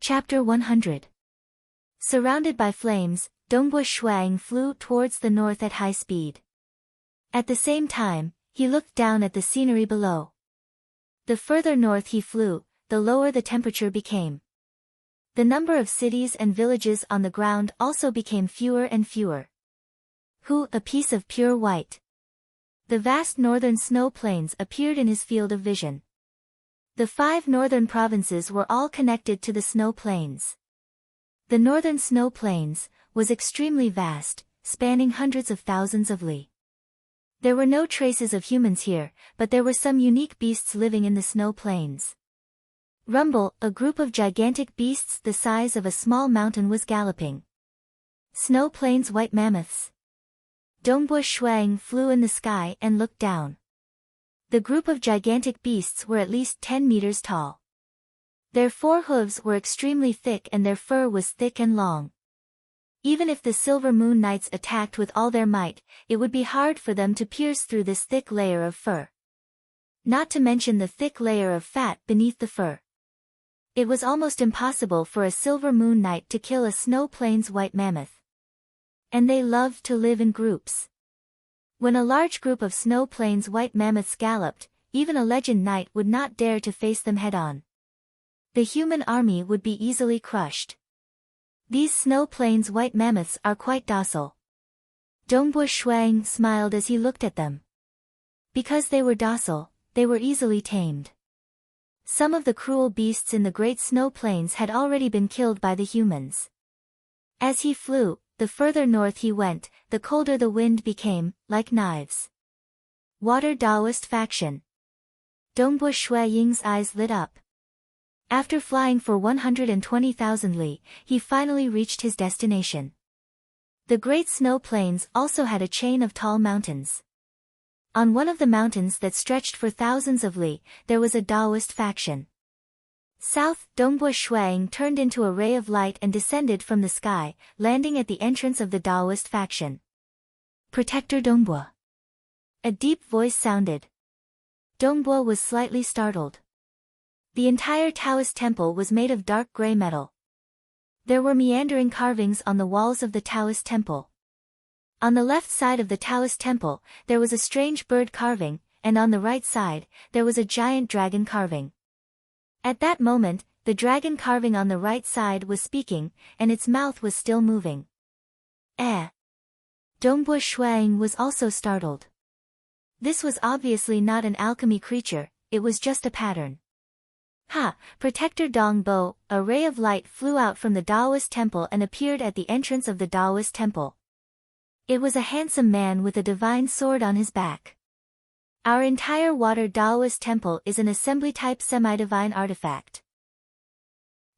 Chapter 100. Surrounded by flames, Dongbua Shuang flew towards the north at high speed. At the same time, he looked down at the scenery below. The further north he flew, the lower the temperature became. The number of cities and villages on the ground also became fewer and fewer. A piece of pure white. The vast northern snow plains appeared in his field of vision. The 5 northern provinces were all connected to the snow plains. The northern snow plains was extremely vast, spanning hundreds of thousands of li. There were no traces of humans here, but there were some unique beasts living in the snow plains. Rumble, a group of gigantic beasts the size of a small mountain, was galloping. Snow plains white mammoths. Dongbua Shuang flew in the sky and looked down. The group of gigantic beasts were at least 10 meters tall. Their 4 hooves were extremely thick and their fur was thick and long. Even if the Silver Moon Knights attacked with all their might, it would be hard for them to pierce through this thick layer of fur. Not to mention the thick layer of fat beneath the fur. It was almost impossible for a Silver Moon Knight to kill a Snow Plains white mammoth. And they loved to live in groups. When a large group of Snow Plains white mammoths galloped, even a legend knight would not dare to face them head-on. The human army would be easily crushed. These Snow Plains white mammoths are quite docile. Dongbua Shuang smiled as he looked at them. Because they were docile, they were easily tamed. Some of the cruel beasts in the Great Snow Plains had already been killed by the humans. As he flew, the further north he went, the colder the wind became, like knives. Water Taoist faction. Dongbua Ying's eyes lit up. After flying for 120,000 li, he finally reached his destination. The Great Snow Plains also had a chain of tall mountains. On one of the mountains that stretched for thousands of li, there was a Taoist faction. South, Dongbua Shuang turned into a ray of light and descended from the sky, landing at the entrance of the Taoist faction. Protector Dongbua. A deep voice sounded. Dongbua was slightly startled. The entire Taoist temple was made of dark gray metal. There were meandering carvings on the walls of the Taoist temple. On the left side of the Taoist temple, there was a strange bird carving, and on the right side, there was a giant dragon carving. At that moment, the dragon carving on the right side was speaking, and its mouth was still moving. Dongbua Shuang was also startled. This was obviously not an alchemy creature, it was just a pattern. Protector Dongbo, a ray of light flew out from the Taoist temple and appeared at the entrance of the Taoist temple. It was a handsome man with a divine sword on his back. Our entire Water Taoist temple is an assembly-type semi-divine artifact.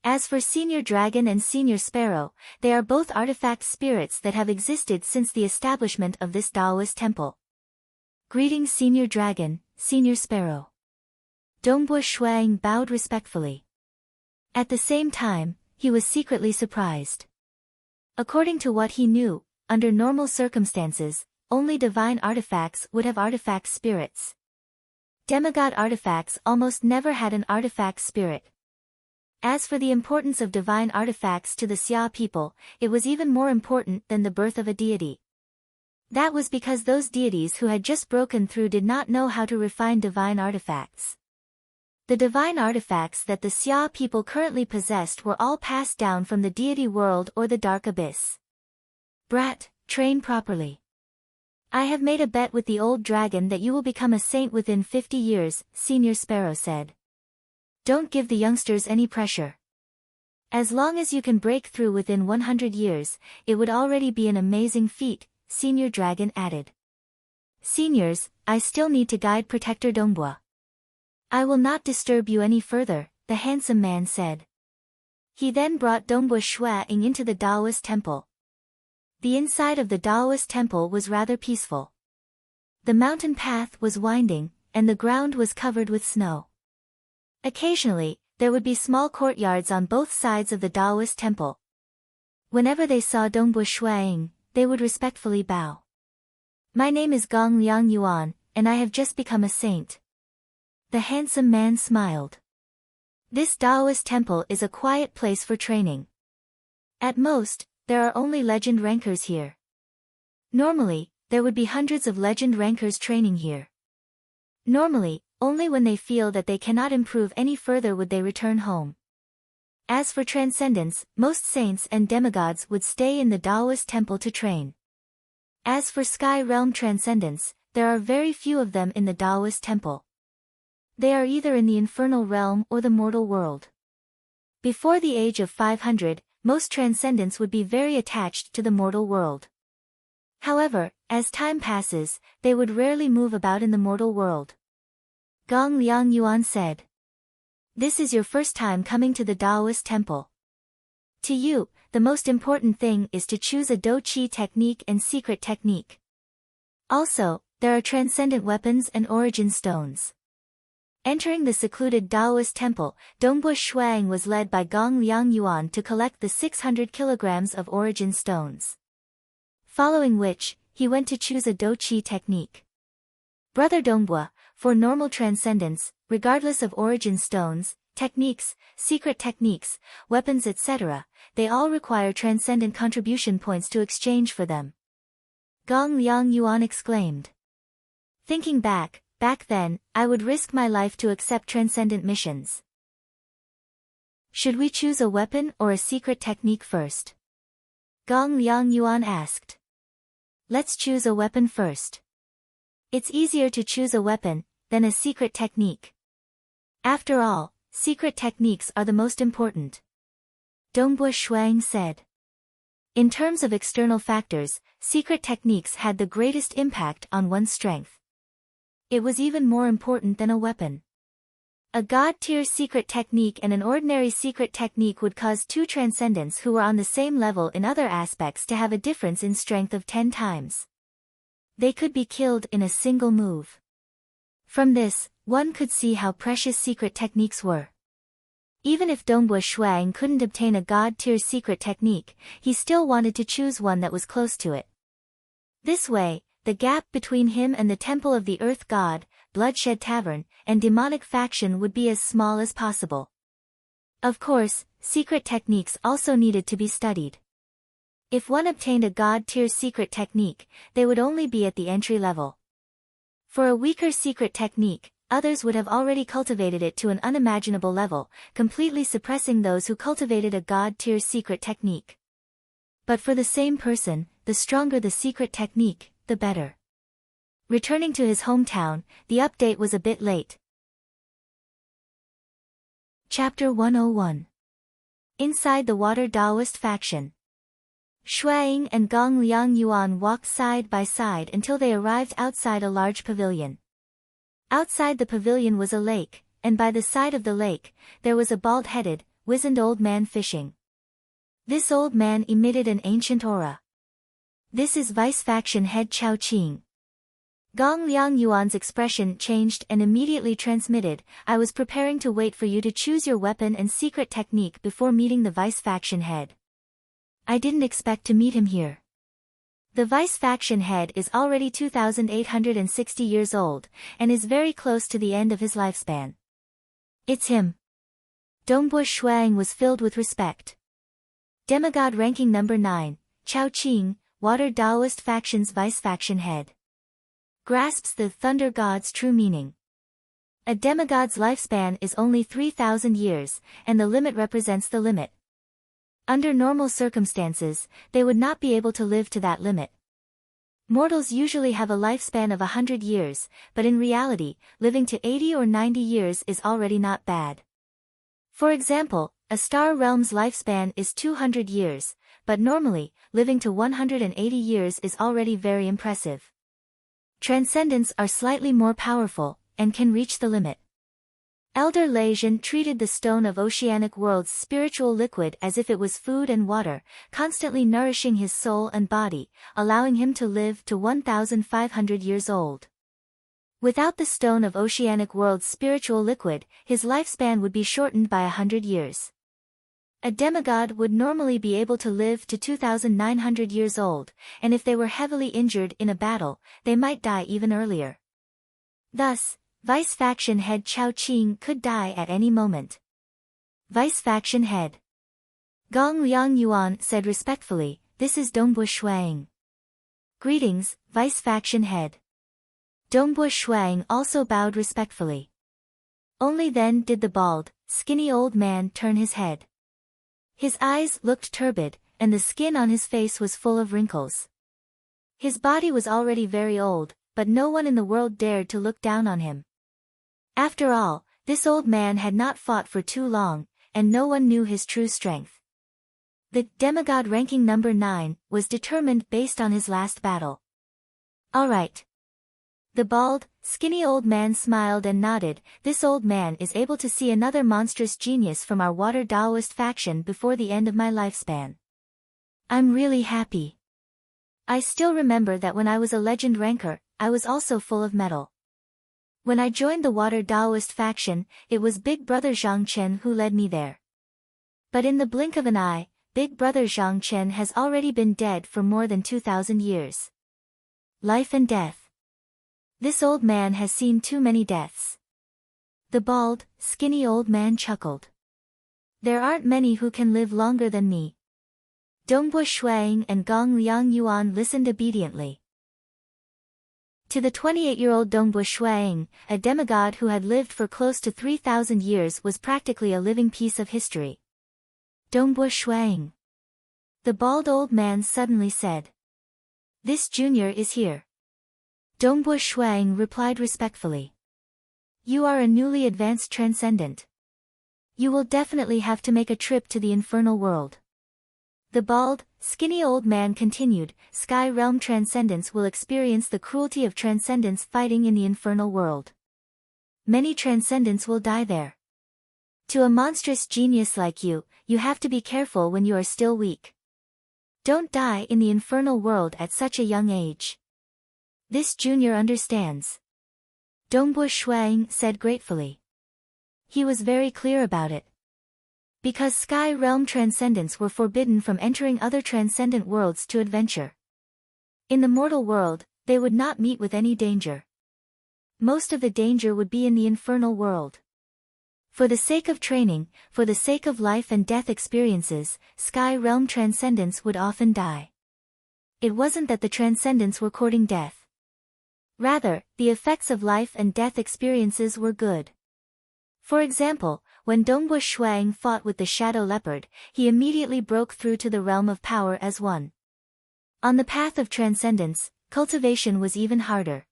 As for Senior Dragon and Senior Sparrow, they are both artifact spirits that have existed since the establishment of this Taoist temple. Greetings Senior Dragon, Senior Sparrow. Dongbua Shuang bowed respectfully. At the same time, he was secretly surprised. According to what he knew, under normal circumstances, only divine artifacts would have artifact spirits. Demigod artifacts almost never had an artifact spirit. As for the importance of divine artifacts to the Xia people, it was even more important than the birth of a deity. That was because those deities who had just broken through did not know how to refine divine artifacts. The divine artifacts that the Xia people currently possessed were all passed down from the deity world or the dark abyss. Brat, train properly. I have made a bet with the old dragon that you will become a saint within 50 years, Senior Sparrow said. Don't give the youngsters any pressure. As long as you can break through within 100 years, it would already be an amazing feat, Senior Dragon added. Seniors, I still need to guide Protector Dongbua. I will not disturb you any further, the handsome man said. He then brought Dongbua Shuang into the Taoist temple. The inside of the Taoist temple was rather peaceful. The mountain path was winding, and the ground was covered with snow. Occasionally, there would be small courtyards on both sides of the Taoist temple. Whenever they saw Dongbua Shuang, they would respectfully bow. My name is Gong Liang Yuan, and I have just become a saint. The handsome man smiled. This Taoist temple is a quiet place for training. At most, there are only legend rankers here. Normally, there would be hundreds of legend rankers training here. Normally, only when they feel that they cannot improve any further would they return home. As for transcendence, most saints and demigods would stay in the Taoist temple to train. As for sky realm transcendence, there are very few of them in the Taoist temple. They are either in the infernal realm or the mortal world. Before the age of 500, most transcendents would be very attached to the mortal world. However, as time passes, they would rarely move about in the mortal world. Gong Liang Yuan said. This is your first time coming to the Taoist temple. To you, the most important thing is to choose a Do Qi technique and secret technique. Also, there are transcendent weapons and origin stones. Entering the secluded Taoist temple, Dongbo Shuang was led by Gong Liang Yuan to collect the 600 kilograms of origin stones. Following which, he went to choose a Do Qi technique. Brother Dongbo, for normal transcendence, regardless of origin stones, techniques, secret techniques, weapons etc., they all require transcendent contribution points to exchange for them. Gong Liang Yuan exclaimed. Thinking back then, I would risk my life to accept transcendent missions. Should we choose a weapon or a secret technique first? Gong Liang Yuan asked. Let's choose a weapon first. It's easier to choose a weapon than a secret technique. After all, secret techniques are the most important. Dongbo Shuang said. In terms of external factors, secret techniques had the greatest impact on one's strength. It was even more important than a weapon. A god-tier secret technique and an ordinary secret technique would cause two transcendents who were on the same level in other aspects to have a difference in strength of 10 times. They could be killed in a single move. From this, one could see how precious secret techniques were. Even if Dongbo Shuang couldn't obtain a god-tier secret technique, he still wanted to choose one that was close to it. This way, the gap between him and the Temple of the Earth God, Bloodshed Tavern, and demonic faction would be as small as possible. Of course, secret techniques also needed to be studied. If one obtained a god-tier secret technique, they would only be at the entry level. For a weaker secret technique, others would have already cultivated it to an unimaginable level, completely suppressing those who cultivated a god-tier secret technique. But for the same person, the stronger the secret technique, the better. Returning to his hometown, the update was a bit late. Chapter 101. Inside the Water Taoist Faction. Shuang and Gong Liang Yuan walked side by side until they arrived outside a large pavilion. Outside the pavilion was a lake, and by the side of the lake, there was a bald-headed, wizened old man fishing. This old man emitted an ancient aura. This is Vice Faction Head Chao Qing. Gong Liang Yuan's expression changed and immediately transmitted, I was preparing to wait for you to choose your weapon and secret technique before meeting the Vice Faction Head. I didn't expect to meet him here. The Vice Faction Head is already 2,860 years old, and is very close to the end of his lifespan. It's him. Dongbo Shuang was filled with respect. Demigod ranking number 9, Chao Qing, Water Taoist Faction's Vice Faction Head. Grasps the Thunder God's true meaning. A demigod's lifespan is only 3,000 years, and the limit represents the limit. Under normal circumstances, they would not be able to live to that limit. Mortals usually have a lifespan of 100 years, but in reality, living to 80 or 90 years is already not bad. For example, a star realm's lifespan is 200 years, but normally, living to 180 years is already very impressive. Transcendents are slightly more powerful, and can reach the limit. Elder Leijin treated the stone of oceanic world's spiritual liquid as if it was food and water, constantly nourishing his soul and body, allowing him to live to 1,500 years old. Without the stone of oceanic world's spiritual liquid, his lifespan would be shortened by 100 years. A demigod would normally be able to live to 2,900 years old, and if they were heavily injured in a battle, they might die even earlier. Thus, Vice Faction Head Chao Qing could die at any moment. Vice Faction Head. Gong Liang Yuan said respectfully, "This is Dongbu Shuang." "Greetings, Vice Faction Head." Dongbu Shuang also bowed respectfully. Only then did the bald, skinny old man turn his head. His eyes looked turbid, and the skin on his face was full of wrinkles. His body was already very old, but no one in the world dared to look down on him. After all, this old man had not fought for too long, and no one knew his true strength. The demigod ranking number 9 was determined based on his last battle. "All right." The bald, skinny old man smiled and nodded. "This old man is able to see another monstrous genius from our water Taoist faction before the end of my lifespan. I'm really happy. I still remember that when I was a legend ranker, I was also full of metal. When I joined the water Taoist faction, it was Big Brother Zhang Chen who led me there. But in the blink of an eye, Big Brother Zhang Chen has already been dead for more than 2,000 years. Life and death. This old man has seen too many deaths." The bald, skinny old man chuckled. "There aren't many who can live longer than me." Dongbu Shuang and Gong Liang Yuan listened obediently. To the 28-year-old Dongbu Shuang, a demigod who had lived for close to 3,000 years was practically a living piece of history. "Dongbu Shuang." The bald old man suddenly said. "This junior is here." Dongbu Shuang replied respectfully. "You are a newly advanced transcendent. You will definitely have to make a trip to the infernal world." The bald, skinny old man continued, "Sky realm transcendents will experience the cruelty of transcendents fighting in the infernal world. Many transcendents will die there. To a monstrous genius like you, you have to be careful when you are still weak. Don't die in the infernal world at such a young age. This junior understands." Dongbu Shuang said gratefully. He was very clear about it. Because sky realm transcendents were forbidden from entering other transcendent worlds to adventure. In the mortal world, they would not meet with any danger. Most of the danger would be in the infernal world. For the sake of training, for the sake of life and death experiences, sky realm transcendents would often die. It wasn't that the transcendents were courting death. Rather, the effects of life and death experiences were good. For example, when Dongbu Shuang fought with the shadow leopard, he immediately broke through to the realm of power as one. On the path of transcendence, cultivation was even harder.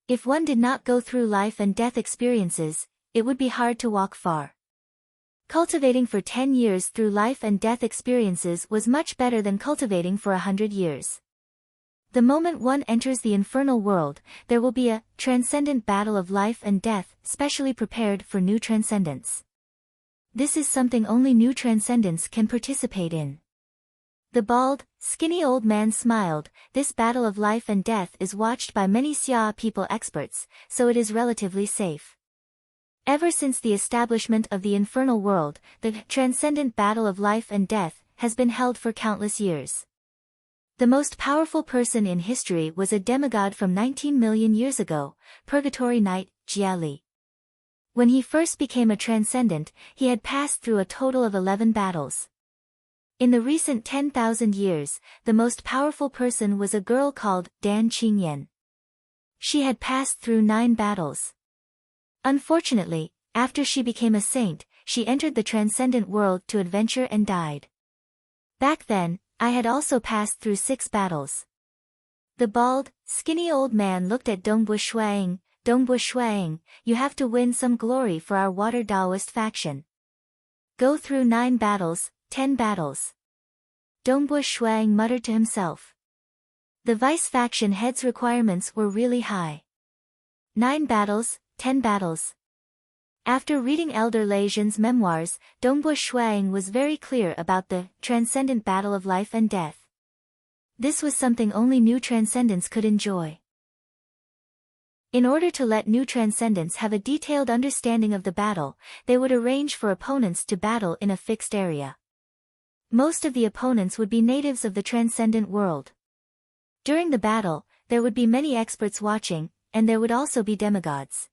If one did not go through life and death experiences, it would be hard to walk far. Cultivating for 10 years through life and death experiences was much better than cultivating for 100 years. The moment one enters the infernal world, there will be a transcendent battle of life and death, specially prepared for new transcendents. This is something only new transcendents can participate in. The bald, skinny old man smiled. "This battle of life and death is watched by many Xia people experts, so it is relatively safe. Ever since the establishment of the infernal world, the transcendent battle of life and death has been held for countless years. The most powerful person in history was a demigod from 19 million years ago, Purgatory Knight, Jia Li. When he first became a transcendent, he had passed through a total of 11 battles. In the recent 10,000 years, the most powerful person was a girl called Dan Qingyan. She had passed through 9 battles. Unfortunately, after she became a saint, she entered the transcendent world to adventure and died. Back then, I had also passed through 6 battles." The bald, skinny old man looked at Dongbu Shuang. "Dongbu Shuang, you have to win some glory for our water Taoist faction. Go through 9 battles, 10 battles." Dongbu Shuang muttered to himself. The vice faction head's requirements were really high. 9 battles, 10 battles. After reading Elder Lei Zhen's memoirs, Dongbu Shuang was very clear about the transcendent battle of life and death. This was something only new transcendents could enjoy. In order to let new transcendents have a detailed understanding of the battle, they would arrange for opponents to battle in a fixed area. Most of the opponents would be natives of the transcendent world. During the battle, there would be many experts watching, and there would also be demigods.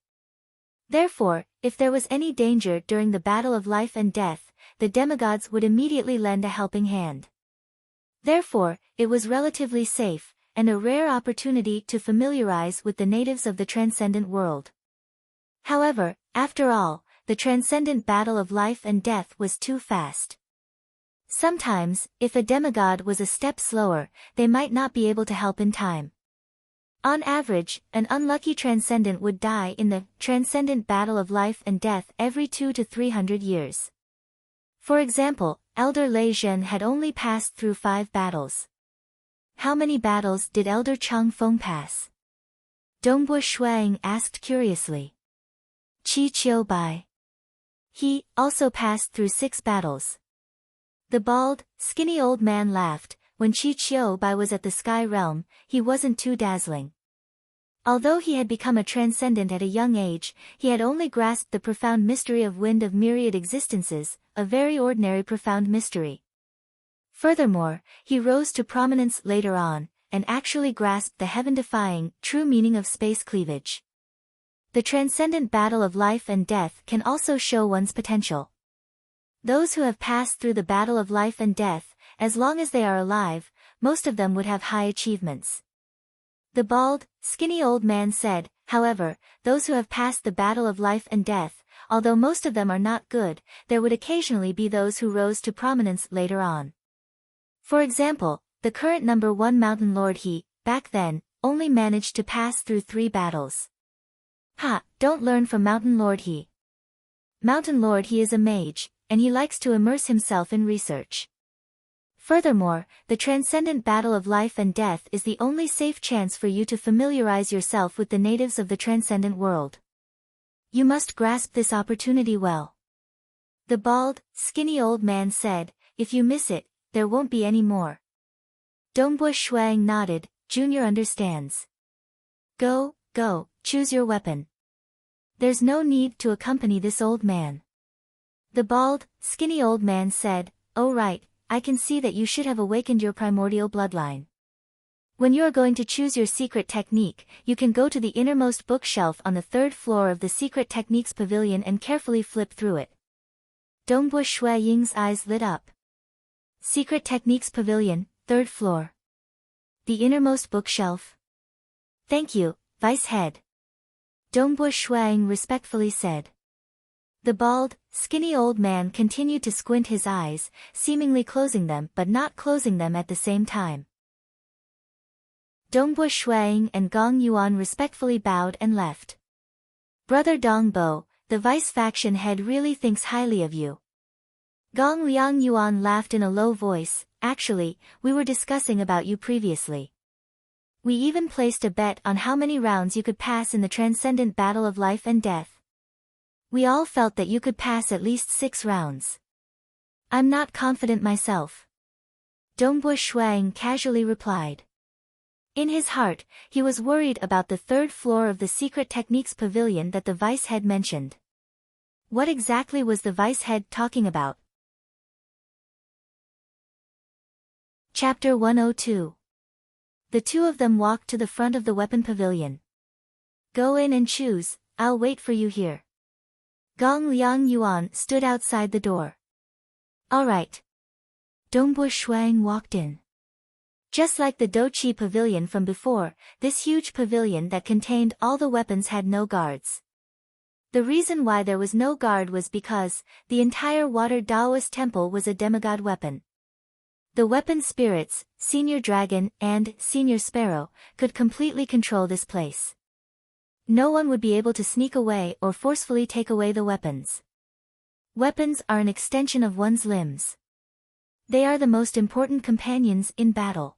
Therefore, if there was any danger during the battle of life and death, the demigods would immediately lend a helping hand. Therefore, it was relatively safe, and a rare opportunity to familiarize with the natives of the transcendent world. However, after all, the transcendent battle of life and death was too fast. Sometimes, if a demigod was a step slower, they might not be able to help in time. On average, an unlucky transcendent would die in the transcendent battle of life and death every 200 to 300 years. For example, Elder Lei Zhen had only passed through 5 battles. How many battles did Elder Chang Feng pass? Dongbo Shuang asked curiously. Qi Qiu Bai. He also passed through 6 battles. The bald, skinny old man laughed. When Qi Qiu Bai was at the Sky Realm, he wasn't too dazzling. Although he had become a transcendent at a young age, he had only grasped the profound mystery of wind of myriad existences, a very ordinary profound mystery. Furthermore, he rose to prominence later on, and actually grasped the heaven-defying, true meaning of space cleavage. The transcendent battle of life and death can also show one's potential. Those who have passed through the battle of life and death, as long as they are alive, most of them would have high achievements. The bald, skinny old man said, however, those who have passed the battle of life and death, although most of them are not good, there would occasionally be those who rose to prominence later on. For example, the current number 1 Mountain Lord He, back then, only managed to pass through 3 battles. Don't learn from Mountain Lord He. Mountain Lord He is a mage, and he likes to immerse himself in research. Furthermore, the transcendent battle of life and death is the only safe chance for you to familiarize yourself with the natives of the transcendent world. You must grasp this opportunity well. The bald, skinny old man said, if you miss it, there won't be any more. Dongbo Shuang nodded, Junior understands. Go, choose your weapon. There's no need to accompany this old man. The bald, skinny old man said, oh right, I can see that you should have awakened your primordial bloodline. When you are going to choose your secret technique, you can go to the innermost bookshelf on the 3rd floor of the Secret Techniques Pavilion and carefully flip through it. Dongbo Shui Ying's eyes lit up. Secret Techniques Pavilion, 3rd floor. The innermost bookshelf. Thank you, Vice Head. Dongbo Shuang respectfully said. The bald, skinny old man continued to squint his eyes, seemingly closing them but not closing them at the same time. Dongbo Shuang and Gong Yuan respectfully bowed and left. Brother Dongbo, the vice faction head really thinks highly of you. Gong Liang Yuan laughed in a low voice, actually, we were discussing about you previously. We even placed a bet on how many rounds you could pass in the transcendent battle of life and death. We all felt that you could pass at least 6 rounds. I'm not confident myself. Dongbo Shuang casually replied. In his heart, he was worried about the 3rd floor of the Secret Techniques Pavilion that the vice head mentioned. What exactly was the vice head talking about? Chapter 102. The two of them walked to the front of the weapon pavilion. Go in and choose, I'll wait for you here. Gong Liang Yuan stood outside the door. All right. Dongbo Shuang walked in. Just like the Doqi pavilion from before, this huge pavilion that contained all the weapons had no guards. The reason why there was no guard was because the entire water Taoist temple was a demigod weapon. The weapon spirits, Senior Dragon and Senior Sparrow, could completely control this place. No one would be able to sneak away or forcefully take away the weapons. Weapons are an extension of one's limbs. They are the most important companions in battle.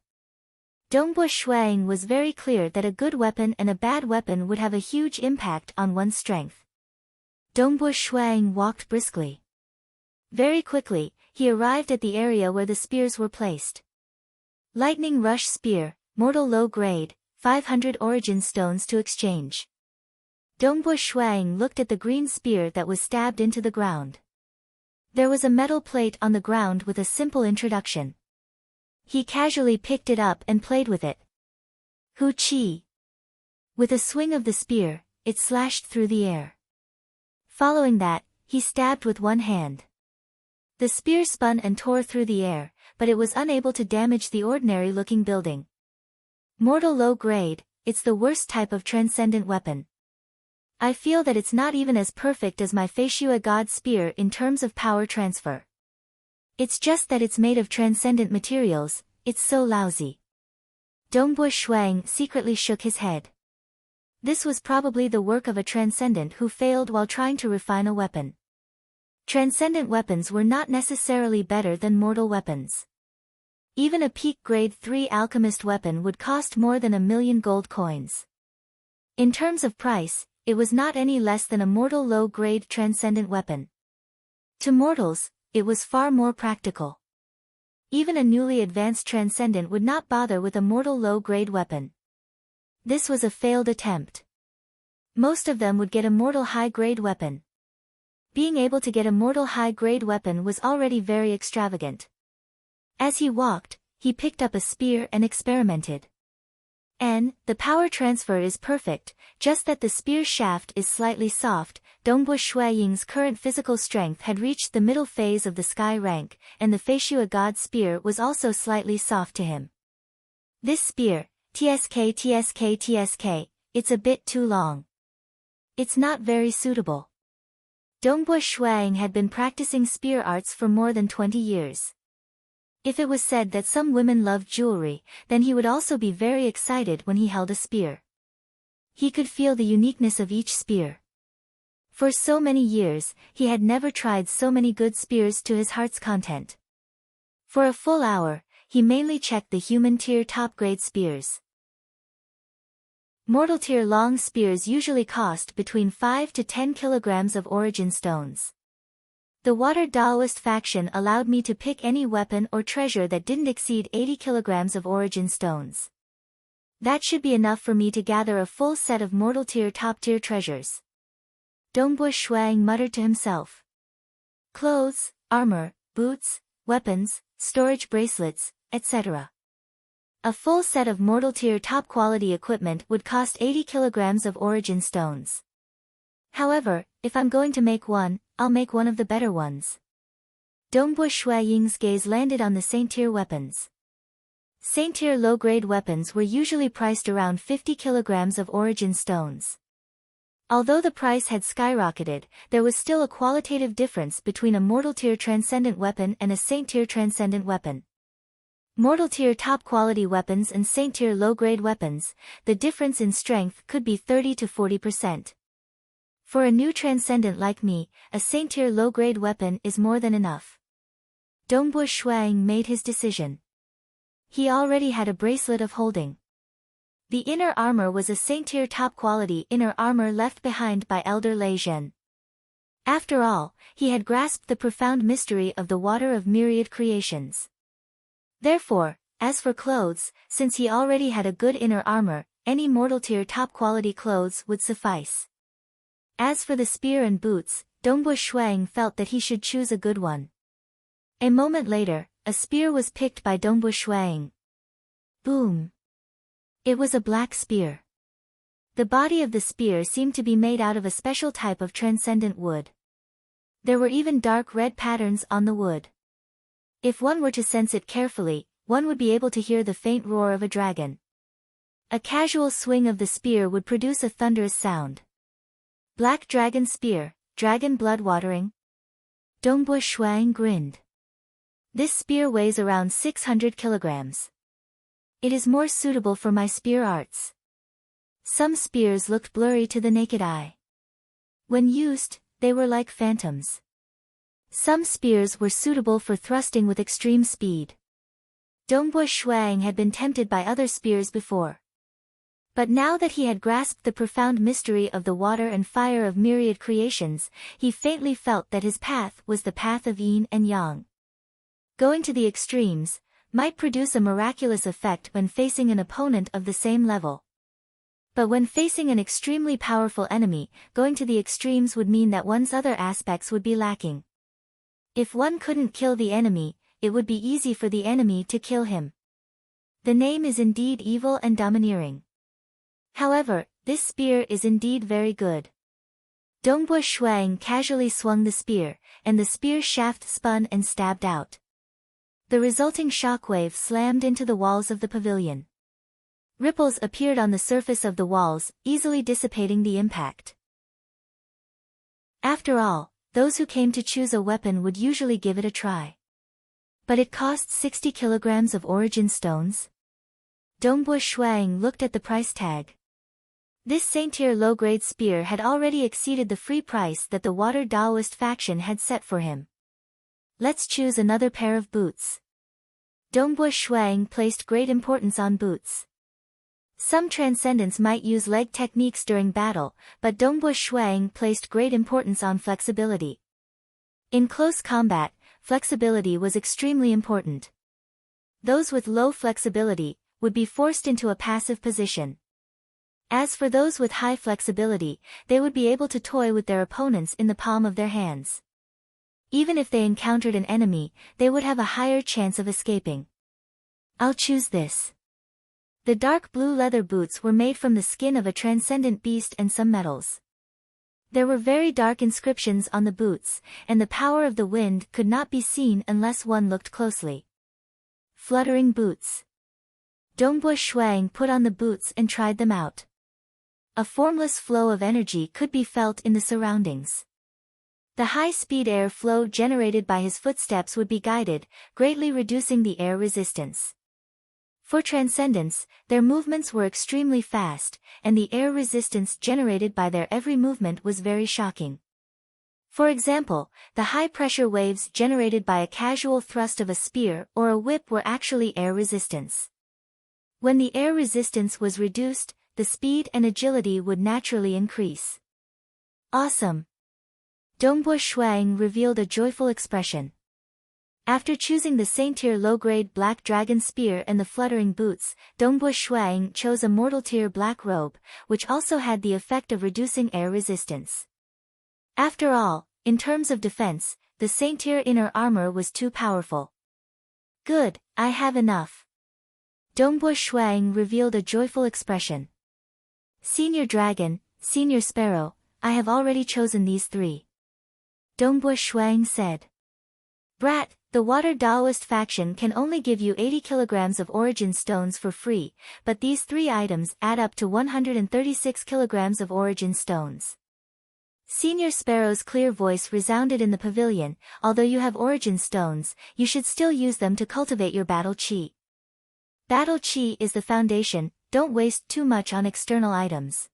Dongbo Shuang was very clear that a good weapon and a bad weapon would have a huge impact on one's strength. Dongbo Shuang walked briskly. Very quickly, he arrived at the area where the spears were placed. Lightning Rush Spear, Mortal Low Grade, 500 Origin Stones to exchange. Dongbo Shuang looked at the green spear that was stabbed into the ground. There was a metal plate on the ground with a simple introduction. He casually picked it up and played with it. Hu Chi. With a swing of the spear, it slashed through the air. Following that, he stabbed with one hand. The spear spun and tore through the air, but it was unable to damage the ordinary-looking building. Mortal low grade, it's the worst type of transcendent weapon. I feel that it's not even as perfect as my Feishua God spear in terms of power transfer. It's just that it's made of transcendent materials, it's so lousy. Dongbo Shuang secretly shook his head. This was probably the work of a transcendent who failed while trying to refine a weapon. Transcendent weapons were not necessarily better than mortal weapons. Even a peak grade 3 alchemist weapon would cost more than 1,000,000 gold coins. In terms of price, it was not any less than a mortal low-grade transcendent weapon. To mortals, it was far more practical. Even a newly advanced transcendent would not bother with a mortal low-grade weapon. This was a failed attempt. Most of them would get a mortal high-grade weapon. Being able to get a mortal high-grade weapon was already very extravagant. As he walked, he picked up a spear and experimented. The power transfer is perfect, just that the spear shaft is slightly soft. Dongbo Shuaying's current physical strength had reached the middle phase of the sky rank, and the Feishua God spear was also slightly soft to him. This spear, TSK, it's a bit too long. It's not very suitable. Dongbo Shuaying had been practicing spear arts for more than 20 years. If it was said that some women loved jewelry, then he would also be very excited when he held a spear. He could feel the uniqueness of each spear. For so many years, he had never tried so many good spears to his heart's content. For a full hour, he mainly checked the human tier top-grade spears. Mortal tier long spears usually cost between 5 to 10 kilograms of origin stones. The Water Daoist faction allowed me to pick any weapon or treasure that didn't exceed 80 kilograms of origin stones. That should be enough for me to gather a full set of mortal tier top-tier treasures. Dongbo Shuang muttered to himself. Clothes, armor, boots, weapons, storage bracelets, etc. A full set of mortal tier top-quality equipment would cost 80 kilograms of origin stones. However, if I'm going to make one, I'll make one of the better ones. Dongbo Shuaying's gaze landed on the Saint-tier weapons. Saint-tier low-grade weapons were usually priced around 50 kilograms of origin stones. Although the price had skyrocketed, there was still a qualitative difference between a mortal-tier transcendent weapon and a Saint-tier transcendent weapon. Mortal-tier top-quality weapons and Saint-tier low-grade weapons, the difference in strength could be 30 to 40%. For a new transcendent like me, a Saint-tier low-grade weapon is more than enough. Dongbo Shuang made his decision. He already had a bracelet of holding. The inner armor was a Saint-tier top-quality inner armor left behind by Elder Lei Zhen. After all, he had grasped the profound mystery of the water of myriad creations. Therefore, as for clothes, since he already had a good inner armor, any mortal-tier top-quality clothes would suffice. As for the spear and boots, Dongbo Shuang felt that he should choose a good one. A moment later, a spear was picked by Dongbo Shuang. Boom! It was a black spear. The body of the spear seemed to be made out of a special type of transcendent wood. There were even dark red patterns on the wood. If one were to sense it carefully, one would be able to hear the faint roar of a dragon. A casual swing of the spear would produce a thunderous sound. Black dragon spear, dragon blood watering? Dongbo Shuang grinned. This spear weighs around 600 kilograms. It is more suitable for my spear arts. Some spears looked blurry to the naked eye. When used, they were like phantoms. Some spears were suitable for thrusting with extreme speed. Dongbo Shuang had been tempted by other spears before. But now that he had grasped the profound mystery of the water and fire of myriad creations, he faintly felt that his path was the path of yin and yang. Going to the extremes might produce a miraculous effect when facing an opponent of the same level. But when facing an extremely powerful enemy, going to the extremes would mean that one's other aspects would be lacking. If one couldn't kill the enemy, it would be easy for the enemy to kill him. The name is indeed evil and domineering. However, this spear is indeed very good. Dongbua Shuang casually swung the spear, and the spear shaft spun and stabbed out. The resulting shockwave slammed into the walls of the pavilion. Ripples appeared on the surface of the walls, easily dissipating the impact. After all, those who came to choose a weapon would usually give it a try. But it cost 60 kilograms of origin stones? Dongbua Shuang looked at the price tag. This Saint-tier low-grade spear had already exceeded the free price that the Water Daoist faction had set for him. Let's choose another pair of boots. Dongbua Shuang placed great importance on boots. Some transcendents might use leg techniques during battle, but Dongbua Shuang placed great importance on flexibility. In close combat, flexibility was extremely important. Those with low flexibility would be forced into a passive position. As for those with high flexibility, they would be able to toy with their opponents in the palm of their hands. Even if they encountered an enemy, they would have a higher chance of escaping. I'll choose this. The dark blue leather boots were made from the skin of a transcendent beast and some metals. There were very dark inscriptions on the boots, and the power of the wind could not be seen unless one looked closely. Fluttering boots. Dongbua Shuang put on the boots and tried them out. A formless flow of energy could be felt in the surroundings. The high-speed air flow generated by his footsteps would be guided, greatly reducing the air resistance. For transcendents, their movements were extremely fast, and the air resistance generated by their every movement was very shocking. For example, the high-pressure waves generated by a casual thrust of a spear or a whip were actually air resistance. When the air resistance was reduced, the speed and agility would naturally increase. Awesome! Dongbua Shuang revealed a joyful expression. After choosing the Saint-tier low-grade black dragon spear and the fluttering boots, Dongbua Shuang chose a mortal-tier black robe, which also had the effect of reducing air resistance. After all, in terms of defense, the Saint-tier inner armor was too powerful. Good, I have enough. Dongbua Shuang revealed a joyful expression. Senior Dragon, Senior Sparrow, I have already chosen these three. Dongbua Shuang said. Brat, the Water Daoist faction can only give you 80 kilograms of origin stones for free, but these three items add up to 136 kilograms of origin stones. Senior Sparrow's clear voice resounded in the pavilion. Although you have origin stones, you should still use them to cultivate your battle chi. Battle chi is the foundation, don't waste too much on external items.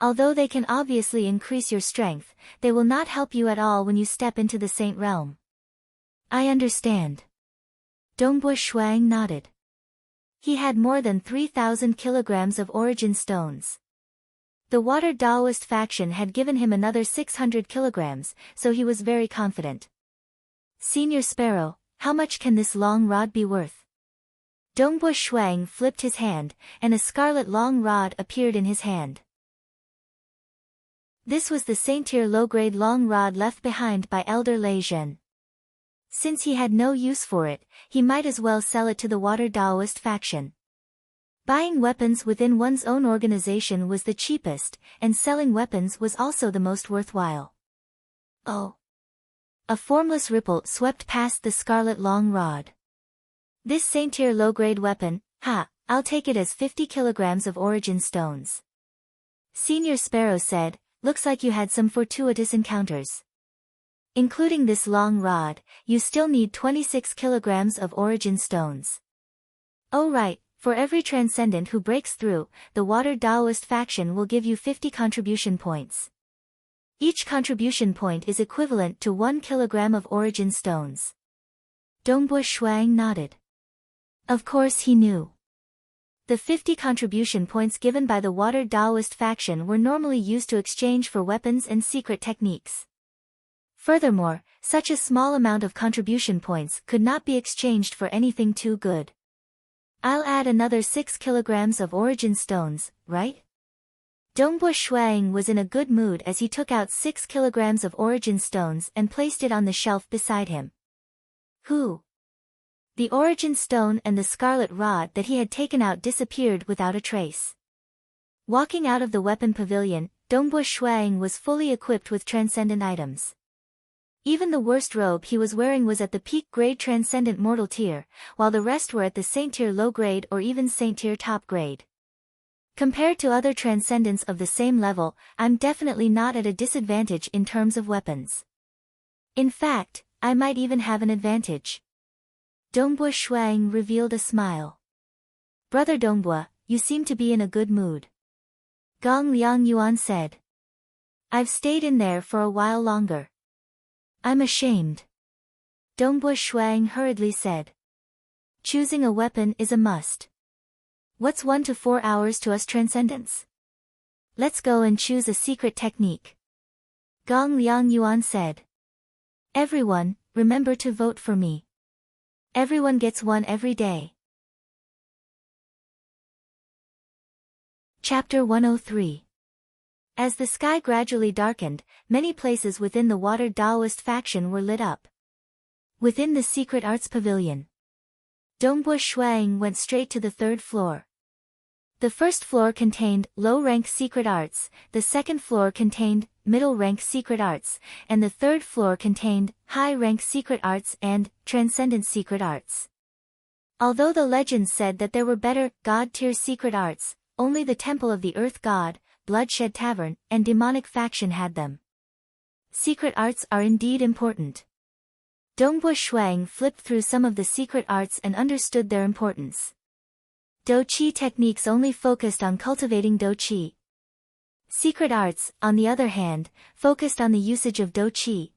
Although they can obviously increase your strength, they will not help you at all when you step into the Saint realm. I understand. Dongbua Shuang nodded. He had more than 3,000 kilograms of origin stones. The Water Daoist faction had given him another 600 kilograms, so he was very confident. Senior Sparrow, how much can this long rod be worth? Dongbua Shuang flipped his hand, and a scarlet long rod appeared in his hand. This was the Saint-tier low-grade long rod left behind by Elder Lei Zhen. Since he had no use for it, he might as well sell it to the Water Daoist faction. Buying weapons within one's own organization was the cheapest, and selling weapons was also the most worthwhile. Oh! A formless ripple swept past the scarlet long rod. This Saint-tier low-grade weapon, I'll take it as 50 kilograms of origin stones. Senior Sparrow said, looks like you had some fortuitous encounters. Including this long rod, you still need 26 kilograms of origin stones. Oh right, for every transcendent who breaks through, the Water Daoist faction will give you 50 contribution points. Each contribution point is equivalent to 1 kilogram of origin stones. Dongbua Shuang nodded. Of course he knew. The 50 contribution points given by the Water Daoist faction were normally used to exchange for weapons and secret techniques. Furthermore, such a small amount of contribution points could not be exchanged for anything too good. I'll add another 6 kilograms of origin stones, right? Dongbua Shuang was in a good mood as he took out 6 kilograms of origin stones and placed it on the shelf beside him. Who? The origin stone and the scarlet rod that he had taken out disappeared without a trace. Walking out of the weapon pavilion, Dongbo Shuang was fully equipped with transcendent items. Even the worst robe he was wearing was at the peak grade transcendent mortal tier, while the rest were at the saint tier low grade or even saint tier top grade. Compared to other transcendents of the same level, I'm definitely not at a disadvantage in terms of weapons. In fact, I might even have an advantage. Dongbo Shuang revealed a smile. Brother Dongbo, you seem to be in a good mood. Gong Liang Yuan said. I've stayed in there for a while longer. I'm ashamed. Dongbo Shuang hurriedly said. Choosing a weapon is a must. What's 1 to 4 hours to us transcendents? Let's go and choose a secret technique. Gong Liang Yuan said. Everyone, remember to vote for me. Everyone gets one every day. Chapter 103. As the sky gradually darkened, many places within the Water Daoist faction were lit up. Within the Secret Arts Pavilion, Dongbo Shuang went straight to the 3rd floor. The first floor contained low-rank secret arts, the second floor contained middle-rank secret arts, and the third floor contained high-rank secret arts and transcendent secret arts. Although the legends said that there were better god-tier secret arts, only the Temple of the Earth God, Bloodshed Tavern, and Demonic Faction had them. Secret arts are indeed important. Dongbo Shuang flipped through some of the secret arts and understood their importance. Do-Chi techniques only focused on cultivating Do-Chi. Secret arts, on the other hand, focused on the usage of Do-Chi.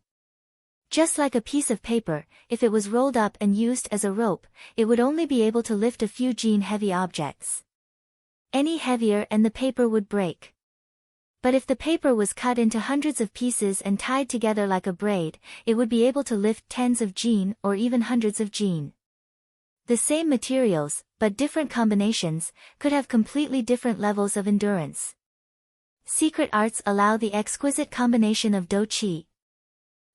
Just like a piece of paper, if it was rolled up and used as a rope, it would only be able to lift a few gene-heavy objects. Any heavier and the paper would break. But if the paper was cut into hundreds of pieces and tied together like a braid, it would be able to lift tens of gene or even hundreds of gene. The same materials, but different combinations, could have completely different levels of endurance. Secret arts allow the exquisite combination of Do-Chi.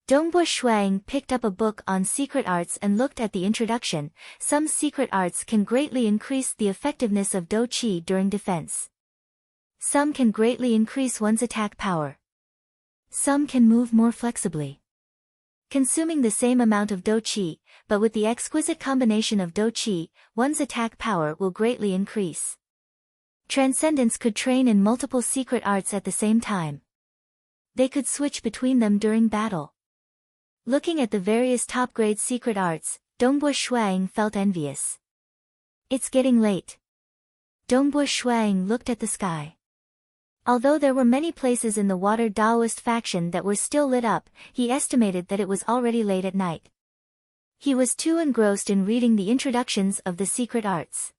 Dongbo Shuang picked up a book on secret arts and looked at the introduction. Some secret arts can greatly increase the effectiveness of Do-Chi during defense. Some can greatly increase one's attack power. Some can move more flexibly, consuming the same amount of Do-Chi, but with the exquisite combination of Do-Chi, one's attack power will greatly increase. Transcendents could train in multiple secret arts at the same time. They could switch between them during battle. Looking at the various top-grade secret arts, Dongbo Shuang felt envious. It's getting late. Dongbo Shuang looked at the sky. Although there were many places in the Water Daoist faction that were still lit up, he estimated that it was already late at night. He was too engrossed in reading the introductions of the secret arts.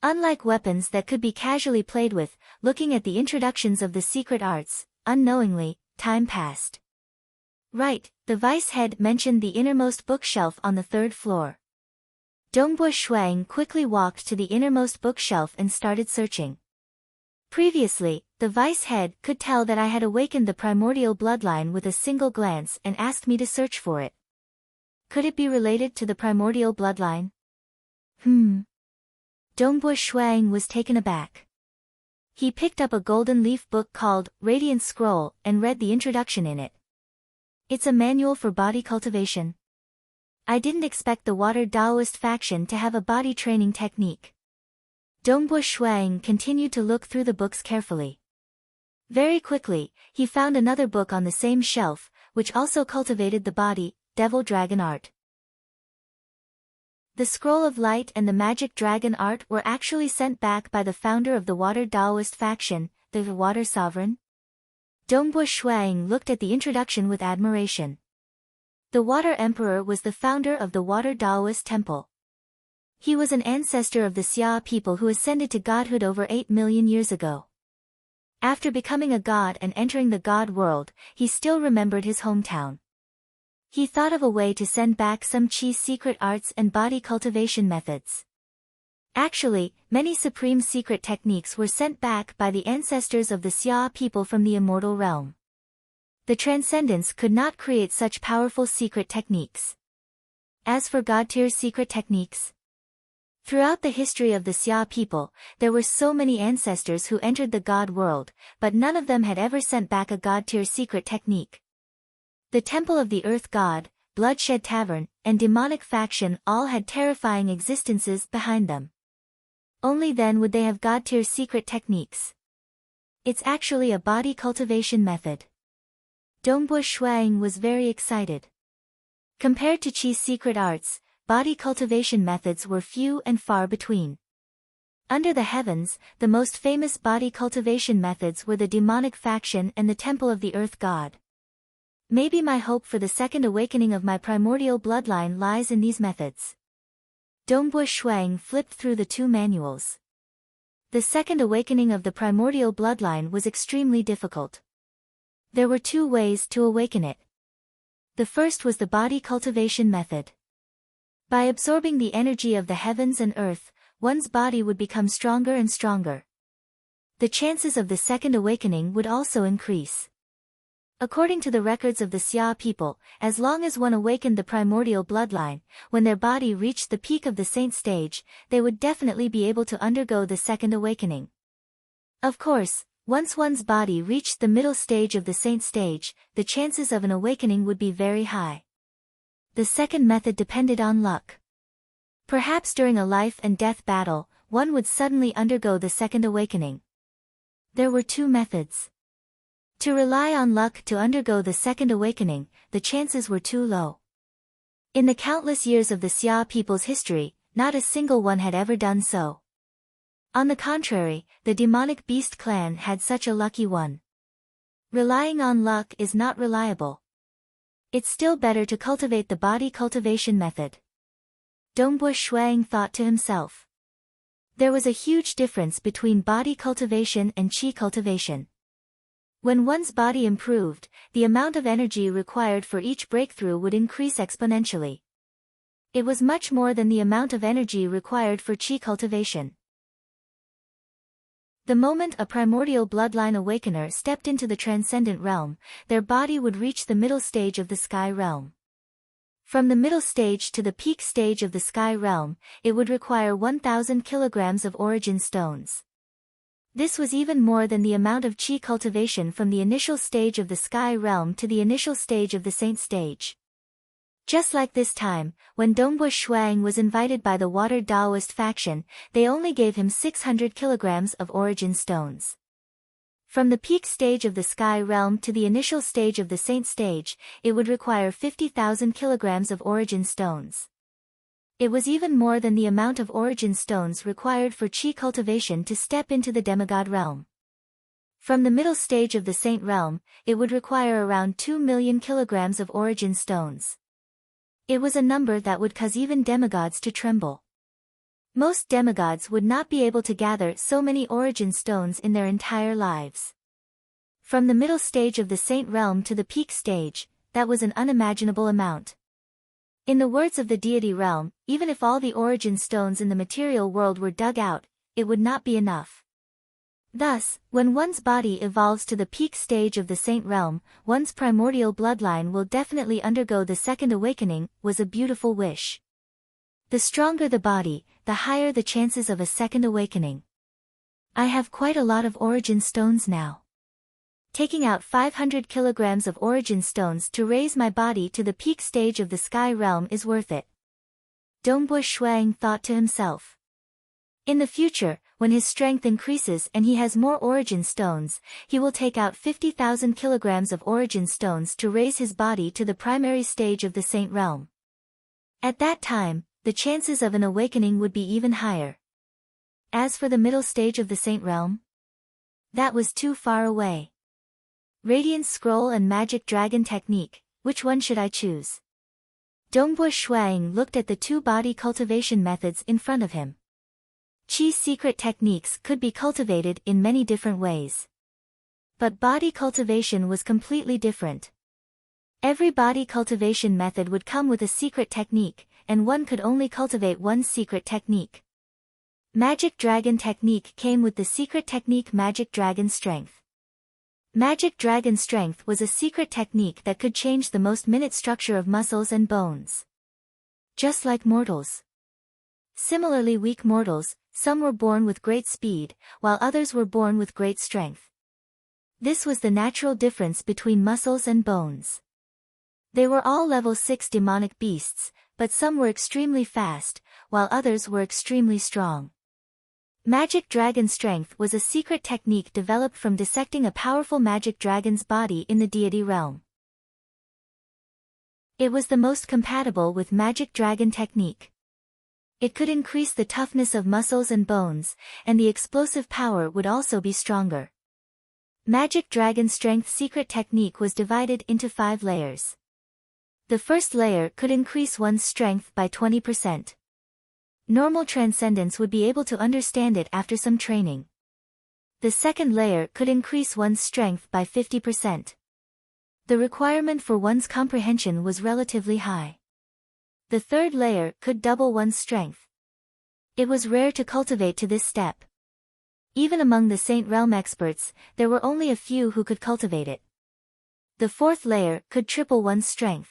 Unlike weapons that could be casually played with, looking at the introductions of the secret arts, unknowingly, time passed. Right, the vice head mentioned the innermost bookshelf on the 3rd floor. Dongbo Shuang quickly walked to the innermost bookshelf and started searching. Previously, the vice head could tell that I had awakened the primordial bloodline with a single glance and asked me to search for it. Could it be related to the primordial bloodline? Dongbo Shuang was taken aback. He picked up a golden leaf book called Radiant Scroll and read the introduction in it. It's a manual for body cultivation. I didn't expect the Water Daoist faction to have a body training technique. Dongbo Shuang continued to look through the books carefully. Very quickly, he found another book on the same shelf, which also cultivated the body, Devil Dragon Art. The Scroll of Light and the Magic Dragon Art were actually sent back by the founder of the Water Daoist faction, the Water Sovereign. Dongbo Shuang looked at the introduction with admiration. The Water Emperor was the founder of the Water Daoist Temple. He was an ancestor of the Xia people who ascended to godhood over 8 million years ago. After becoming a god and entering the god world, he still remembered his hometown. He thought of a way to send back some Qi secret arts and body cultivation methods. Actually, many supreme secret techniques were sent back by the ancestors of the Xia people from the immortal realm. The Transcendents could not create such powerful secret techniques. As for God-tier secret techniques, Throughout the history of the Xia people, there were so many ancestors who entered the god world, but none of them had ever sent back a god-tier secret technique. The Temple of the Earth God, Bloodshed Tavern, and Demonic Faction all had terrifying existences behind them. Only then would they have god-tier secret techniques. It's actually a body cultivation method. Dongbua Shuang was very excited. Compared to Qi's secret arts, body cultivation methods were few and far between. Under the heavens, the most famous body cultivation methods were the Demonic Faction and the Temple of the Earth God. Maybe my hope for the second awakening of my primordial bloodline lies in these methods. Dongbua Shuang flipped through the two manuals. The second awakening of the primordial bloodline was extremely difficult. There were two ways to awaken it. The first was the body cultivation method. By absorbing the energy of the heavens and earth, one's body would become stronger and stronger. The chances of the second awakening would also increase. According to the records of the Xia people, as long as one awakened the primordial bloodline, when their body reached the peak of the saint stage, they would definitely be able to undergo the second awakening. Of course, once one's body reached the middle stage of the saint stage, the chances of an awakening would be very high. The second method depended on luck. Perhaps during a life and death battle, one would suddenly undergo the second awakening. There were two methods. To rely on luck to undergo the second awakening, the chances were too low. In the countless years of the Xia people's history, not a single one had ever done so. On the contrary, the demonic beast clan had such a lucky one. Relying on luck is not reliable. It's still better to cultivate the body cultivation method. Dongbua Shuang thought to himself. There was a huge difference between body cultivation and qi cultivation. When one's body improved, the amount of energy required for each breakthrough would increase exponentially. It was much more than the amount of energy required for qi cultivation. The moment a primordial bloodline awakener stepped into the transcendent realm, their body would reach the middle stage of the sky realm. From the middle stage to the peak stage of the sky realm, it would require 1,000 kilograms of origin stones. This was even more than the amount of qi cultivation from the initial stage of the sky realm to the initial stage of the saint stage. Just like this time, when Dongbua Shuang was invited by the Water Daoist faction, they only gave him 600 kilograms of origin stones. From the peak stage of the sky realm to the initial stage of the saint stage, it would require 50,000 kilograms of origin stones. It was even more than the amount of origin stones required for qi cultivation to step into the demigod realm. From the middle stage of the saint realm, it would require around 2 million kilograms of origin stones. It was a number that would cause even demigods to tremble. Most demigods would not be able to gather so many origin stones in their entire lives. From the middle stage of the saint realm to the peak stage, that was an unimaginable amount. In the words of the deity realm, even if all the origin stones in the material world were dug out, it would not be enough. Thus, when one's body evolves to the peak stage of the saint realm, one's primordial bloodline will definitely undergo the second awakening, was a beautiful wish. The stronger the body, the higher the chances of a second awakening. I have quite a lot of origin stones now. Taking out 500 kilograms of origin stones to raise my body to the peak stage of the sky realm is worth it. Dongbua Shuang thought to himself. In the future, when his strength increases and he has more origin stones, he will take out 50,000 kilograms of origin stones to raise his body to the primary stage of the saint realm. At that time, the chances of an awakening would be even higher. As for the middle stage of the saint realm, that was too far away. Radiance Scroll and Magic Dragon Technique, which one should I choose? Dongbua Shuang looked at the two body cultivation methods in front of him. Qi's secret techniques could be cultivated in many different ways. But body cultivation was completely different. Every body cultivation method would come with a secret technique, and one could only cultivate one secret technique. Magic Dragon Technique came with the secret technique Magic Dragon Strength. Magic Dragon Strength was a secret technique that could change the most minute structure of muscles and bones. Just like mortals. Similarly, weak mortals, some were born with great speed, while others were born with great strength. This was the natural difference between muscles and bones. They were all level 6 demonic beasts, but some were extremely fast, while others were extremely strong. Magic dragon strength was a secret technique developed from dissecting a powerful magic dragon's body in the deity realm. It was the most compatible with magic dragon technique. It could increase the toughness of muscles and bones, and the explosive power would also be stronger. Magic dragon strength secret technique was divided into 5 layers. The first layer could increase one's strength by 20%. Normal transcendents would be able to understand it after some training. The second layer could increase one's strength by 50%. The requirement for one's comprehension was relatively high. The third layer could double one's strength. It was rare to cultivate to this step. Even among the Saint Realm experts, there were only a few who could cultivate it. The fourth layer could triple one's strength.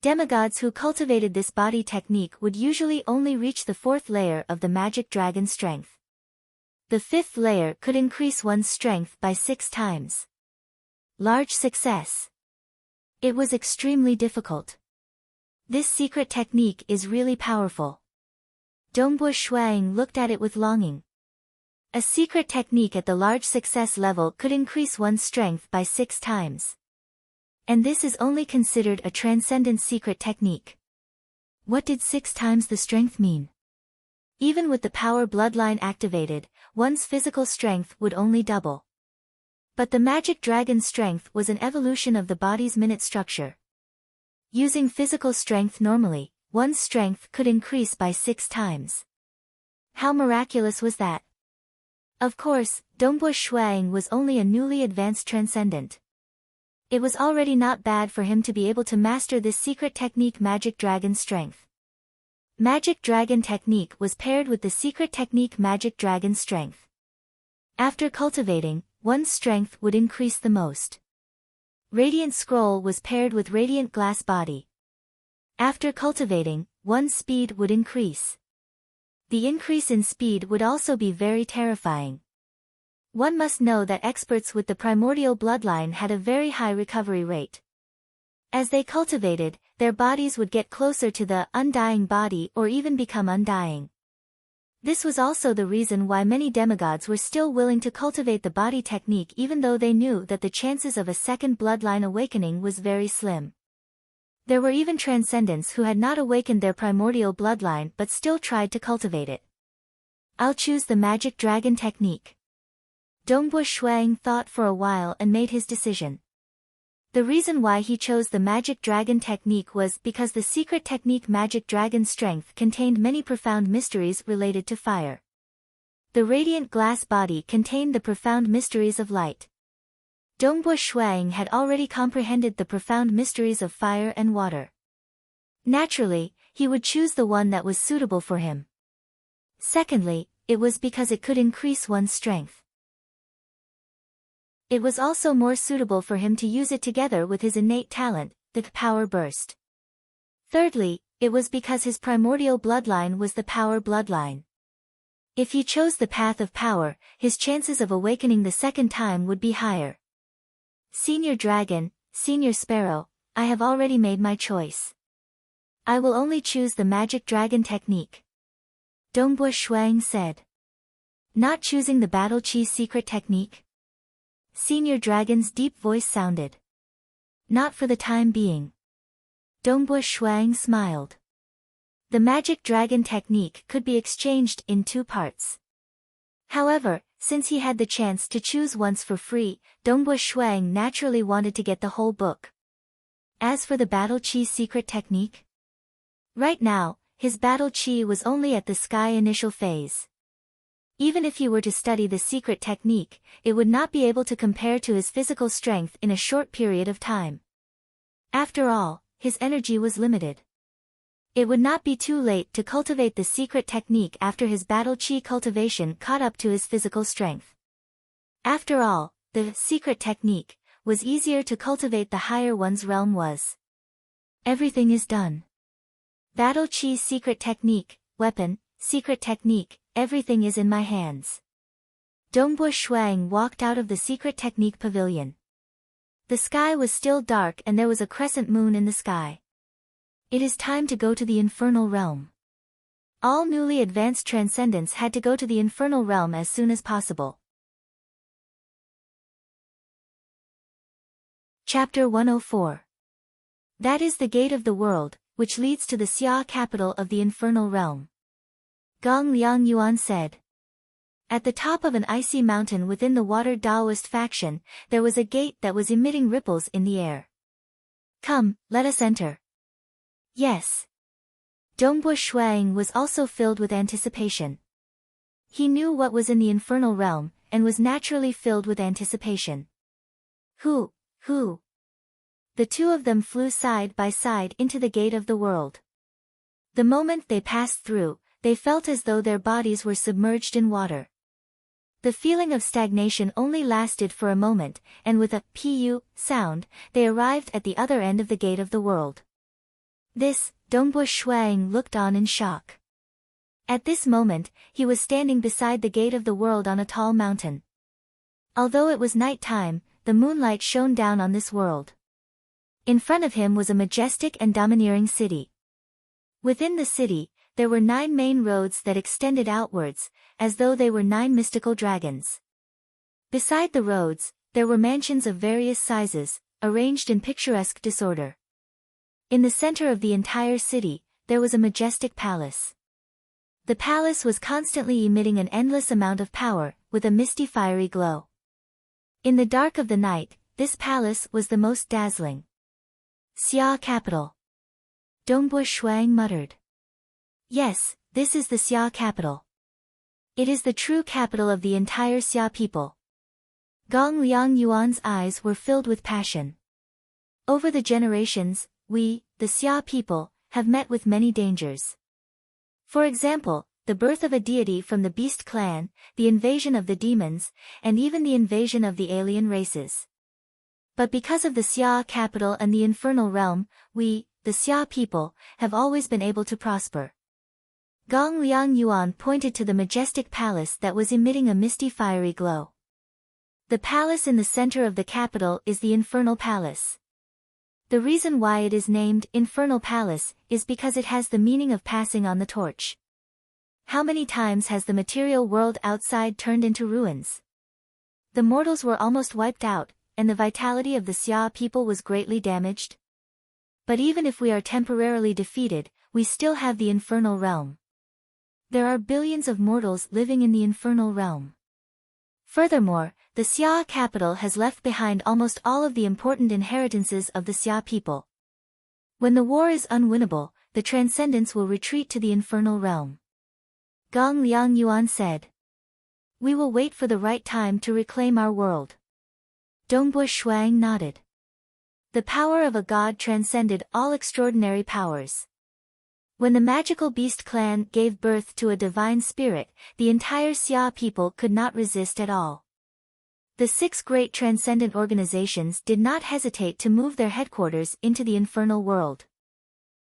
Demigods who cultivated this body technique would usually only reach the fourth layer of the magic dragon strength. The fifth layer could increase one's strength by 6 times. Large success. It was extremely difficult. This secret technique is really powerful. Dongbo Shuang looked at it with longing. A secret technique at the large success level could increase one's strength by 6 times. And this is only considered a transcendent secret technique. What did 6 times the strength mean? Even with the power bloodline activated, one's physical strength would only double. But the magic dragon strength was an evolution of the body's minute structure. Using physical strength normally, one's strength could increase by 6 times. How miraculous was that? Of course, Dongbo Shuang was only a newly advanced transcendent. It was already not bad for him to be able to master this secret technique magic dragon strength. Magic dragon technique was paired with the secret technique magic dragon strength. After cultivating, one's strength would increase the most. Radiant scroll was paired with radiant glass body. After cultivating, one's speed would increase. The increase in speed would also be very terrifying. One must know that experts with the primordial bloodline had a very high recovery rate. As they cultivated, their bodies would get closer to the undying body or even become undying. This was also the reason why many demigods were still willing to cultivate the body technique even though they knew that the chances of a second bloodline awakening was very slim. There were even transcendents who had not awakened their primordial bloodline but still tried to cultivate it. I'll choose the magic dragon technique. Dongbo Shuang thought for a while and made his decision. The reason why he chose the magic dragon technique was because the secret technique magic dragon strength contained many profound mysteries related to fire. The radiant glass body contained the profound mysteries of light. Dongbo Shuang had already comprehended the profound mysteries of fire and water. Naturally, he would choose the one that was suitable for him. Secondly, it was because it could increase one's strength. It was also more suitable for him to use it together with his innate talent, the power burst. Thirdly, it was because his primordial bloodline was the power bloodline. If he chose the path of power, his chances of awakening the second time would be higher. Senior Dragon, Senior Sparrow, I have already made my choice. I will only choose the magic dragon technique. Dongbo Shuang said. Not choosing the battle chi secret technique? Senior Dragon's deep voice sounded. Not for the time being. Dongbo Shuang smiled. The magic dragon technique could be exchanged in 2 parts. However, since he had the chance to choose once for free, Dongbo Shuang naturally wanted to get the whole book. As for the battle chi secret technique? Right now, his battle chi was only at the sky initial phase. Even if he were to study the secret technique, it would not be able to compare to his physical strength in a short period of time. After all, his energy was limited. It would not be too late to cultivate the secret technique after his battle chi cultivation caught up to his physical strength. After all, the secret technique was easier to cultivate the higher one's realm was. Everything is done. Battle chi secret technique, weapon, secret technique, everything is in my hands. Dongbua Shuang walked out of the secret technique pavilion. The sky was still dark and there was a crescent moon in the sky. It is time to go to the infernal realm. All newly advanced transcendents had to go to the infernal realm as soon as possible. Chapter 104. That is the gate of the world, which leads to the Xia capital of the infernal realm. Gong Liang Yuan said. At the top of an icy mountain within the water Taoist faction, there was a gate that was emitting ripples in the air. Come, let us enter. Yes. Dongbua Shuang was also filled with anticipation. He knew what was in the infernal realm, and was naturally filled with anticipation. Who? The two of them flew side by side into the gate of the world. The moment they passed through, they felt as though their bodies were submerged in water. The feeling of stagnation only lasted for a moment, and with a pu sound, they arrived at the other end of the gate of the world. This, Dongbua Shuang looked on in shock. At this moment, he was standing beside the gate of the world on a tall mountain. Although it was night time, the moonlight shone down on this world. In front of him was a majestic and domineering city. Within the city, there were 9 main roads that extended outwards, as though they were 9 mystical dragons. Beside the roads, there were mansions of various sizes, arranged in picturesque disorder. In the center of the entire city, there was a majestic palace. The palace was constantly emitting an endless amount of power, with a misty fiery glow. In the dark of the night, this palace was the most dazzling. Xia capital. Dongbua Shuang muttered. Yes, this is the Xia capital. It is the true capital of the entire Xia people. Gong Liang Yuan's eyes were filled with passion. Over the generations, we, the Xia people, have met with many dangers. For example, the birth of a deity from the beast clan, the invasion of the demons, and even the invasion of the alien races. But because of the Xia capital and the infernal realm, we, the Xia people, have always been able to prosper. Gong Liang Yuan pointed to the majestic palace that was emitting a misty fiery glow. The palace in the center of the capital is the Infernal Palace. The reason why it is named Infernal Palace is because it has the meaning of passing on the torch. How many times has the material world outside turned into ruins? The mortals were almost wiped out, and the vitality of the Xia people was greatly damaged. But even if we are temporarily defeated, we still have the infernal realm. There are billions of mortals living in the infernal realm. Furthermore, the Xia capital has left behind almost all of the important inheritances of the Xia people. When the war is unwinnable, the transcendents will retreat to the infernal realm. Gong Liang Yuan said. We will wait for the right time to reclaim our world. Dongbua Shuang nodded. The power of a god transcended all extraordinary powers. When the magical beast clan gave birth to a divine spirit, the entire Xia people could not resist at all. The 6 great transcendent organizations did not hesitate to move their headquarters into the infernal world.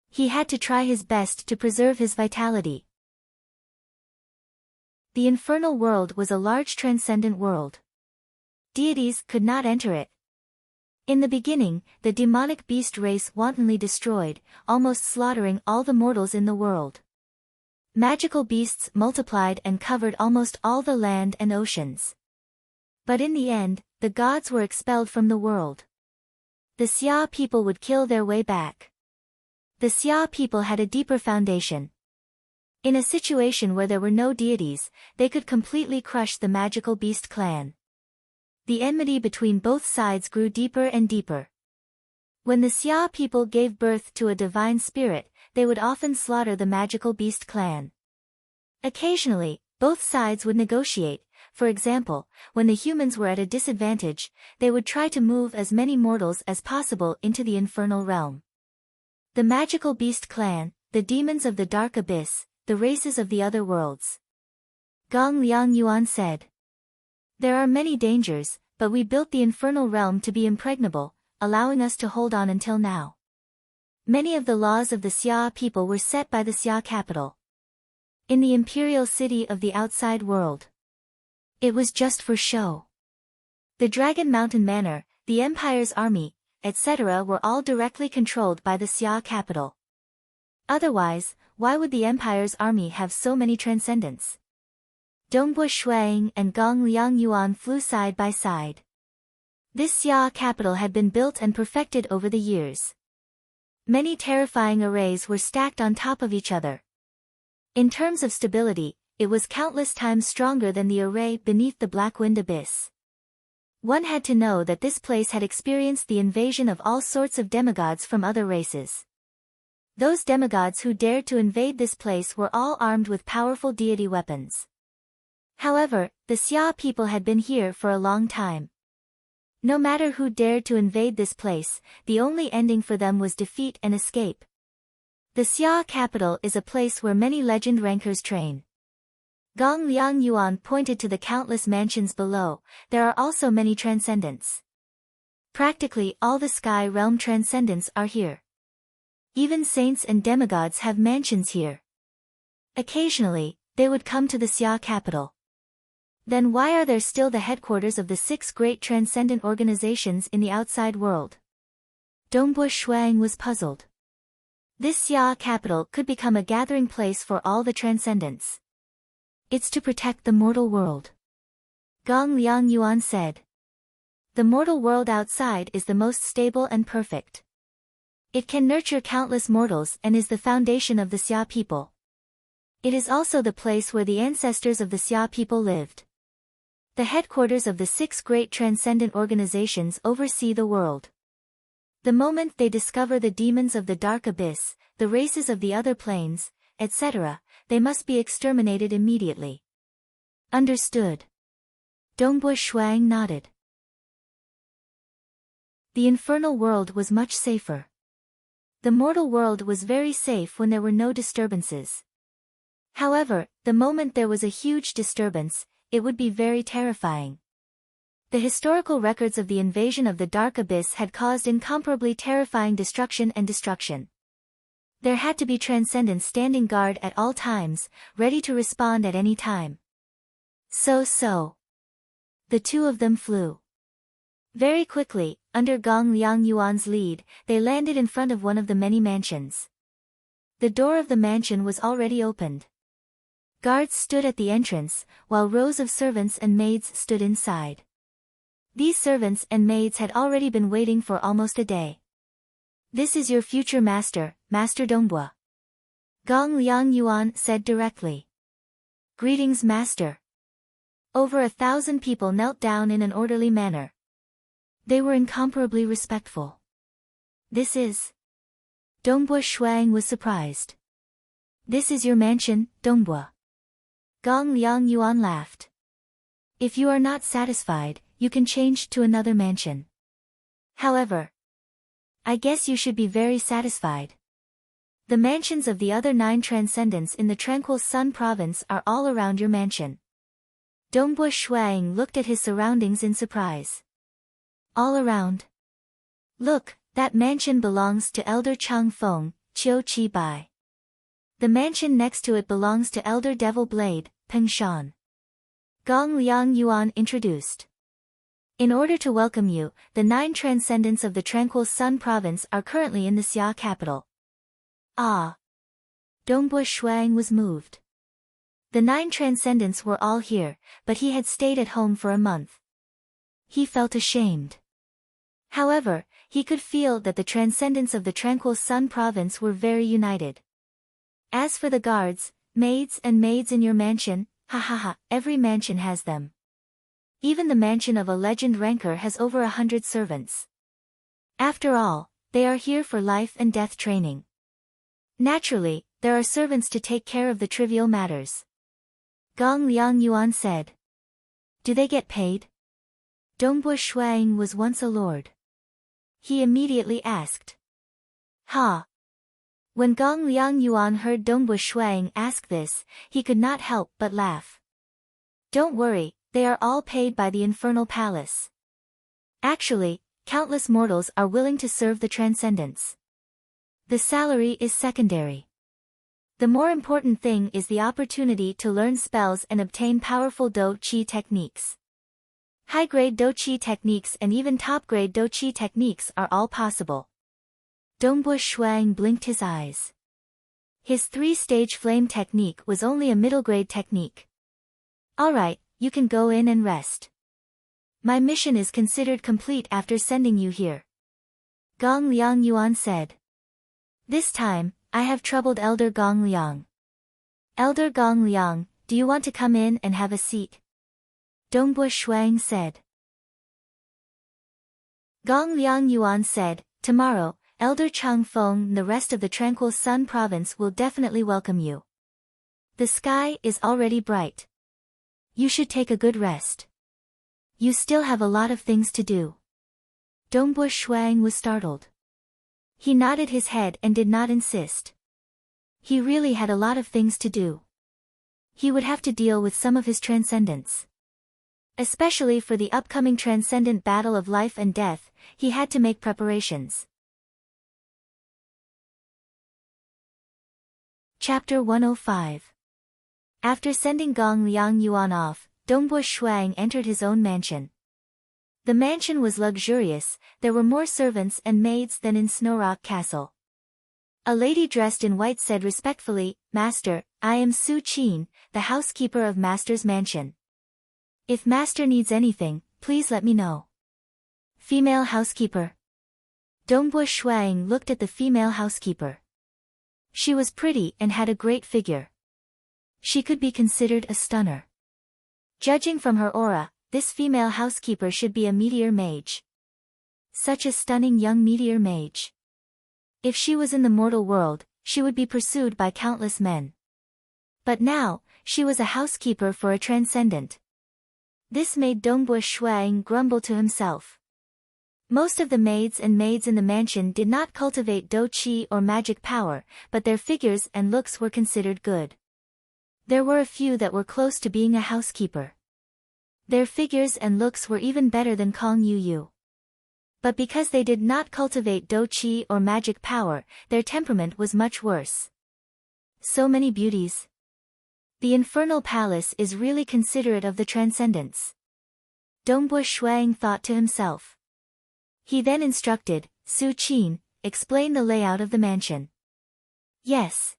He had to try his best to preserve his vitality. The infernal world was a large transcendent world. Deities could not enter it. In the beginning, the demonic beast race wantonly destroyed, almost slaughtering all the mortals in the world. Magical beasts multiplied and covered almost all the land and oceans. But in the end, the gods were expelled from the world. The Xia people would kill their way back. The Xia people had a deeper foundation. In a situation where there were no deities, they could completely crush the magical beast clan. The enmity between both sides grew deeper and deeper. When the Xia people gave birth to a divine spirit, they would often slaughter the magical beast clan. Occasionally, both sides would negotiate. For example, when the humans were at a disadvantage, they would try to move as many mortals as possible into the infernal realm. The magical beast clan, the demons of the dark abyss, the races of the other worlds. Gong Liang Yuan said. There are many dangers, but we built the infernal realm to be impregnable, allowing us to hold on until now. Many of the laws of the Xia people were set by the Xia capital. in the imperial city of the outside world. It was just for show. The Dragon Mountain Manor, the Empire's army, etc. were all directly controlled by the Xia capital. Otherwise, why would the Empire's army have so many transcendents? Dongbua Shuang and Gong Liang Yuan flew side by side. This Xia capital had been built and perfected over the years. Many terrifying arrays were stacked on top of each other. In terms of stability, it was countless times stronger than the array beneath the Black Wind Abyss. One had to know that this place had experienced the invasion of all sorts of demigods from other races. Those demigods who dared to invade this place were all armed with powerful deity weapons. However, the Xia people had been here for a long time. No matter who dared to invade this place, the only ending for them was defeat and escape. The Xia capital is a place where many legend rankers train. Gong Liang Yuan pointed to the countless mansions below. There are also many transcendents. Practically all the Sky Realm transcendents are here. Even saints and demigods have mansions here. Occasionally, they would come to the Xia capital. Then why are there still the headquarters of the 6 great transcendent organizations in the outside world? Dongbua Shuang was puzzled. This Xia capital could become a gathering place for all the transcendents. It's to protect the mortal world. Gong Liang Yuan said. The mortal world outside is the most stable and perfect. It can nurture countless mortals and is the foundation of the Xia people. It is also the place where the ancestors of the Xia people lived. The headquarters of the 6 great transcendent organizations oversee the world. The moment they discover the demons of the Dark Abyss, the races of the other planes, etc., they must be exterminated immediately. Understood. Dongbua Shuang nodded. The infernal world was much safer. The mortal world was very safe when there were no disturbances. However, the moment there was a huge disturbance, it would be very terrifying. The historical records of the invasion of the Dark Abyss had caused incomparably terrifying destruction and destruction. There had to be transcendents standing guard at all times, ready to respond at any time. So. The two of them flew. Very quickly, under Gong Liang Yuan's lead, they landed in front of one of the many mansions. The door of the mansion was already opened. Guards stood at the entrance, while rows of servants and maids stood inside. These servants and maids had already been waiting for almost a day. This is your future master, Master Dongbua. Gong Liang Yuan said directly. Greetings, Master. Over 1,000 people knelt down in an orderly manner. They were incomparably respectful. This is... Dongbua Shuang was surprised. This is your mansion, Dongbua. Gong Liang Yuan laughed. If you are not satisfied, you can change to another mansion. However, I guess you should be very satisfied. The mansions of the other 9 transcendents in the Tranquil Sun province are all around your mansion. Dongbua Shuang looked at his surroundings in surprise. All around. Look, that mansion belongs to Elder Chang Feng, Qiu Qi Bai. The mansion next to it belongs to Elder Devil Blade, Peng Shan. Gong Liang Yuan introduced. In order to welcome you, the 9 transcendents of the Tranquil Sun province are currently in the Xia capital. Ah! Dongbua Shuang was moved. The 9 transcendents were all here, but he had stayed at home for a month. He felt ashamed. However, he could feel that the transcendents of the Tranquil Sun province were very united. As for the guards, maids in your mansion, every mansion has them. Even the mansion of a legend ranker has over 100 servants. After all, they are here for life and death training. Naturally, there are servants to take care of the trivial matters. Gong Liang Yuan said. Do they get paid? Dongbua Shuang was once a lord. He immediately asked. Ha! When Gong Liang Yuan heard Dongbua Shuang ask this, he could not help but laugh. Don't worry, they are all paid by the Infernal Palace. Actually, countless mortals are willing to serve the transcendents. The salary is secondary. The more important thing is the opportunity to learn spells and obtain powerful Do-Chi techniques. High-grade Do-Chi techniques and even top-grade Do-Chi techniques are all possible. Dongbo Shuang blinked his eyes. His 3-stage flame technique was only a middle-grade technique. Alright, you can go in and rest. My mission is considered complete after sending you here. Gong Liang Yuan said. This time, I have troubled Elder Gong Liang. Elder Gong Liang, do you want to come in and have a seat? Dongbo Shuang said. Gong Liang Yuan said, tomorrow, Elder Chang Feng and the rest of the Tranquil Sun Province will definitely welcome you. The sky is already bright. You should take a good rest. You still have a lot of things to do. Dongbo Shuang was startled. He nodded his head and did not insist. He really had a lot of things to do. He would have to deal with some of his transcendents. Especially for the upcoming transcendent battle of life and death, he had to make preparations. Chapter 105. After sending Gong Liang Yuan off, Dongbo Shuang entered his own mansion. The mansion was luxurious, there were more servants and maids than in Snowrock Castle. A lady dressed in white said respectfully, Master, I am Su Qin, the housekeeper of Master's mansion. If Master needs anything, please let me know. Female housekeeper. Dongbo Shuang looked at the female housekeeper. She was pretty and had a great figure. She could be considered a stunner. Judging from her aura, this female housekeeper should be a meteor mage. Such a stunning young meteor mage. If she was in the mortal world, she would be pursued by countless men. But now, she was a housekeeper for a transcendent. This made Dongbo Shuang grumble to himself. Most of the maids in the mansion did not cultivate Do-Chi or magic power, but their figures and looks were considered good. There were a few that were close to being a housekeeper. Their figures and looks were even better than Kong Yu. But because they did not cultivate Do-Chi or magic power, their temperament was much worse. So many beauties. The Infernal Palace is really considerate of the transcendents. Dongbo Shuang thought to himself. He then instructed, Su Qin, explain the layout of the mansion. Yes.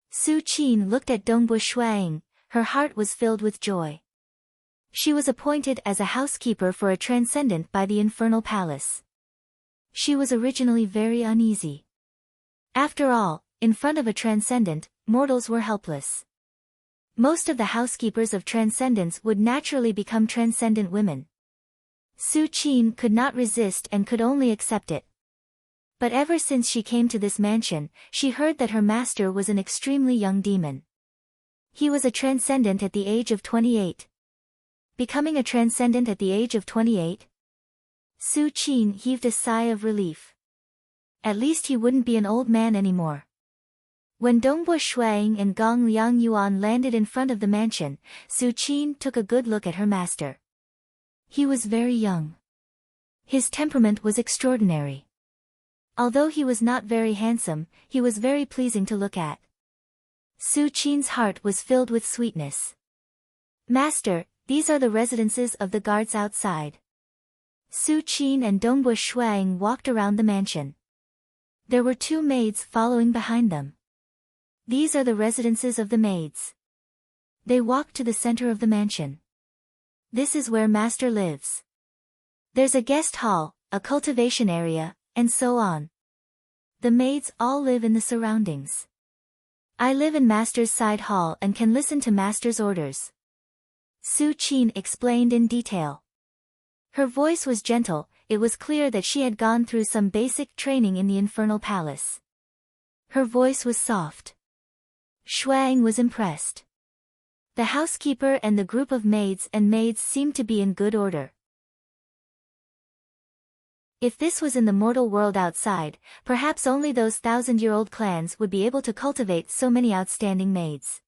Su Qin looked at Dongbo Shuang, her heart was filled with joy. She was appointed as a housekeeper for a transcendent by the Infernal Palace. She was originally very uneasy. After all, in front of a transcendent, mortals were helpless. Most of the housekeepers of transcendents would naturally become transcendent women. Su Qin could not resist and could only accept it. But ever since she came to this mansion, she heard that her master was an extremely young demon. He was a transcendent at the age of 28. Becoming a transcendent at the age of 28? Su Qin heaved a sigh of relief. At least he wouldn't be an old man anymore. When Dongbo Shuang and Gong Liang Yuan landed in front of the mansion, Su Qin took a good look at her master. He was very young. His temperament was extraordinary. Although he was not very handsome, he was very pleasing to look at. Su Qin's heart was filled with sweetness. Master, these are the residences of the guards outside. Su Qin and Dongbo Shuang walked around the mansion. There were 2 maids following behind them. These are the residences of the maids. They walked to the center of the mansion. This is where Master lives. There's a guest hall, a cultivation area, and so on. The maids all live in the surroundings. I live in Master's side hall and can listen to Master's orders. Su Qin explained in detail. Her voice was gentle, it was clear that she had gone through some basic training in the Infernal Palace. Her voice was soft. Shuang was impressed. The housekeeper and the group of maids seemed to be in good order. If this was in the mortal world outside, perhaps only those 1,000-year-old clans would be able to cultivate so many outstanding maids.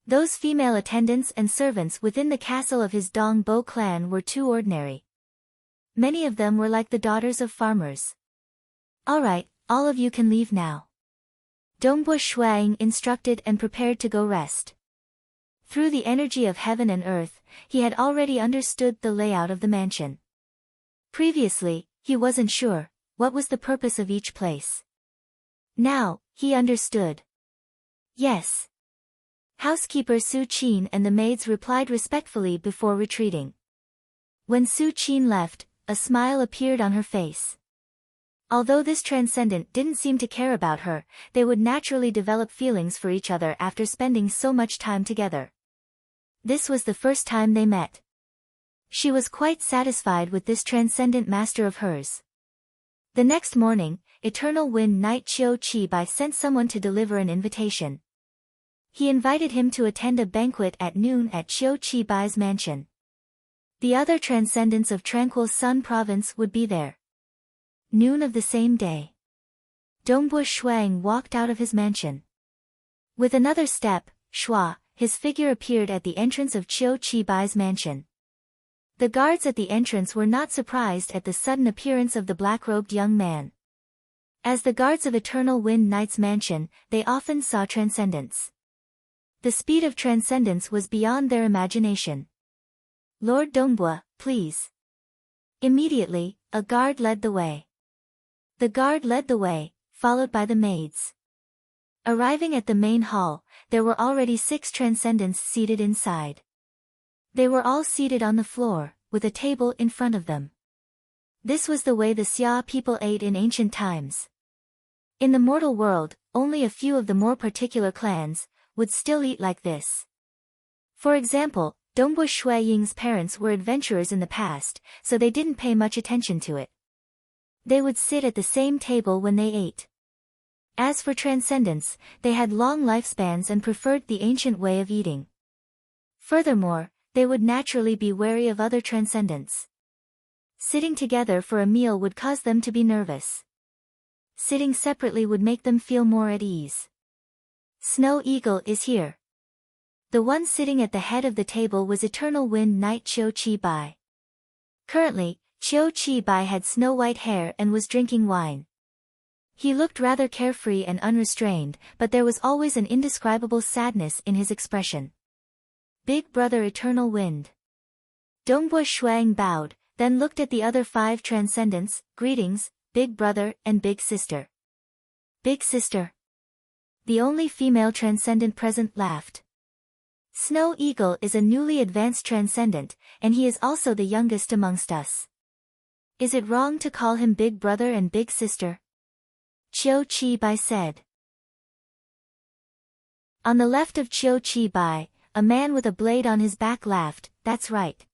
Those female attendants and servants within the castle of his Dong Bo clan were too ordinary. Many of them were like the daughters of farmers. Alright, all of you can leave now. Dongbua Shuang instructed and prepared to go rest. Through the energy of heaven and earth, he had already understood the layout of the mansion. Previously, he wasn't sure what was the purpose of each place. Now, he understood. Yes. Housekeeper Su Qin and the maids replied respectfully before retreating. When Su Qin left, a smile appeared on her face. Although this transcendent didn't seem to care about her, they would naturally develop feelings for each other after spending so much time together. This was the first time they met. She was quite satisfied with this transcendent master of hers. The next morning, Eternal Wind Knight Qiu Qi sent someone to deliver an invitation. He invited him to attend a banquet at noon at Qiu Qi mansion. The other transcendents of Tranquil Sun Province would be there. Noon of the same day. Dongbua Shuang walked out of his mansion. With another step, Shua, his figure appeared at the entrance of Qiu Qi mansion. The guards at the entrance were not surprised at the sudden appearance of the black-robed young man. As the guards of Eternal Wind Knight's mansion, they often saw transcendence. The speed of transcendence was beyond their imagination. Lord Dongbua, please. Immediately, a guard led the way. The guard led the way, followed by the maids. Arriving at the main hall, there were already 6 transcendents seated inside. They were all seated on the floor, with a table in front of them. This was the way the Xia people ate in ancient times. In the mortal world, only a few of the more particular clans would still eat like this. For example, Dongbua Ying's parents were adventurers in the past, so they didn't pay much attention to it. They would sit at the same table when they ate. As for transcendence, they had long lifespans and preferred the ancient way of eating. Furthermore, they would naturally be wary of other transcendents. Sitting together for a meal would cause them to be nervous. Sitting separately would make them feel more at ease. Snow Eagle is here. The one sitting at the head of the table was Eternal Wind Knight Qiu Qi. Currently, Qiu Qi had snow-white hair and was drinking wine. He looked rather carefree and unrestrained, but there was always an indescribable sadness in his expression. Big Brother Eternal Wind. Dongbua Shuang bowed, then looked at the other 5 transcendents. Greetings, Big Brother and Big Sister. Big Sister. The only female transcendent present laughed. Snow Eagle is a newly advanced transcendent, and he is also the youngest amongst us. Is it wrong to call him Big Brother and Big Sister? Qiu Qi said. On the left of Qiu Qi, a man with a blade on his back laughed. That's right.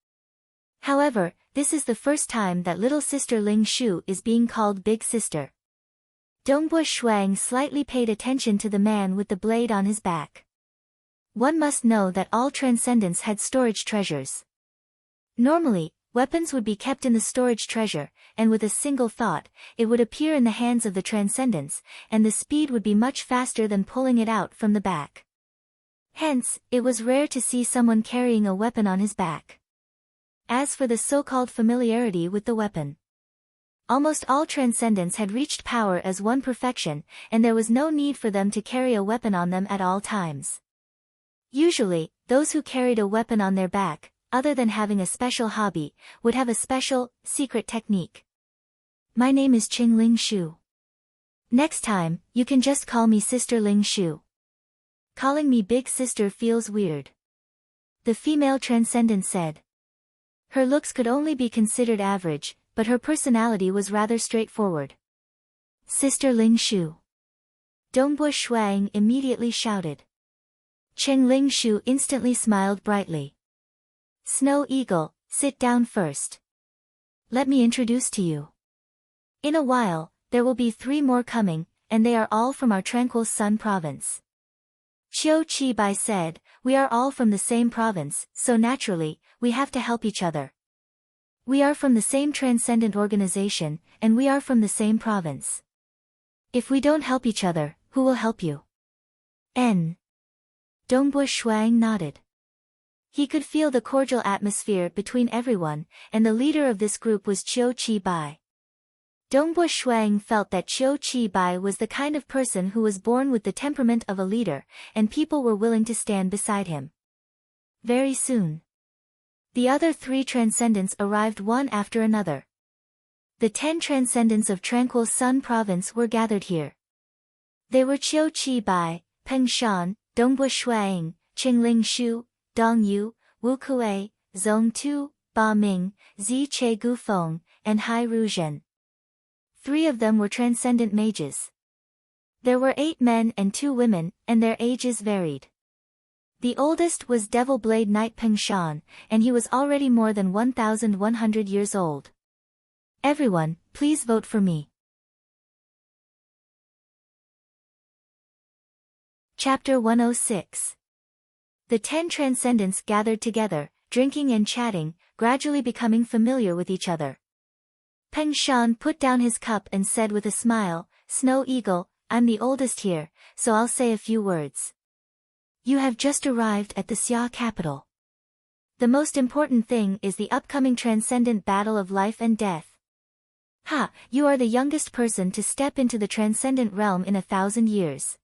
However, this is the first time that little sister Ling Shu is being called Big Sister. Dongbua Shuang slightly paid attention to the man with the blade on his back. One must know that all transcendents had storage treasures. Normally, weapons would be kept in the storage treasure, and with a single thought, it would appear in the hands of the transcendents, and the speed would be much faster than pulling it out from the back. Hence, it was rare to see someone carrying a weapon on his back. As for the so-called familiarity with the weapon, almost all transcendents had reached power as one perfection, and there was no need for them to carry a weapon on them at all times. Usually, those who carried a weapon on their back, other than having a special hobby, would have a special, secret technique. My name is Qing Ling Shu. Next time, you can just call me Sister Ling Shu. Calling me Big Sister feels weird. The female transcendent said. Her looks could only be considered average, but her personality was rather straightforward. Sister Ling Shu. Dongbua Shuang immediately shouted. Qing Ling Shu instantly smiled brightly. Snow Eagle, sit down first. Let me introduce to you. In a while, there will be 3 more coming, and they are all from our Tranquil Sun Province. Qiu Qi said, we are all from the same province, so naturally, we have to help each other. We are from the same transcendent organization, and we are from the same province. If we don't help each other, who will help you? N. Dongbua Shuang nodded. He could feel the cordial atmosphere between everyone, and the leader of this group was Qiu Qi. Dongbua Shuang felt that Qiu Qi was the kind of person who was born with the temperament of a leader, and people were willing to stand beside him. Very soon, the other 3 transcendents arrived one after another. The 10 transcendents of Tranquil Sun Province were gathered here. They were Qiu Qi, Peng Shan, Dongbua Shuang, Qingling Shu, Dong Yu, Wu Kuei, Zong Tu, Ba Ming, Zi Che Gufeng, and Hai Ruzhen. 3 of them were transcendent mages. There were 8 men and 2 women, and their ages varied. The oldest was Devil Blade Knight Peng Shan, and he was already more than 1,100 years old. Everyone, please vote for me. Chapter 106. The 10 transcendents gathered together, drinking and chatting, gradually becoming familiar with each other. Peng Shan put down his cup and said with a smile, "Snow Eagle, I'm the oldest here, so I'll say a few words. You have just arrived at the Xia capital. The most important thing is the upcoming transcendent battle of life and death. Ha, you are the youngest person to step into the transcendent realm in 1,000 years.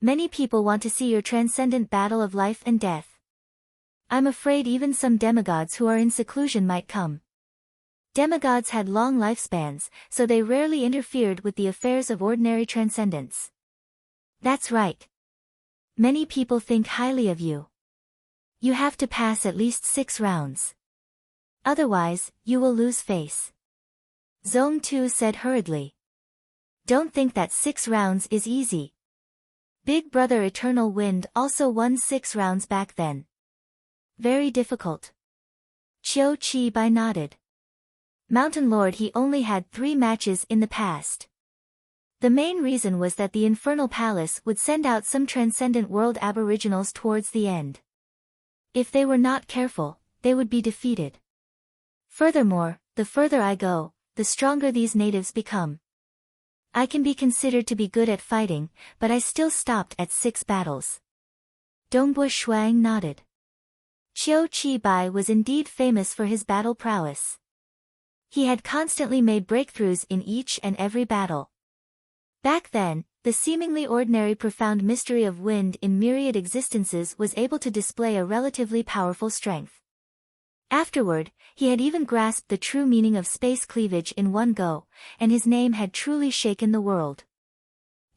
Many people want to see your transcendent battle of life and death. I'm afraid even some demigods who are in seclusion might come." Demigods had long lifespans, so they rarely interfered with the affairs of ordinary transcendents. That's right. Many people think highly of you. You have to pass at least 6 rounds. Otherwise, you will lose face. Zong Tu said hurriedly. Don't think that 6 rounds is easy. Big Brother Eternal Wind also won 6 rounds back then. Very difficult. Qiu Qi nodded. Mountain Lord, he only had 3 matches in the past. The main reason was that the Infernal Palace would send out some transcendent world aboriginals towards the end. If they were not careful, they would be defeated. Furthermore, the further I go, the stronger these natives become. I can be considered to be good at fighting, but I still stopped at 6 battles. Dongbua Shuang nodded. Qiu Qi was indeed famous for his battle prowess. He had constantly made breakthroughs in each and every battle. Back then, the seemingly ordinary profound mystery of wind in myriad existences was able to display a relatively powerful strength. Afterward, he had even grasped the true meaning of space cleavage in one go, and his name had truly shaken the world.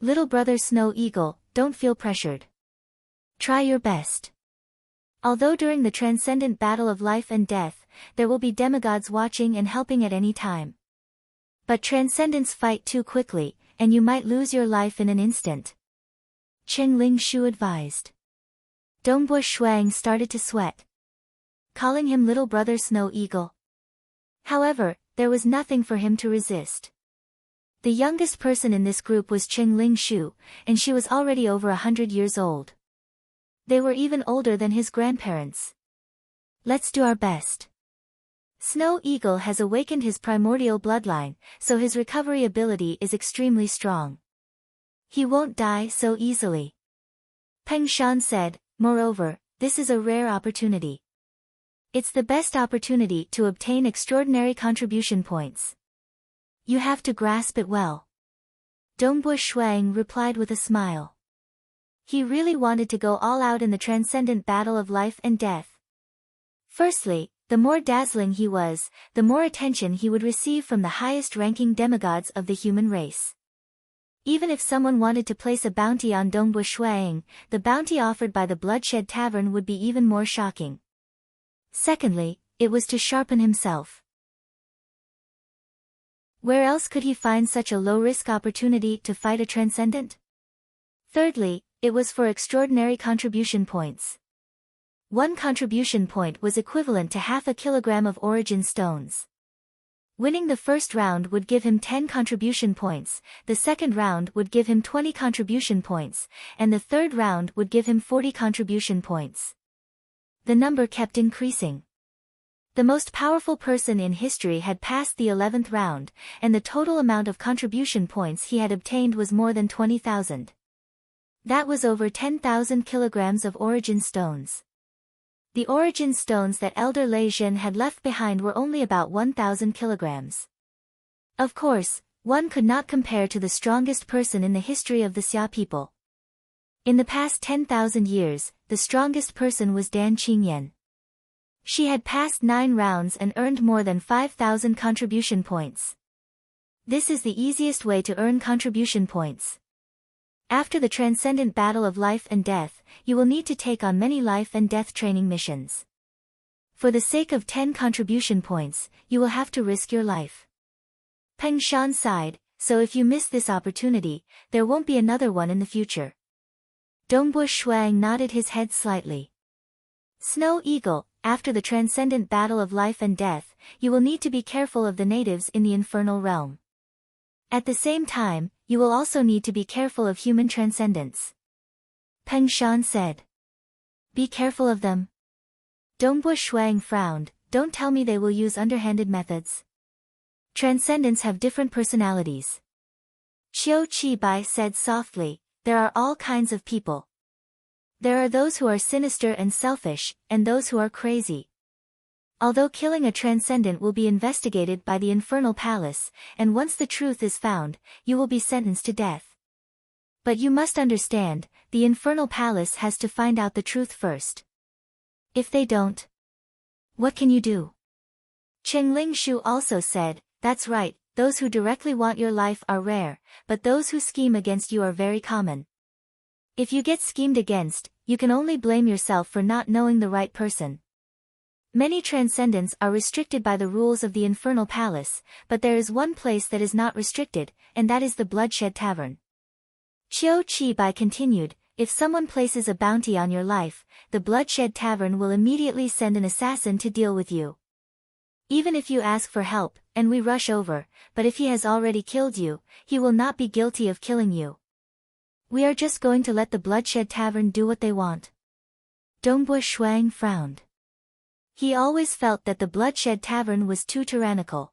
Little brother Snow Eagle, don't feel pressured. Try your best. Although during the transcendent battle of life and death, there will be demigods watching and helping at any time. But transcendents fight too quickly, and you might lose your life in an instant. Qingling Shu advised. Dongbua Shuang started to sweat, calling him little brother Snow Eagle. However, there was nothing for him to resist. The youngest person in this group was Qingling Shu, and she was already over 100 years old. They were even older than his grandparents. Let's do our best. Snow Eagle has awakened his primordial bloodline, so his recovery ability is extremely strong. He won't die so easily. Peng Shan said, moreover, this is a rare opportunity. It's the best opportunity to obtain extraordinary contribution points. You have to grasp it well. Dongbua Shuang replied with a smile. He really wanted to go all out in the transcendent battle of life and death. Firstly, the more dazzling he was, the more attention he would receive from the highest-ranking demigods of the human race. Even if someone wanted to place a bounty on Dongbua Shuang, the bounty offered by the Bloodshed Tavern would be even more shocking. Secondly, it was to sharpen himself. Where else could he find such a low-risk opportunity to fight a transcendent? Thirdly, it was for extraordinary contribution points. 1 contribution point was equivalent to half a kilogram of origin stones. Winning the first round would give him 10 contribution points, the second round would give him 20 contribution points, and the third round would give him 40 contribution points. The number kept increasing. The most powerful person in history had passed the 11th round, and the total amount of contribution points he had obtained was more than 20,000. That was over 10,000 kilograms of origin stones. The origin stones that Elder Lei Zhen had left behind were only about 1,000 kilograms. Of course, one could not compare to the strongest person in the history of the Xia people. In the past 10,000 years, the strongest person was Dan Qingyan. She had passed 9 rounds and earned more than 5,000 contribution points. This is the easiest way to earn contribution points. After the transcendent battle of life and death, you will need to take on many life and death training missions. For the sake of 10 contribution points, you will have to risk your life. Peng Shan sighed, so if you miss this opportunity, there won't be another one in the future. Dongbo Shuang nodded his head slightly. Snow Eagle, after the transcendent battle of life and death, you will need to be careful of the natives in the infernal realm. At the same time, you will also need to be careful of human transcendence. Peng Shan said. Be careful of them. Dongbo Shuang frowned, don't tell me they will use underhanded methods. Transcendents have different personalities. Qiu Qibai said softly, there are all kinds of people. There are those who are sinister and selfish, and those who are crazy. Although killing a transcendent will be investigated by the Infernal Palace, and once the truth is found, you will be sentenced to death. But you must understand, the Infernal Palace has to find out the truth first. If they don't, what can you do? Cheng Lingshu also said, that's right, those who directly want your life are rare, but those who scheme against you are very common. If you get schemed against, you can only blame yourself for not knowing the right person. Many transcendents are restricted by the rules of the Infernal Palace, but there is one place that is not restricted, and that is the Bloodshed Tavern. Qiu Qibai continued, if someone places a bounty on your life, the Bloodshed Tavern will immediately send an assassin to deal with you. Even if you ask for help, and we rush over, but if he has already killed you, he will not be guilty of killing you. We are just going to let the Bloodshed Tavern do what they want. Dongbo Shuang frowned. He always felt that the Bloodshed Tavern was too tyrannical.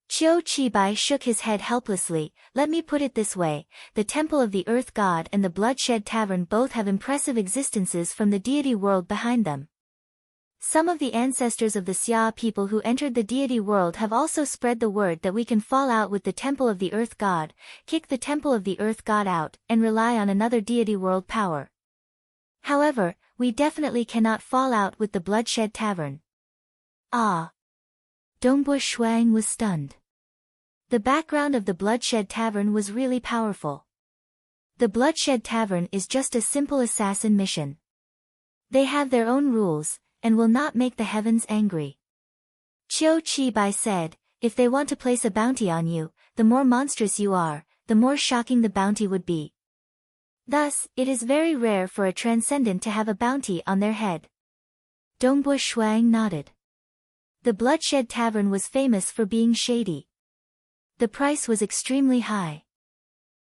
Qiu Qibai shook his head helplessly, let me put it this way, the Temple of the Earth God and the Bloodshed Tavern both have impressive existences from the deity world behind them. Some of the ancestors of the Xia people who entered the deity world have also spread the word that we can fall out with the Temple of the Earth God, kick the Temple of the Earth God out, and rely on another deity world power. However, we definitely cannot fall out with the Bloodshed Tavern. Ah! Dongbo Shuang was stunned. The background of the Bloodshed Tavern was really powerful. The Bloodshed Tavern is just a simple assassin mission. They have their own rules, and will not make the heavens angry. Qiu Qibai said, if they want to place a bounty on you, the more monstrous you are, the more shocking the bounty would be. Thus, it is very rare for a transcendent to have a bounty on their head. Dongbo Shuang nodded. The Bloodshed Tavern was famous for being shady. The price was extremely high.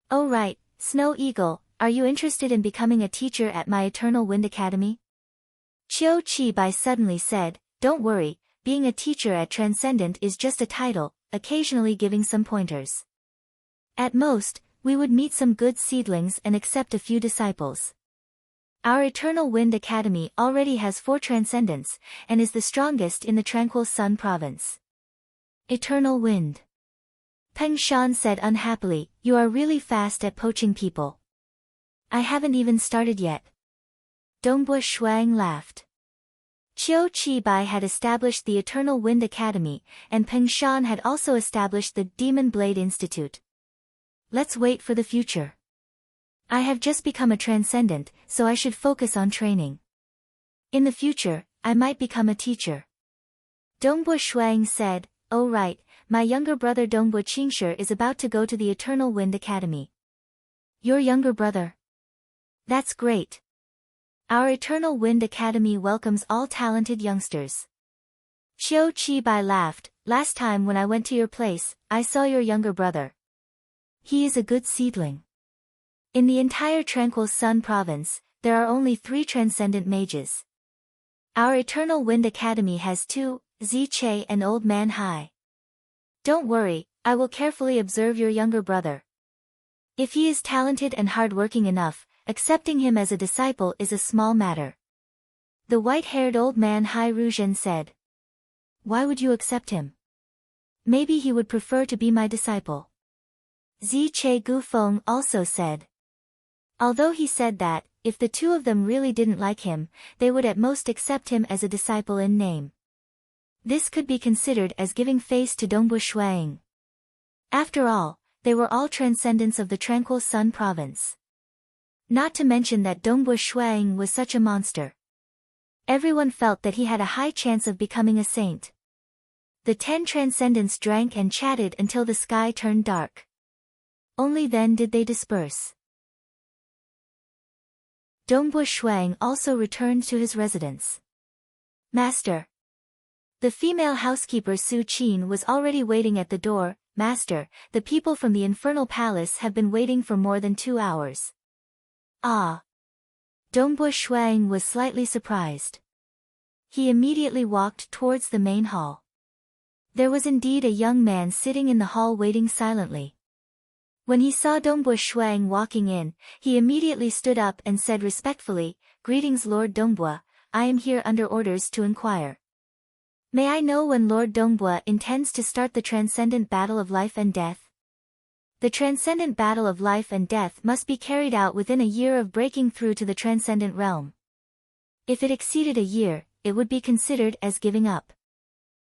Oh right, Snow Eagle, are you interested in becoming a teacher at my Eternal Wind Academy? Qiu Qibai suddenly said, don't worry, being a teacher at Transcendent is just a title, occasionally giving some pointers. At most, we would meet some good seedlings and accept a few disciples. Our Eternal Wind Academy already has 4 transcendents, and is the strongest in the Tranquil Sun province. Eternal Wind. Peng Shan said unhappily, you are really fast at poaching people. I haven't even started yet. Dongbo Shuang laughed. Qiu Qibai had established the Eternal Wind Academy, and Peng Shan had also established the Demon Blade Institute. Let's wait for the future. I have just become a transcendent, so I should focus on training. In the future, I might become a teacher. Dongbo Shuang said, oh right, my younger brother Dongbo Qingshi is about to go to the Eternal Wind Academy. Your younger brother? That's great. Our Eternal Wind Academy welcomes all talented youngsters. Qiu Qibai laughed, last time when I went to your place, I saw your younger brother. He is a good seedling. In the entire Tranquil Sun province, there are only 3 transcendent mages. Our Eternal Wind Academy has 2, Ziche and Old Man Hai. Don't worry, I will carefully observe your younger brother. If he is talented and hardworking enough, accepting him as a disciple is a small matter. The white-haired old man Hai Ruzhen said. Why would you accept him? Maybe he would prefer to be my disciple. Ziche Gufeng also said. Although he said that, if the two of them really didn't like him, they would at most accept him as a disciple in name. This could be considered as giving face to Dongbu Shuang. After all, they were all transcendents of the Tranquil Sun province. Not to mention that Dongbu Shuang was such a monster. Everyone felt that he had a high chance of becoming a saint. The 10 transcendents drank and chatted until the sky turned dark. Only then did they disperse. Dongbu Shuang also returned to his residence. Master. The female housekeeper Su Qin was already waiting at the door. Master, the people from the infernal palace have been waiting for more than 2 hours. Ah. Dongbu Shuang was slightly surprised. He immediately walked towards the main hall. There was indeed a young man sitting in the hall waiting silently. When he saw Dongbu Shuang walking in, he immediately stood up and said respectfully, "Greetings Lord Dongbu, I am here under orders to inquire. May I know when Lord Dongbu intends to start the transcendent battle of life and death?" The transcendent battle of life and death must be carried out within a year of breaking through to the transcendent realm. If it exceeded a year, it would be considered as giving up.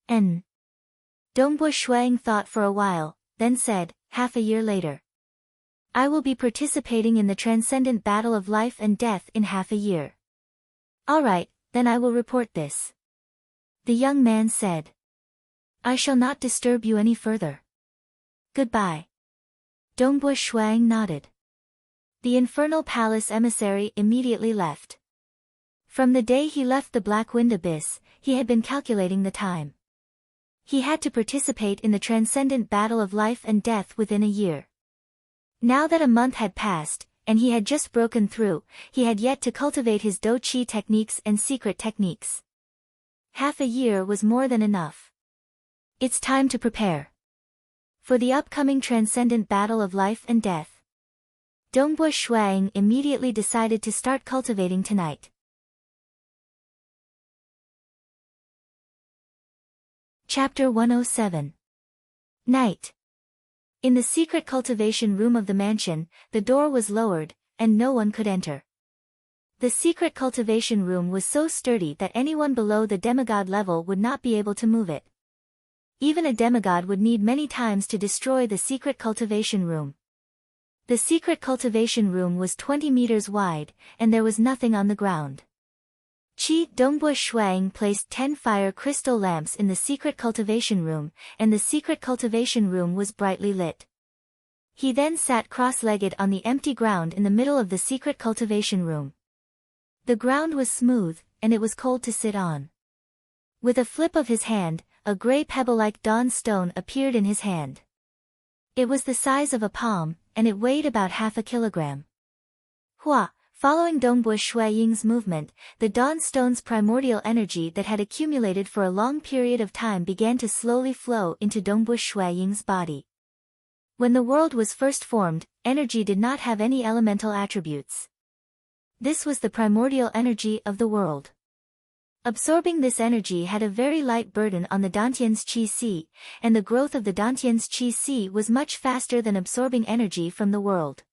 Dongbu Shuang thought for a while, then said, "Half a year later. I will be participating in the transcendent battle of life and death in half a year." "All right, then I will report this," the young man said. "I shall not disturb you any further. Goodbye." Dongbu Shuang nodded. The infernal palace emissary immediately left. From the day he left the Black Wind Abyss, he had been calculating the time. He had to participate in the transcendent battle of life and death within a year. Now that a month had passed, and he had just broken through, he had yet to cultivate his Do Chi techniques and secret techniques. Half a year was more than enough. It's time to prepare for the upcoming transcendent battle of life and death. Dongbu Shuang immediately decided to start cultivating tonight. Chapter 107. Night. In the secret cultivation room of the mansion, the door was lowered, and no one could enter. The secret cultivation room was so sturdy that anyone below the demigod level would not be able to move it. Even a demigod would need many times to destroy the secret cultivation room. The secret cultivation room was 20 meters wide, and there was nothing on the ground. Dongbu Shuang placed 10 fire crystal lamps in the secret cultivation room, and the secret cultivation room was brightly lit. He then sat cross-legged on the empty ground in the middle of the secret cultivation room. The ground was smooth, and it was cold to sit on. With a flip of his hand, a gray pebble-like dawn stone appeared in his hand. It was the size of a palm, and it weighed about half a kilogram. Hua! Following Dongbu Shuaying's movement, the dawn stone's primordial energy that had accumulated for a long period of time began to slowly flow into Dongbu Shuaying's body. When the world was first formed, energy did not have any elemental attributes. This was the primordial energy of the world. Absorbing this energy had a very light burden on the Dantian's Qi Si, and the growth of the Dantian's Qi Si was much faster than absorbing energy from the world.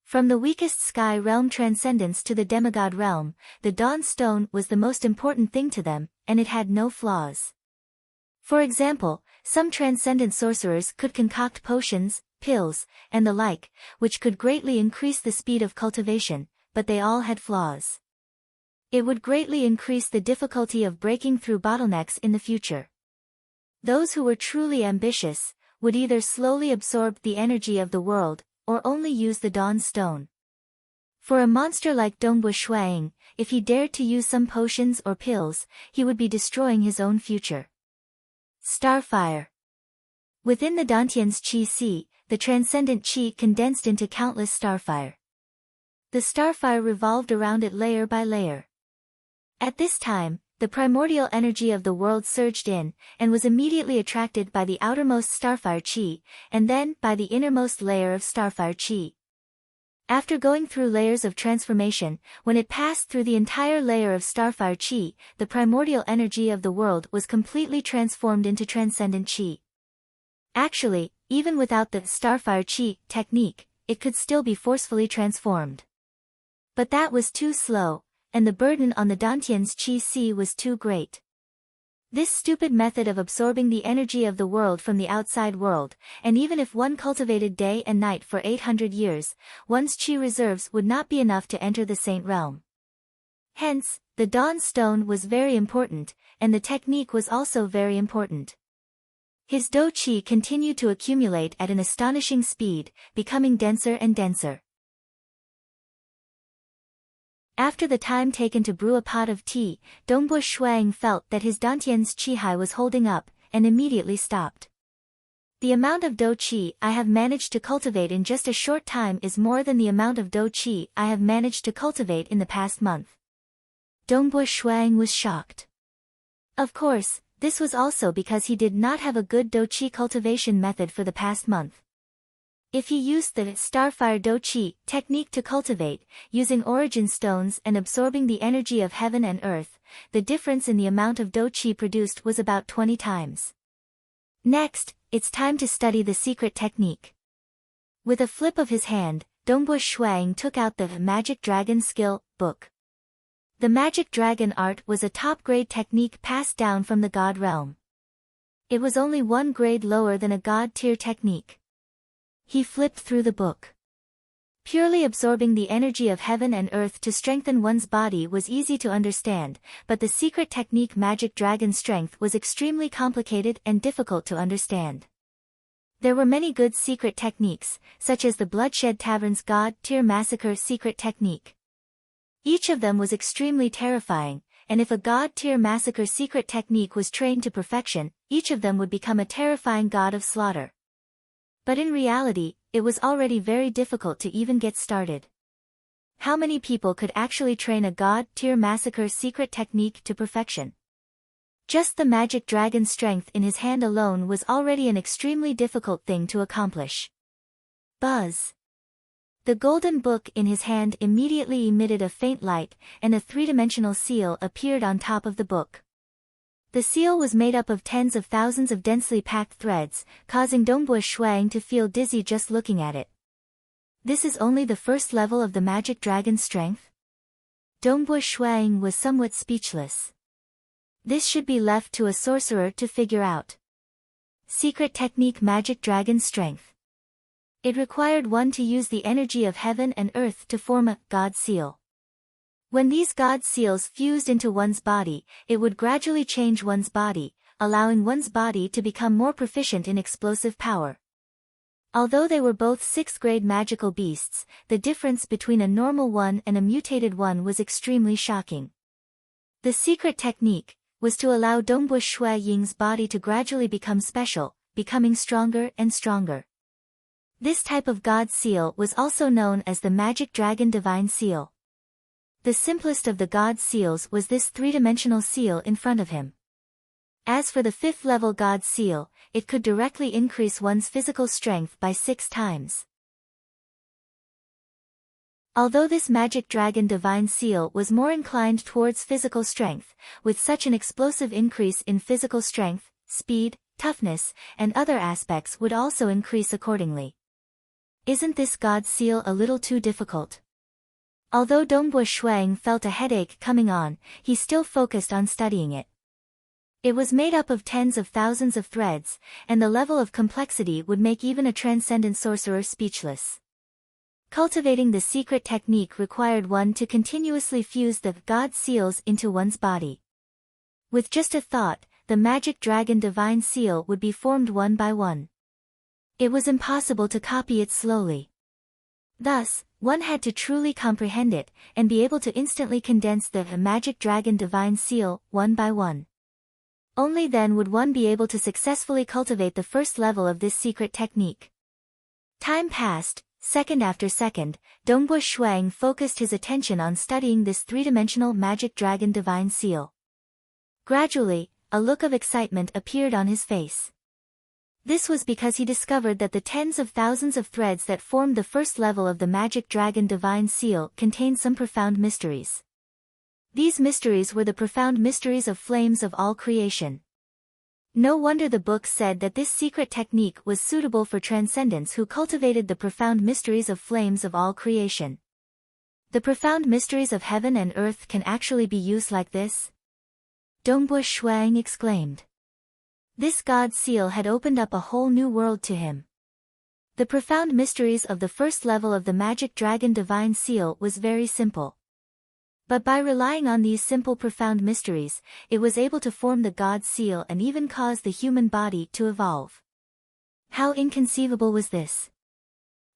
From the weakest sky realm transcendence to the demigod realm, the dawn stone was the most important thing to them, and it had no flaws. For example, some transcendent sorcerers could concoct potions, pills, and the like, which could greatly increase the speed of cultivation, but they all had flaws. It would greatly increase the difficulty of breaking through bottlenecks in the future. Those who were truly ambitious would either slowly absorb the energy of the world, or only use the dawn stone. For a monster like Dongbu Shuang, if he dared to use some potions or pills, he would be destroying his own future. Starfire. Within the Dantian's Qi Si, the transcendent Qi condensed into countless starfire. The starfire revolved around it layer by layer. At this time, the primordial energy of the world surged in, and was immediately attracted by the outermost starfire Qi, and then by the innermost layer of starfire Qi. After going through layers of transformation, when it passed through the entire layer of starfire Qi, the primordial energy of the world was completely transformed into transcendent Qi. Actually, even without the Starfire Chi technique, it could still be forcefully transformed. But that was too slow, and the burden on the Dantian's Qi Si was too great. This stupid method of absorbing the energy of the world from the outside world, and even if one cultivated day and night for 800 years, one's Qi reserves would not be enough to enter the Saint Realm. Hence, the Dawn Stone was very important, and the technique was also very important. His Do Qi continued to accumulate at an astonishing speed, becoming denser and denser. After the time taken to brew a pot of tea, Dongbo Shuang felt that his Dantian's Qi was holding up, and immediately stopped. The amount of Do Qi I have managed to cultivate in just a short time is more than the amount of Do Qi I have managed to cultivate in the past month. Dongbo Shuang was shocked. Of course, this was also because he did not have a good Do Qi cultivation method for the past month. If he used the Starfire Do Qi technique to cultivate, using origin stones and absorbing the energy of heaven and earth, the difference in the amount of Do Qi produced was about 20 times. Next, it's time to study the secret technique. With a flip of his hand, Dongbo Shuang took out the Magic Dragon Skill book. The Magic Dragon art was a top-grade technique passed down from the God realm. It was only one grade lower than a God-tier technique. He flipped through the book. Purely absorbing the energy of heaven and earth to strengthen one's body was easy to understand, but the secret technique Magic Dragon Strength was extremely complicated and difficult to understand. There were many good secret techniques, such as the Bloodshed Tavern's God-tier Massacre secret technique. Each of them was extremely terrifying, and if a God-tier Massacre secret technique was trained to perfection, each of them would become a terrifying god of slaughter. But in reality, it was already very difficult to even get started. How many people could actually train a God-tier Massacre secret technique to perfection? Just the Magic Dragon Strength in his hand alone was already an extremely difficult thing to accomplish. Buzz! The golden book in his hand immediately emitted a faint light, and a three-dimensional seal appeared on top of the book. The seal was made up of tens of thousands of densely packed threads, causing Dongbo Shuang to feel dizzy just looking at it. This is only the first level of the Magic Dragon Strength? Dongbo Shuang was somewhat speechless. This should be left to a sorcerer to figure out. Secret technique Magic Dragon Strength. It required one to use the energy of heaven and earth to form a God seal. When these God seals fused into one's body, it would gradually change one's body, allowing one's body to become more proficient in explosive power. Although they were both 6th-grade magical beasts, the difference between a normal one and a mutated one was extremely shocking. The secret technique was to allow Dongbo Shui Ying's body to gradually become special, becoming stronger and stronger. This type of God seal was also known as the Magic Dragon Divine Seal. The simplest of the God seals was this three-dimensional seal in front of him. As for the 5th-level God seal, it could directly increase one's physical strength by 6 times. Although this Magic Dragon Divine Seal was more inclined towards physical strength, with such an explosive increase in physical strength, speed, toughness, and other aspects would also increase accordingly. Isn't this God seal a little too difficult? Although Dongbo Shuang felt a headache coming on, he still focused on studying it. It was made up of tens of thousands of threads, and the level of complexity would make even a transcendent sorcerer speechless. Cultivating the secret technique required one to continuously fuse the God seals into one's body. With just a thought, the Magic Dragon Divine Seal would be formed one by one. It was impossible to copy it slowly. Thus, one had to truly comprehend it, and be able to instantly condense the Magic Dragon Divine Seal, one by one. Only then would one be able to successfully cultivate the first level of this secret technique. Time passed, second after second, Dongbo Shuang focused his attention on studying this three-dimensional Magic Dragon Divine Seal. Gradually, a look of excitement appeared on his face. This was because he discovered that the tens of thousands of threads that formed the first level of the Magic Dragon Divine Seal contained some profound mysteries. These mysteries were the profound mysteries of flames of all creation. No wonder the book said that this secret technique was suitable for transcendents who cultivated the profound mysteries of flames of all creation. The profound mysteries of heaven and earth can actually be used like this? Dongbo Shuang exclaimed. This god seal had opened up a whole new world to him. The profound mysteries of the first level of the magic dragon divine seal was very simple. But by relying on these simple profound mysteries, it was able to form the god seal and even cause the human body to evolve. How inconceivable was this?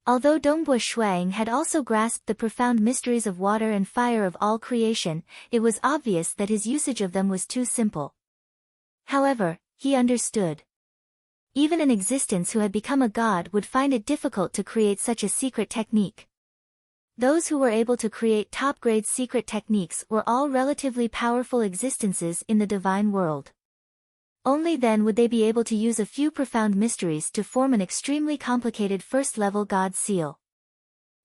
Although Dongbo Shuang had also grasped the profound mysteries of water and fire of all creation, it was obvious that his usage of them was too simple. However, he understood. Even an existence who had become a god would find it difficult to create such a secret technique. Those who were able to create top-grade secret techniques were all relatively powerful existences in the divine world. Only then would they be able to use a few profound mysteries to form an extremely complicated first-level god seal.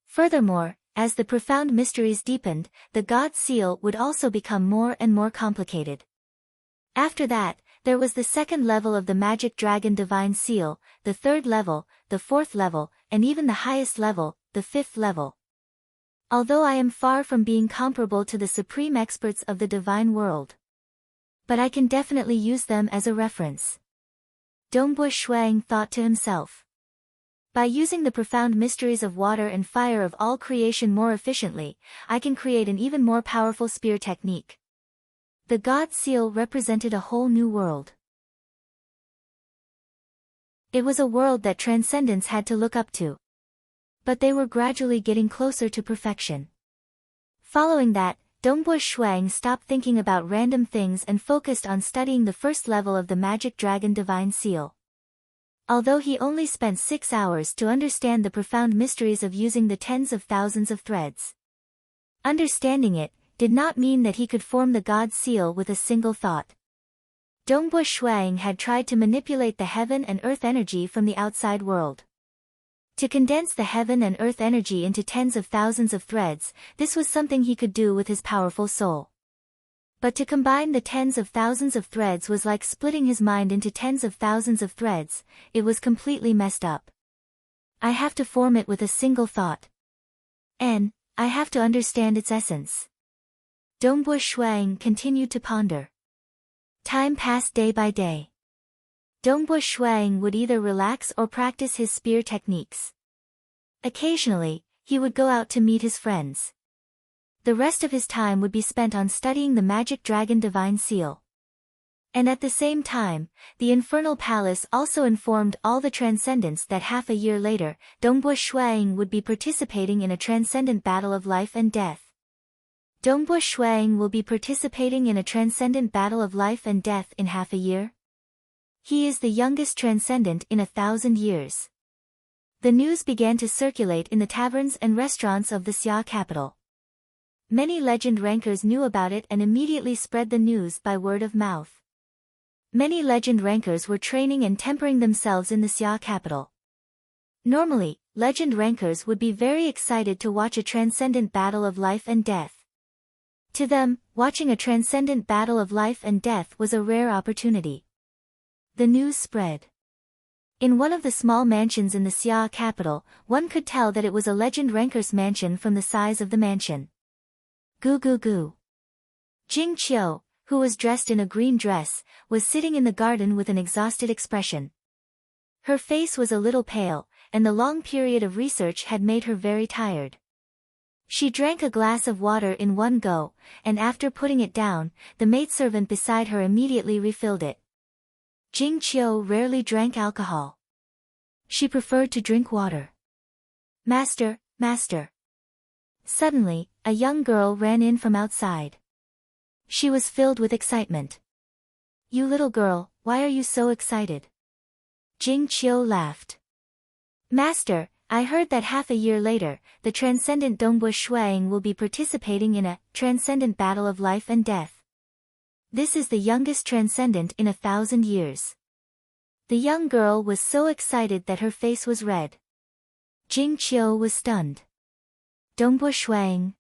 Furthermore, as the profound mysteries deepened, the god seal would also become more and more complicated. After that, there was the second level of the magic dragon divine seal, the third level, the fourth level, and even the highest level, the fifth level. Although I am far from being comparable to the supreme experts of the divine world, but I can definitely use them as a reference. Dongbo Shuang thought to himself. By using the profound mysteries of water and fire of all creation more efficiently, I can create an even more powerful spear technique. The god seal represented a whole new world. It was a world that transcendents had to look up to. But they were gradually getting closer to perfection. Following that, Dongbo Shuang stopped thinking about random things and focused on studying the first level of the magic dragon divine seal. Although he only spent 6 hours to understand the profound mysteries of using the tens of thousands of threads. Understanding it did not mean that he could form the god seal with a single thought. Dongbo Shuang had tried to manipulate the heaven and earth energy from the outside world. To condense the heaven and earth energy into tens of thousands of threads, this was something he could do with his powerful soul. But to combine the tens of thousands of threads was like splitting his mind into tens of thousands of threads. It was completely messed up. I have to form it with a single thought. And I have to understand its essence. Dongbo Shuang continued to ponder. Time passed day by day. Dongbo Shuang would either relax or practice his spear techniques. Occasionally, he would go out to meet his friends. The rest of his time would be spent on studying the magic dragon divine seal. And at the same time, the infernal palace also informed all the transcendents that half a year later, Dongbo Shuang would be participating in a transcendent battle of life and death. Dongbo Shuang will be participating in a transcendent battle of life and death in half a year? He is the youngest transcendent in 1,000 years. The news began to circulate in the taverns and restaurants of the Xia capital. Many legend rankers knew about it and immediately spread the news by word of mouth. Many legend rankers were training and tempering themselves in the Xia capital. Normally, legend rankers would be very excited to watch a transcendent battle of life and death. To them, watching a transcendent battle of life and death was a rare opportunity. The news spread. In one of the small mansions in the Xia capital, one could tell that it was a legend ranker's mansion from the size of the mansion. Goo goo goo. Jing Qiu, who was dressed in a green dress, was sitting in the garden with an exhausted expression. Her face was a little pale, and the long period of research had made her very tired. She drank a glass of water in one go, and after putting it down, the maidservant beside her immediately refilled it. Jing Qiu rarely drank alcohol. She preferred to drink water. Master, master. Suddenly, a young girl ran in from outside. She was filled with excitement. You little girl, why are you so excited? Jing Qiu laughed. Master, I heard that half a year later, the transcendent Dongbo Shuang will be participating in a transcendent battle of life and death. This is the youngest transcendent in 1,000 years. The young girl was so excited that her face was red. Jing Qiu was stunned. Dongbo Shuang.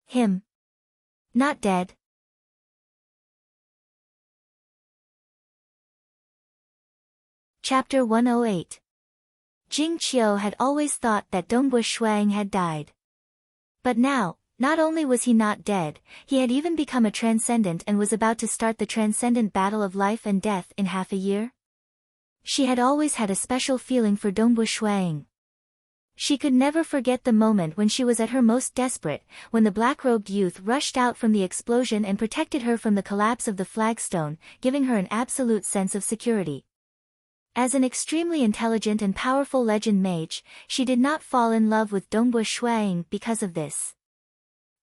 Him. Not dead. Chapter 108. Jing Qiu had always thought that Dongbu Shuang had died. But now, not only was he not dead, he had even become a transcendent and was about to start the transcendent battle of life and death in half a year. She had always had a special feeling for Dongbu Shuang. She could never forget the moment when she was at her most desperate, when the black-robed youth rushed out from the explosion and protected her from the collapse of the flagstone, giving her an absolute sense of security. As an extremely intelligent and powerful legend mage, she did not fall in love with Dongbu Shuang because of this.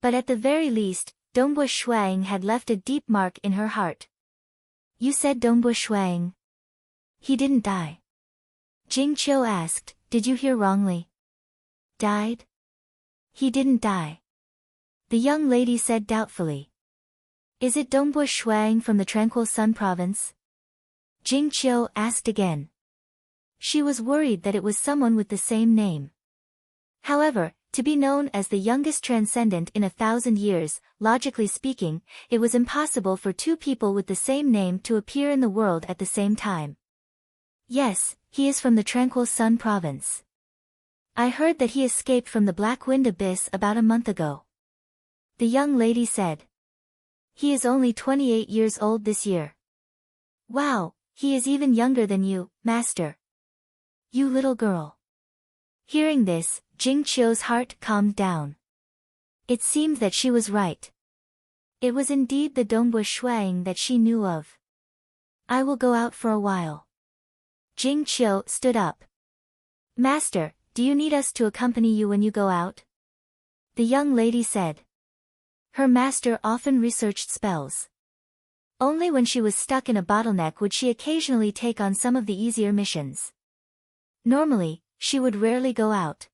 But at the very least, Dongbu Shuang had left a deep mark in her heart. You said Dongbu Shuang. He didn't die. Jing Qiu asked, did you hear wrongly? Died? He didn't die. The young lady said doubtfully. Is it Dongbu Shuang from the Tranquil Sun province? Jing Qiu asked again. She was worried that it was someone with the same name. However, to be known as the youngest transcendent in 1,000 years, logically speaking, it was impossible for two people with the same name to appear in the world at the same time. Yes, he is from the Tranquil Sun province. I heard that he escaped from the Black Wind Abyss about a month ago. The young lady said. He is only 28 years old this year. Wow, he is even younger than you, master. You little girl. Hearing this, Jing Qiu's heart calmed down. It seemed that she was right. It was indeed the Dongbu Shuang that she knew of. I will go out for a while. Jing Qiu stood up. Master, do you need us to accompany you when you go out? The young lady said. Her master often researched spells. Only when she was stuck in a bottleneck would she occasionally take on some of the easier missions. Normally, she would rarely go out.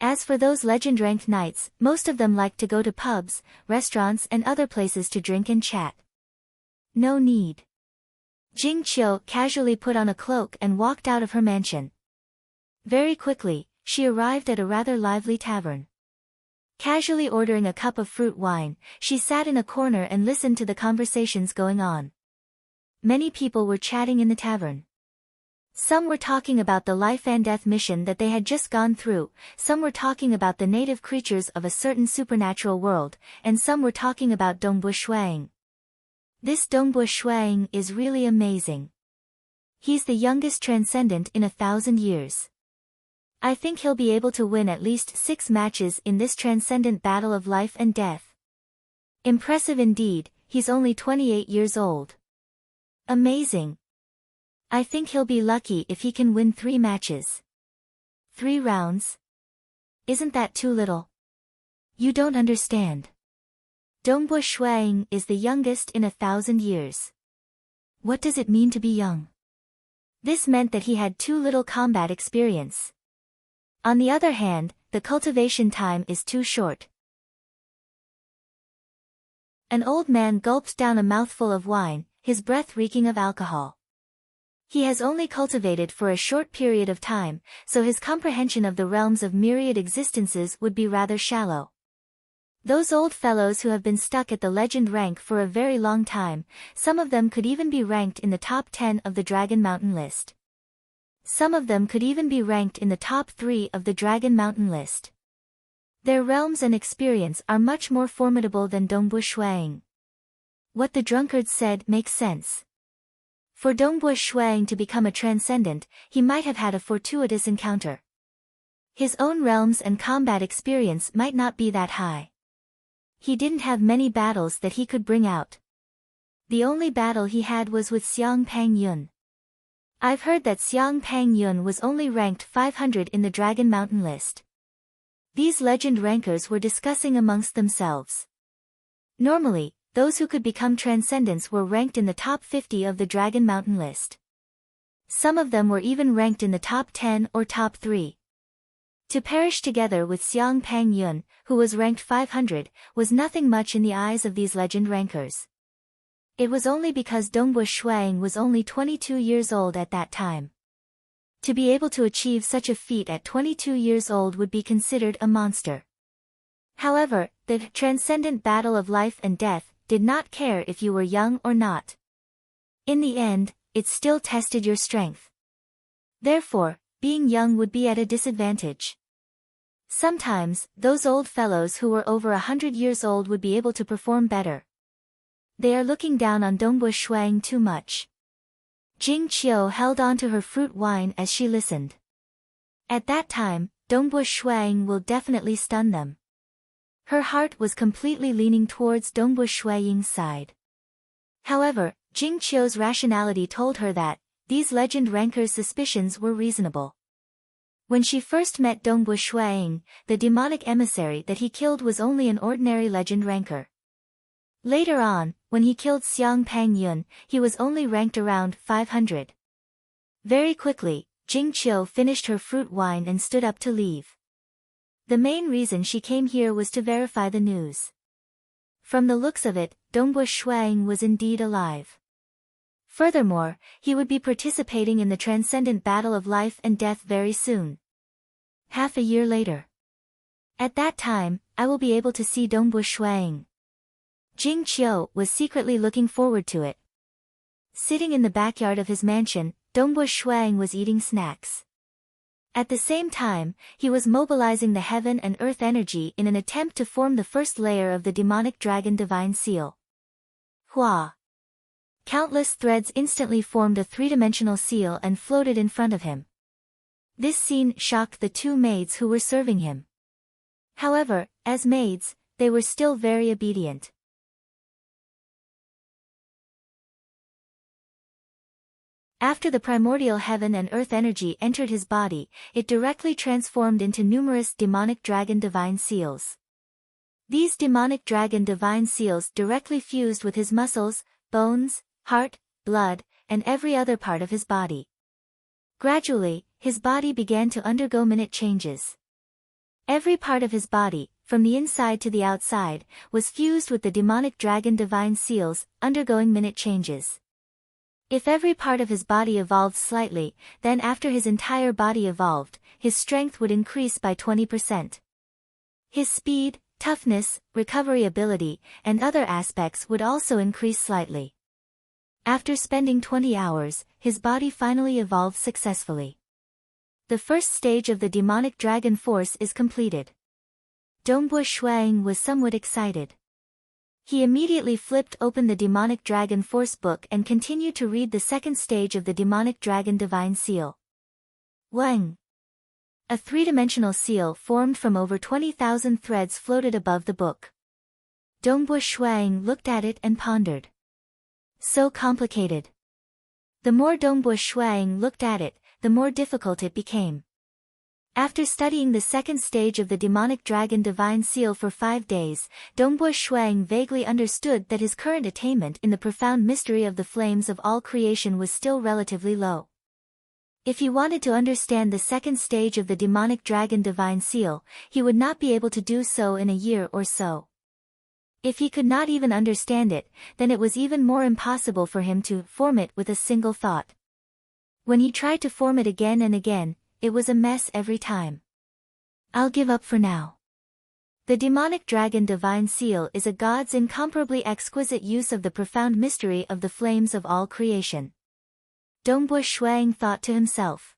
As for those legend-ranked knights, most of them liked to go to pubs, restaurants and other places to drink and chat. No need. Jing Qiu casually put on a cloak and walked out of her mansion. Very quickly, she arrived at a rather lively tavern. Casually ordering a cup of fruit wine, she sat in a corner and listened to the conversations going on. Many people were chatting in the tavern. Some were talking about the life and death mission that they had just gone through, some were talking about the native creatures of a certain supernatural world, and some were talking about Dongbu Shuang. This Dongbu Shuang is really amazing. He's the youngest transcendent in 1,000 years. I think he'll be able to win at least 6 matches in this transcendent battle of life and death. Impressive indeed, he's only 28 years old. Amazing. I think he'll be lucky if he can win 3 matches. 3 rounds? Isn't that too little? You don't understand. Dongbu Shuang is the youngest in 1,000 years. What does it mean to be young? This meant that he had too little combat experience. On the other hand, the cultivation time is too short. An old man gulped down a mouthful of wine, his breath reeking of alcohol. He has only cultivated for a short period of time, so his comprehension of the realms of myriad existences would be rather shallow. Those old fellows who have been stuck at the legend rank for a very long time, some of them could even be ranked in the top 10 of the Dragon Mountain list. Some of them could even be ranked in the top 3 of the Dragon Mountain list. Their realms and experience are much more formidable than Dongbu Shuang. What the drunkard said makes sense. For Dongbu Shuang to become a transcendent, he might have had a fortuitous encounter. His own realms and combat experience might not be that high. He didn't have many battles that he could bring out. The only battle he had was with Xiang Pang Yun. I've heard that Xiang Pang Yun was only ranked 500 in the Dragon Mountain list. These legend rankers were discussing amongst themselves. Normally, those who could become transcendents were ranked in the top 50 of the Dragon Mountain list. Some of them were even ranked in the top 10 or top 3. To perish together with Xiang Pang Yun, who was ranked 500, was nothing much in the eyes of these legend rankers. It was only because Dongbu Shuang was only 22 years old at that time. To be able to achieve such a feat at 22 years old would be considered a monster. However, the transcendent battle of life and death did not care if you were young or not. In the end, it still tested your strength. Therefore, being young would be at a disadvantage. Sometimes, those old fellows who were over 100 years old would be able to perform better. They are looking down on Dongbu Shuang too much. Jing Qiu held on to her fruit wine as she listened. At that time, Dongbu Shuang will definitely stun them. Her heart was completely leaning towards Dongbu Shuang's side. However, Jing Qiu's rationality told her that these legend rankers' suspicions were reasonable. When she first met Dongbu Shuang, the demonic emissary that he killed was only an ordinary legend ranker. Later on, when he killed Xiang Pang Yun, he was only ranked around 500. Very quickly, Jing Qiu finished her fruit wine and stood up to leave. The main reason she came here was to verify the news. From the looks of it, Dongbu Shuang was indeed alive. Furthermore, he would be participating in the transcendent battle of life and death very soon. Half a year later. At that time, I will be able to see Dongbu Shuang. Jing Qiu was secretly looking forward to it. Sitting in the backyard of his mansion, Dongbu Shuang was eating snacks. At the same time, he was mobilizing the heaven and earth energy in an attempt to form the first layer of the demonic dragon divine seal. Hua! Countless threads instantly formed a three-dimensional seal and floated in front of him. This scene shocked the two maids who were serving him. However, as maids, they were still very obedient. After the primordial heaven and earth energy entered his body, it directly transformed into numerous demonic dragon divine seals. These demonic dragon divine seals directly fused with his muscles, bones, heart, blood, and every other part of his body. Gradually, his body began to undergo minute changes. Every part of his body, from the inside to the outside, was fused with the demonic dragon divine seals, undergoing minute changes. If every part of his body evolved slightly, then after his entire body evolved, his strength would increase by 20%. His speed, toughness, recovery ability, and other aspects would also increase slightly. After spending 20 hours, his body finally evolved successfully. The first stage of the demonic dragon force is completed. Dongbu Shuang was somewhat excited. He immediately flipped open the demonic dragon force book and continued to read the second stage of the demonic dragon divine seal. Wang! A three-dimensional seal formed from over 20,000 threads floated above the book. Dongbu Shuang looked at it and pondered. So complicated. The more Dongbu Shuang looked at it, the more difficult it became. After studying the second stage of the demonic dragon divine seal for 5 days, Dongbu Shuang vaguely understood that his current attainment in the profound mystery of the flames of all creation was still relatively low. If he wanted to understand the second stage of the demonic dragon divine seal, he would not be able to do so in a year or so. If he could not even understand it, then it was even more impossible for him to form it with a single thought. When he tried to form it again and again, it was a mess every time. I'll give up for now. The demonic dragon divine seal is a god's incomparably exquisite use of the profound mystery of the flames of all creation. Dongbu Shuang thought to himself.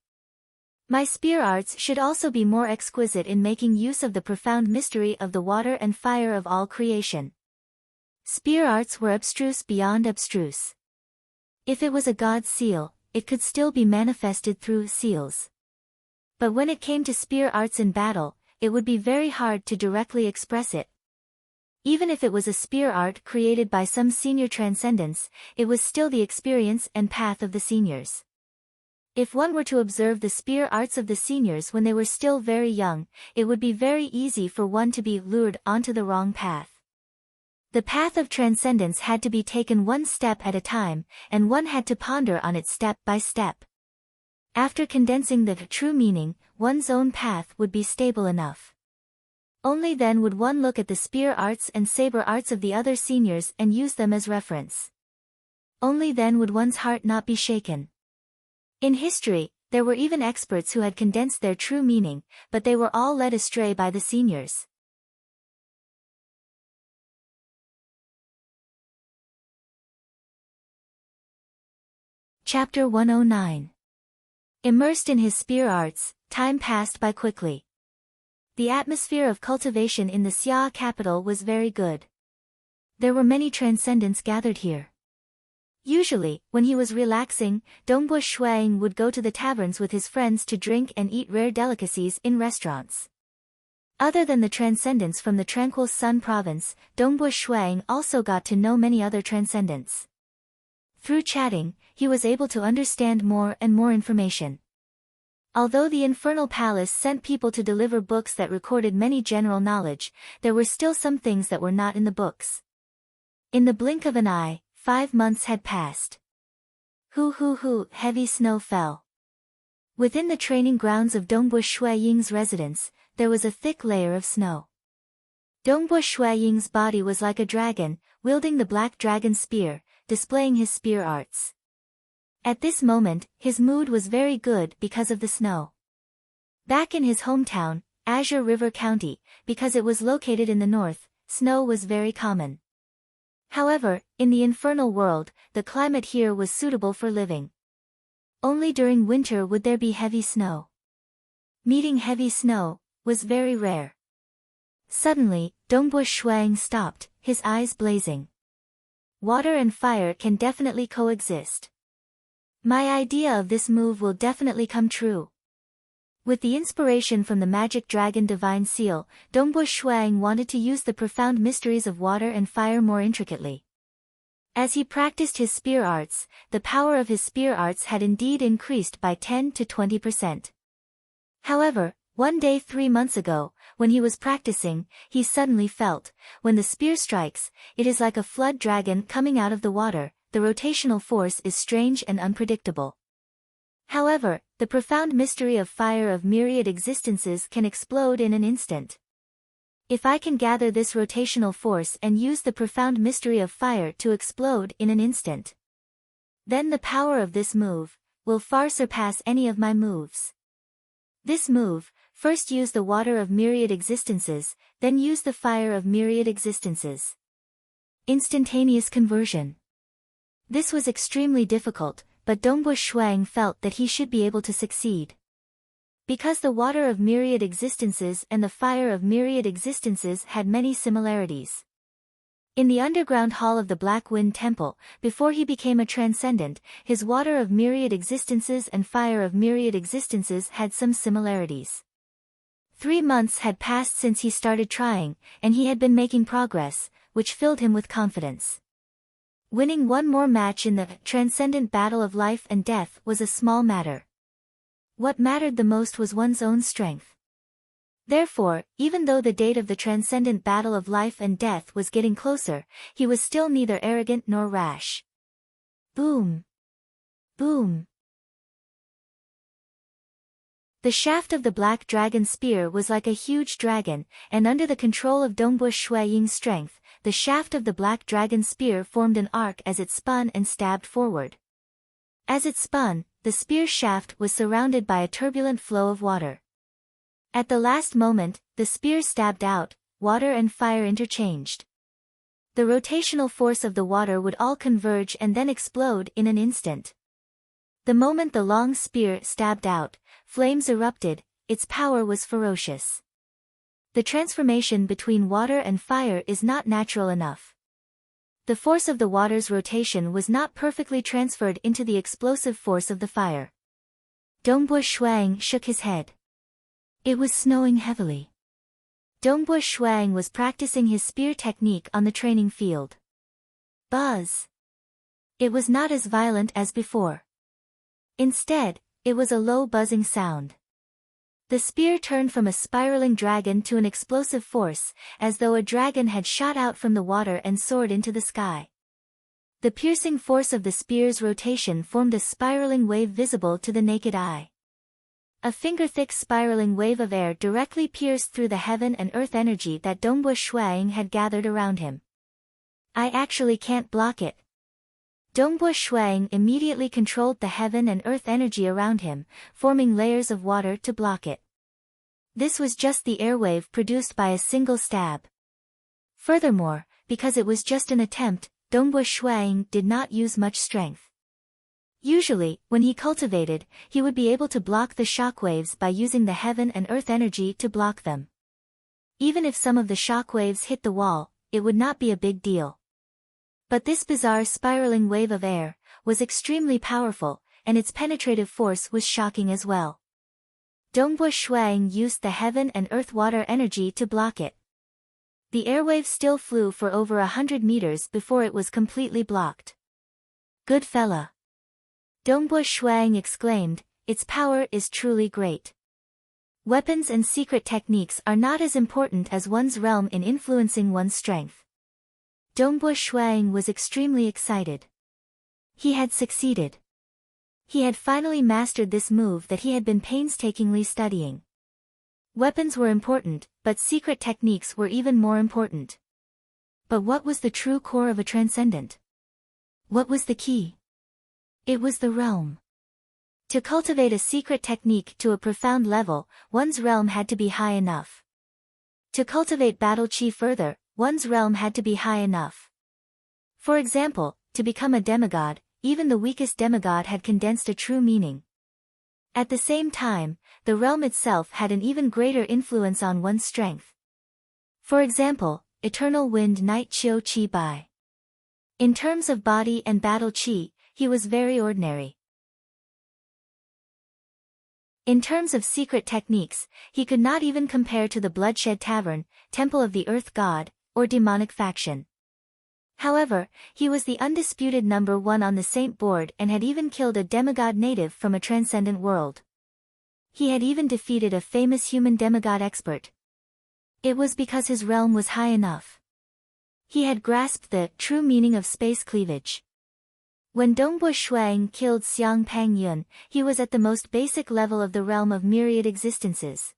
My spear arts should also be more exquisite in making use of the profound mystery of the water and fire of all creation. Spear arts were abstruse beyond abstruse. If it was a god's seal, it could still be manifested through seals. But when it came to spear arts in battle, it would be very hard to directly express it. Even if it was a spear art created by some senior transcendence, it was still the experience and path of the seniors. If one were to observe the spear arts of the seniors when they were still very young, it would be very easy for one to be lured onto the wrong path. The path of transcendence had to be taken one step at a time, and one had to ponder on it step by step. After condensing the true meaning, one's own path would be stable enough. Only then would one look at the spear arts and saber arts of the other seniors and use them as reference. Only then would one's heart not be shaken. In history, there were even experts who had condensed their true meaning, but they were all led astray by the seniors. Chapter 109. Immersed in his spear arts, time passed by quickly. The atmosphere of cultivation in the Xia capital was very good. There were many transcendents gathered here. Usually, when he was relaxing, Dongbo Shuang would go to the taverns with his friends to drink and eat rare delicacies in restaurants. Other than the transcendents from the Tranquil Sun province, Dongbo Shuang also got to know many other transcendents. Through chatting, he was able to understand more and more information. Although the Infernal Palace sent people to deliver books that recorded many general knowledge, there were still some things that were not in the books. In the blink of an eye, 5 months had passed. Heavy snow fell. Within the training grounds of Dongbo Shuaying's residence, there was a thick layer of snow. Dongbo Shuaying's body was like a dragon, wielding the black dragon spear, displaying his spear arts. At this moment, his mood was very good because of the snow. Back in his hometown, Azure River County, because it was located in the north, snow was very common. However, in the infernal world, the climate here was suitable for living. Only during winter would there be heavy snow. Meeting heavy snow was very rare. Suddenly, Dongbo Shuang stopped, his eyes blazing. Water and fire can definitely coexist. My idea of this move will definitely come true. With the inspiration from the magic dragon divine seal, Dongbo Shuang wanted to use the profound mysteries of water and fire more intricately. As he practiced his spear arts, the power of his spear arts had indeed increased by 10 to 20%. However, one day 3 months ago, when he was practicing, he suddenly felt, when the spear strikes, it is like a flood dragon coming out of the water, the rotational force is strange and unpredictable. However, the profound mystery of fire of myriad existences can explode in an instant. If I can gather this rotational force and use the profound mystery of fire to explode in an instant, then the power of this move will far surpass any of my moves. This move, first use the water of myriad existences, then use the fire of myriad existences. Instantaneous conversion. This was extremely difficult, but Dongbo Shuang felt that he should be able to succeed. Because the water of myriad existences and the fire of myriad existences had many similarities. In the underground hall of the Black Wind Temple, before he became a transcendent, his water of myriad existences and fire of myriad existences had some similarities. 3 months had passed since he started trying, and he had been making progress, which filled him with confidence. Winning one more match in the transcendent battle of life and death was a small matter. What mattered the most was one's own strength. Therefore, even though the date of the transcendent battle of life and death was getting closer, he was still neither arrogant nor rash. Boom! Boom! The shaft of the black dragon spear was like a huge dragon, and under the control of Dongbo Shuaying's strength, the shaft of the black dragon spear formed an arc as it spun and stabbed forward. As it spun, the spear shaft was surrounded by a turbulent flow of water. At the last moment, the spear stabbed out, water and fire interchanged. The rotational force of the water would all converge and then explode in an instant. The moment the long spear stabbed out, flames erupted, its power was ferocious. The transformation between water and fire is not natural enough. The force of the water's rotation was not perfectly transferred into the explosive force of the fire. Dongbo Shuang shook his head. It was snowing heavily. Dongbo Shuang was practicing his spear technique on the training field. Buzz! It was not as violent as before. Instead, it was a low buzzing sound. The spear turned from a spiraling dragon to an explosive force, as though a dragon had shot out from the water and soared into the sky. The piercing force of the spear's rotation formed a spiraling wave visible to the naked eye. A finger-thick spiraling wave of air directly pierced through the heaven and earth energy that Dongbo Shuang had gathered around him. I actually can't block it. Dongbo Shuang immediately controlled the heaven and earth energy around him, forming layers of water to block it. This was just the airwave produced by a single stab. Furthermore, because it was just an attempt, Dongbo Shuang did not use much strength. Usually, when he cultivated, he would be able to block the shockwaves by using the heaven and earth energy to block them. Even if some of the shockwaves hit the wall, it would not be a big deal. But this bizarre spiraling wave of air was extremely powerful, and its penetrative force was shocking as well. Dongbo Shuang used the heaven and earth water energy to block it. The airwave still flew for over 100 meters before it was completely blocked. Good fella. Dongbo Shuang exclaimed, its power is truly great. Weapons and secret techniques are not as important as one's realm in influencing one's strength. Dongbo Shuang was extremely excited. He had succeeded. He had finally mastered this move that he had been painstakingly studying. Weapons were important, but secret techniques were even more important. But what was the true core of a transcendent? What was the key? It was the realm. To cultivate a secret technique to a profound level, one's realm had to be high enough. To cultivate battle chi further, one's realm had to be high enough. For example, to become a demigod, even the weakest demigod had condensed a true meaning. At the same time, the realm itself had an even greater influence on one's strength. For example, Eternal Wind Night Chiu Chi Bai. In terms of body and battle chi, he was very ordinary. In terms of secret techniques, he could not even compare to the Bloodshed Tavern, Temple of the Earth God, or demonic faction. However, he was the undisputed number one on the Saint board and had even killed a demigod native from a transcendent world. He had even defeated a famous human demigod expert. It was because his realm was high enough. He had grasped the true meaning of space cleavage. When Dongbo Shuang killed Xiang Pangyun, he was at the most basic level of the realm of myriad existences.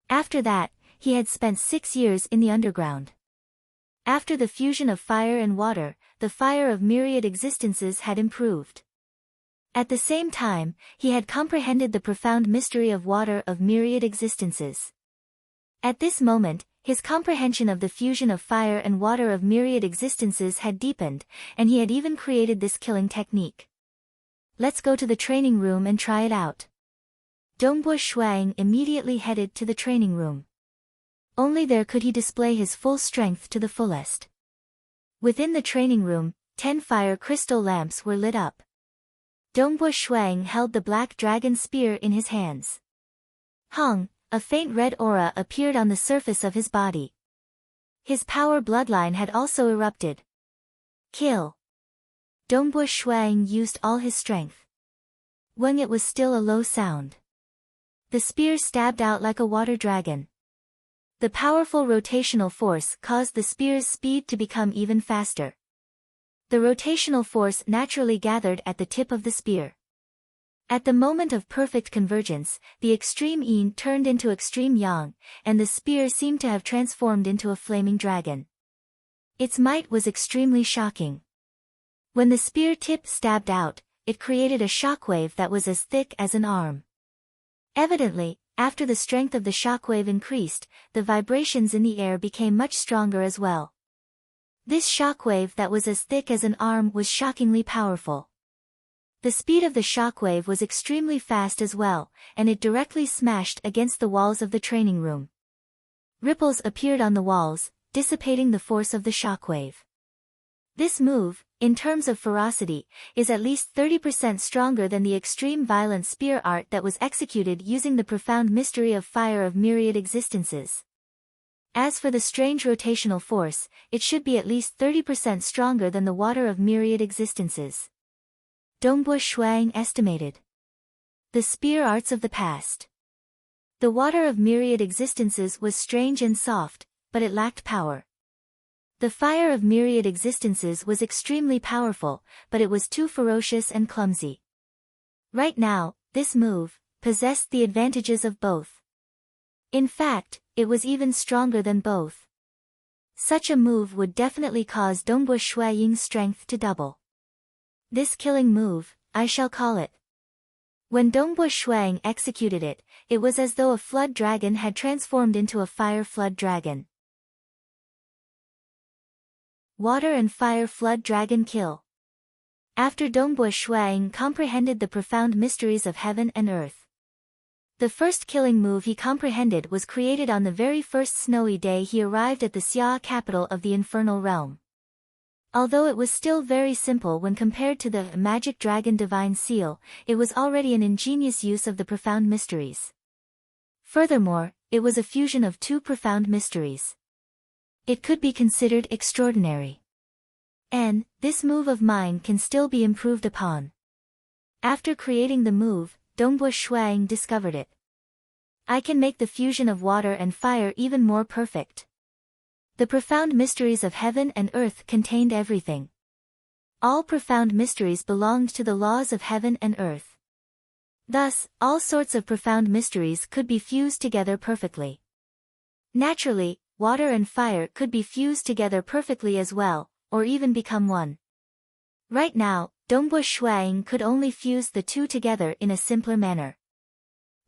After that, he had spent 6 years in the underground. After the fusion of fire and water, the fire of myriad existences had improved. At the same time, he had comprehended the profound mystery of water of myriad existences. At this moment, his comprehension of the fusion of fire and water of myriad existences had deepened, and he had even created this killing technique. Let's go to the training room and try it out. Dongbo Shuang immediately headed to the training room. Only there could he display his full strength to the fullest. Within the training room, 10 fire crystal lamps were lit up. Dongbo Shuang held the black dragon spear in his hands. Hong, a faint red aura appeared on the surface of his body. His power bloodline had also erupted. Kill. Dongbo Shuang used all his strength. When it was still a low sound, the spear stabbed out like a water dragon. The powerful rotational force caused the spear's speed to become even faster. The rotational force naturally gathered at the tip of the spear. At the moment of perfect convergence, the extreme yin turned into extreme yang, and the spear seemed to have transformed into a flaming dragon. Its might was extremely shocking. When the spear tip stabbed out, it created a shockwave that was as thick as an arm. Evidently, after the strength of the shockwave increased, the vibrations in the air became much stronger as well. This shockwave that was as thick as an arm was shockingly powerful. The speed of the shockwave was extremely fast as well, and it directly smashed against the walls of the training room. Ripples appeared on the walls, dissipating the force of the shockwave. This move, in terms of ferocity, is at least 30% stronger than the extreme violent spear art that was executed using the profound mystery of fire of myriad existences. As for the strange rotational force, it should be at least 30% stronger than the water of myriad existences. Dongbo Shuang estimated. The spear arts of the past. The water of myriad existences was strange and soft, but it lacked power. The fire of myriad existences was extremely powerful, but it was too ferocious and clumsy. Right now, this move possessed the advantages of both. In fact, it was even stronger than both. Such a move would definitely cause Dongbo Shuang's strength to double. This killing move, I shall call it. When Dongbo Shuang executed it, it was as though a flood dragon had transformed into a fire flood dragon. Water and fire flood dragon kill. After Dongbua Shuang comprehended the profound mysteries of heaven and earth. The first killing move he comprehended was created on the very first snowy day he arrived at the Xia capital of the infernal realm. Although it was still very simple when compared to the magic dragon divine seal, it was already an ingenious use of the profound mysteries. Furthermore, it was a fusion of two profound mysteries. It could be considered extraordinary. And this move of mine can still be improved upon. After creating the move, Dongbua Shuang discovered it. I can make the fusion of water and fire even more perfect. The profound mysteries of heaven and earth contained everything. All profound mysteries belonged to the laws of heaven and earth. Thus, all sorts of profound mysteries could be fused together perfectly. Naturally, water and fire could be fused together perfectly as well, or even become one. Right now, Dongbua Shuang could only fuse the two together in a simpler manner.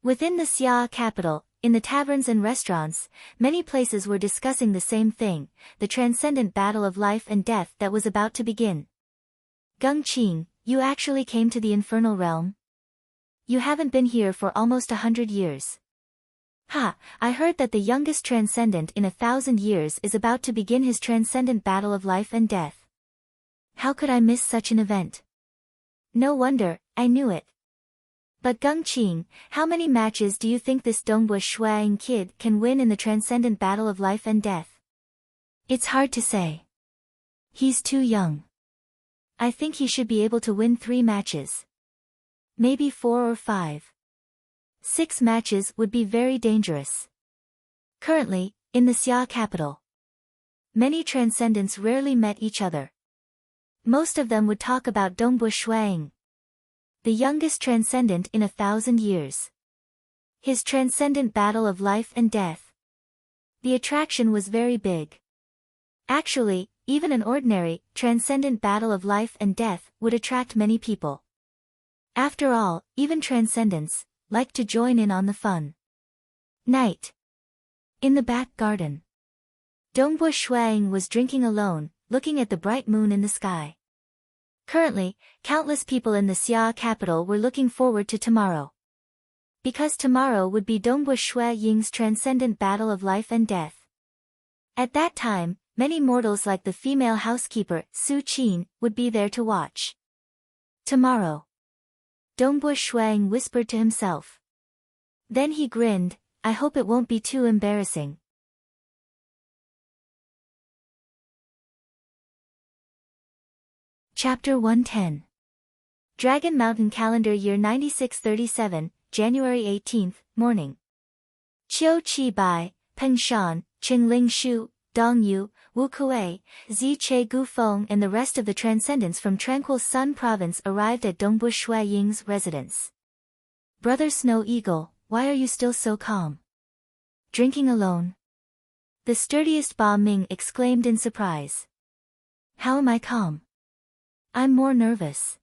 Within the Xia capital, in the taverns and restaurants, many places were discussing the same thing, the transcendent battle of life and death that was about to begin. Gung Qing, you actually came to the infernal realm? You haven't been here for almost 100 years. Ha, I heard that the youngest transcendent in 1,000 years is about to begin his transcendent battle of life and death. How could I miss such an event? No wonder, I knew it. But Gung Qing, how many matches do you think this Dongbua Shuang kid can win in the transcendent battle of life and death? It's hard to say. He's too young. I think he should be able to win 3 matches. Maybe 4 or 5. 6 matches would be very dangerous. Currently, in the Xia capital, many transcendents rarely met each other. Most of them would talk about Dongbua Shuang, the youngest transcendent in 1,000 years. His transcendent battle of life and death. The attraction was very big. Actually, even an ordinary, transcendent battle of life and death would attract many people. After all, even transcendents like to join in on the fun. Night. In the back garden, Dongbua Shuang was drinking alone, looking at the bright moon in the sky. Currently, countless people in the Xia capital were looking forward to tomorrow. Because tomorrow would be Dongbua Ying's transcendent battle of life and death. At that time, many mortals like the female housekeeper, Su Qin, would be there to watch. Tomorrow. Dongbua Shuang whispered to himself. Then he grinned, I hope it won't be too embarrassing. Chapter 110. Dragon Mountain Calendar Year 9637, January 18th, Morning. Qiu Qi Bai, Peng Shan, Qing Ling Shu, Dong Yu, Wu Kuei, Zi Che Gu Feng and the rest of the transcendents from Tranquil Sun Province arrived at Dongbua Ying's residence. Brother Snow Eagle, why are you still so calm? Drinking alone? The sturdiest Ba Ming exclaimed in surprise. How am I calm? I'm more nervous.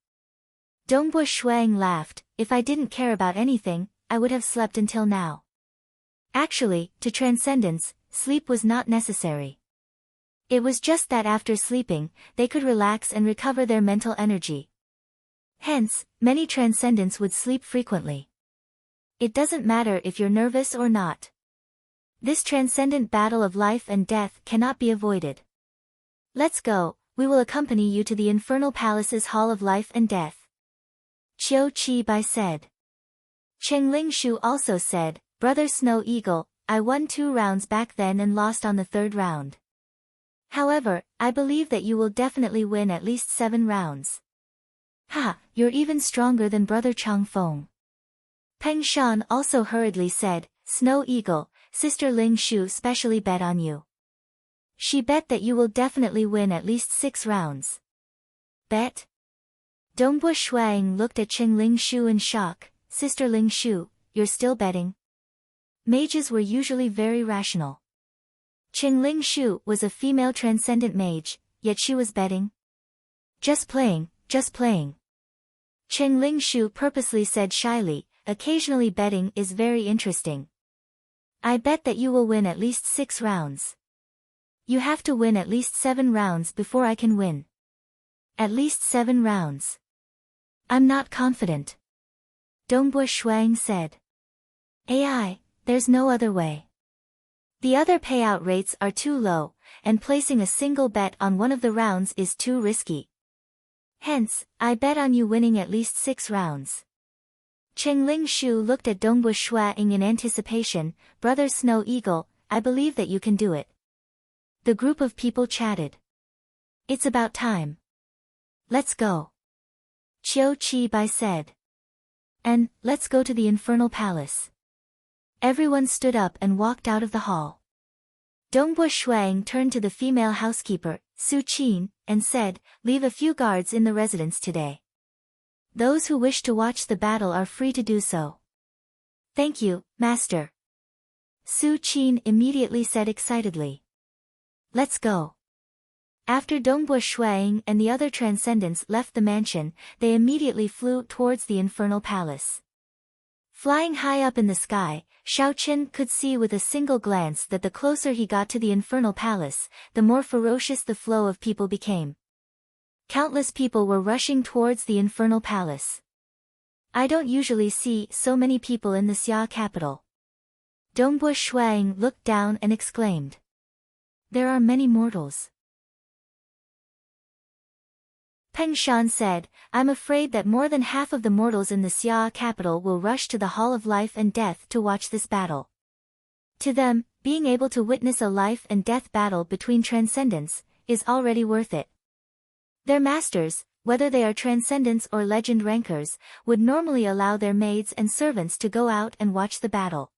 Dongbua Shuang laughed, if I didn't care about anything, I would have slept until now. Actually, to transcendents, sleep was not necessary. It was just that after sleeping, they could relax and recover their mental energy. Hence, many transcendents would sleep frequently. It doesn't matter if you're nervous or not. This transcendent battle of life and death cannot be avoided. Let's go, we will accompany you to the Infernal Palace's Hall of Life and Death. Qiu Qi Bai said. Cheng Ling Shu also said, Brother Snow Eagle, I won 2 rounds back then and lost on the 3rd round. However, I believe that you will definitely win at least 7 rounds. Ha, you're even stronger than Brother Chang Feng. Peng Shan also hurriedly said, Snow Eagle, Sister Ling Shu specially bet on you. She bet that you will definitely win at least 6 rounds. Bet? Dongbua Shuang looked at Cheng Ling Shu in shock, Sister Ling Shu, you're still betting? Mages were usually very rational. Cheng Ling Shu was a female transcendent mage, yet she was betting. Just playing, just playing. Cheng Ling Shu purposely said shyly, occasionally betting is very interesting. I bet that you will win at least 6 rounds. You have to win at least 7 rounds before I can win. At least 7 rounds. I'm not confident. Dongbua Shuang said. AI, there's no other way. The other payout rates are too low, and placing a single bet on one of the rounds is too risky. Hence, I bet on you winning at least 6 rounds. Chengling Shu looked at Dongbua Shuang in anticipation. Brother Snow Eagle, I believe that you can do it. The group of people chatted. It's about time. Let's go. Qiu Qi Bai said. And, let's go to the Infernal Palace. Everyone stood up and walked out of the hall. Dongbua Shuang turned to the female housekeeper, Su Qin, and said, leave a few guards in the residence today. Those who wish to watch the battle are free to do so. Thank you, Master. Su Qin immediately said excitedly. Let's go. After Dongbua Shuang and the other transcendents left the mansion, they immediately flew towards the Infernal Palace. Flying high up in the sky, Shaoqin could see with a single glance that the closer he got to the Infernal Palace, the more ferocious the flow of people became. Countless people were rushing towards the Infernal Palace. I don't usually see so many people in the Xia capital. Dongbua Shuang looked down and exclaimed. There are many mortals. Peng Shan said, I'm afraid that more than half of the mortals in the Xia capital will rush to the Hall of Life and Death to watch this battle. To them, being able to witness a life and death battle between transcendents, is already worth it. Their masters, whether they are transcendents or legend rankers, would normally allow their maids and servants to go out and watch the battle.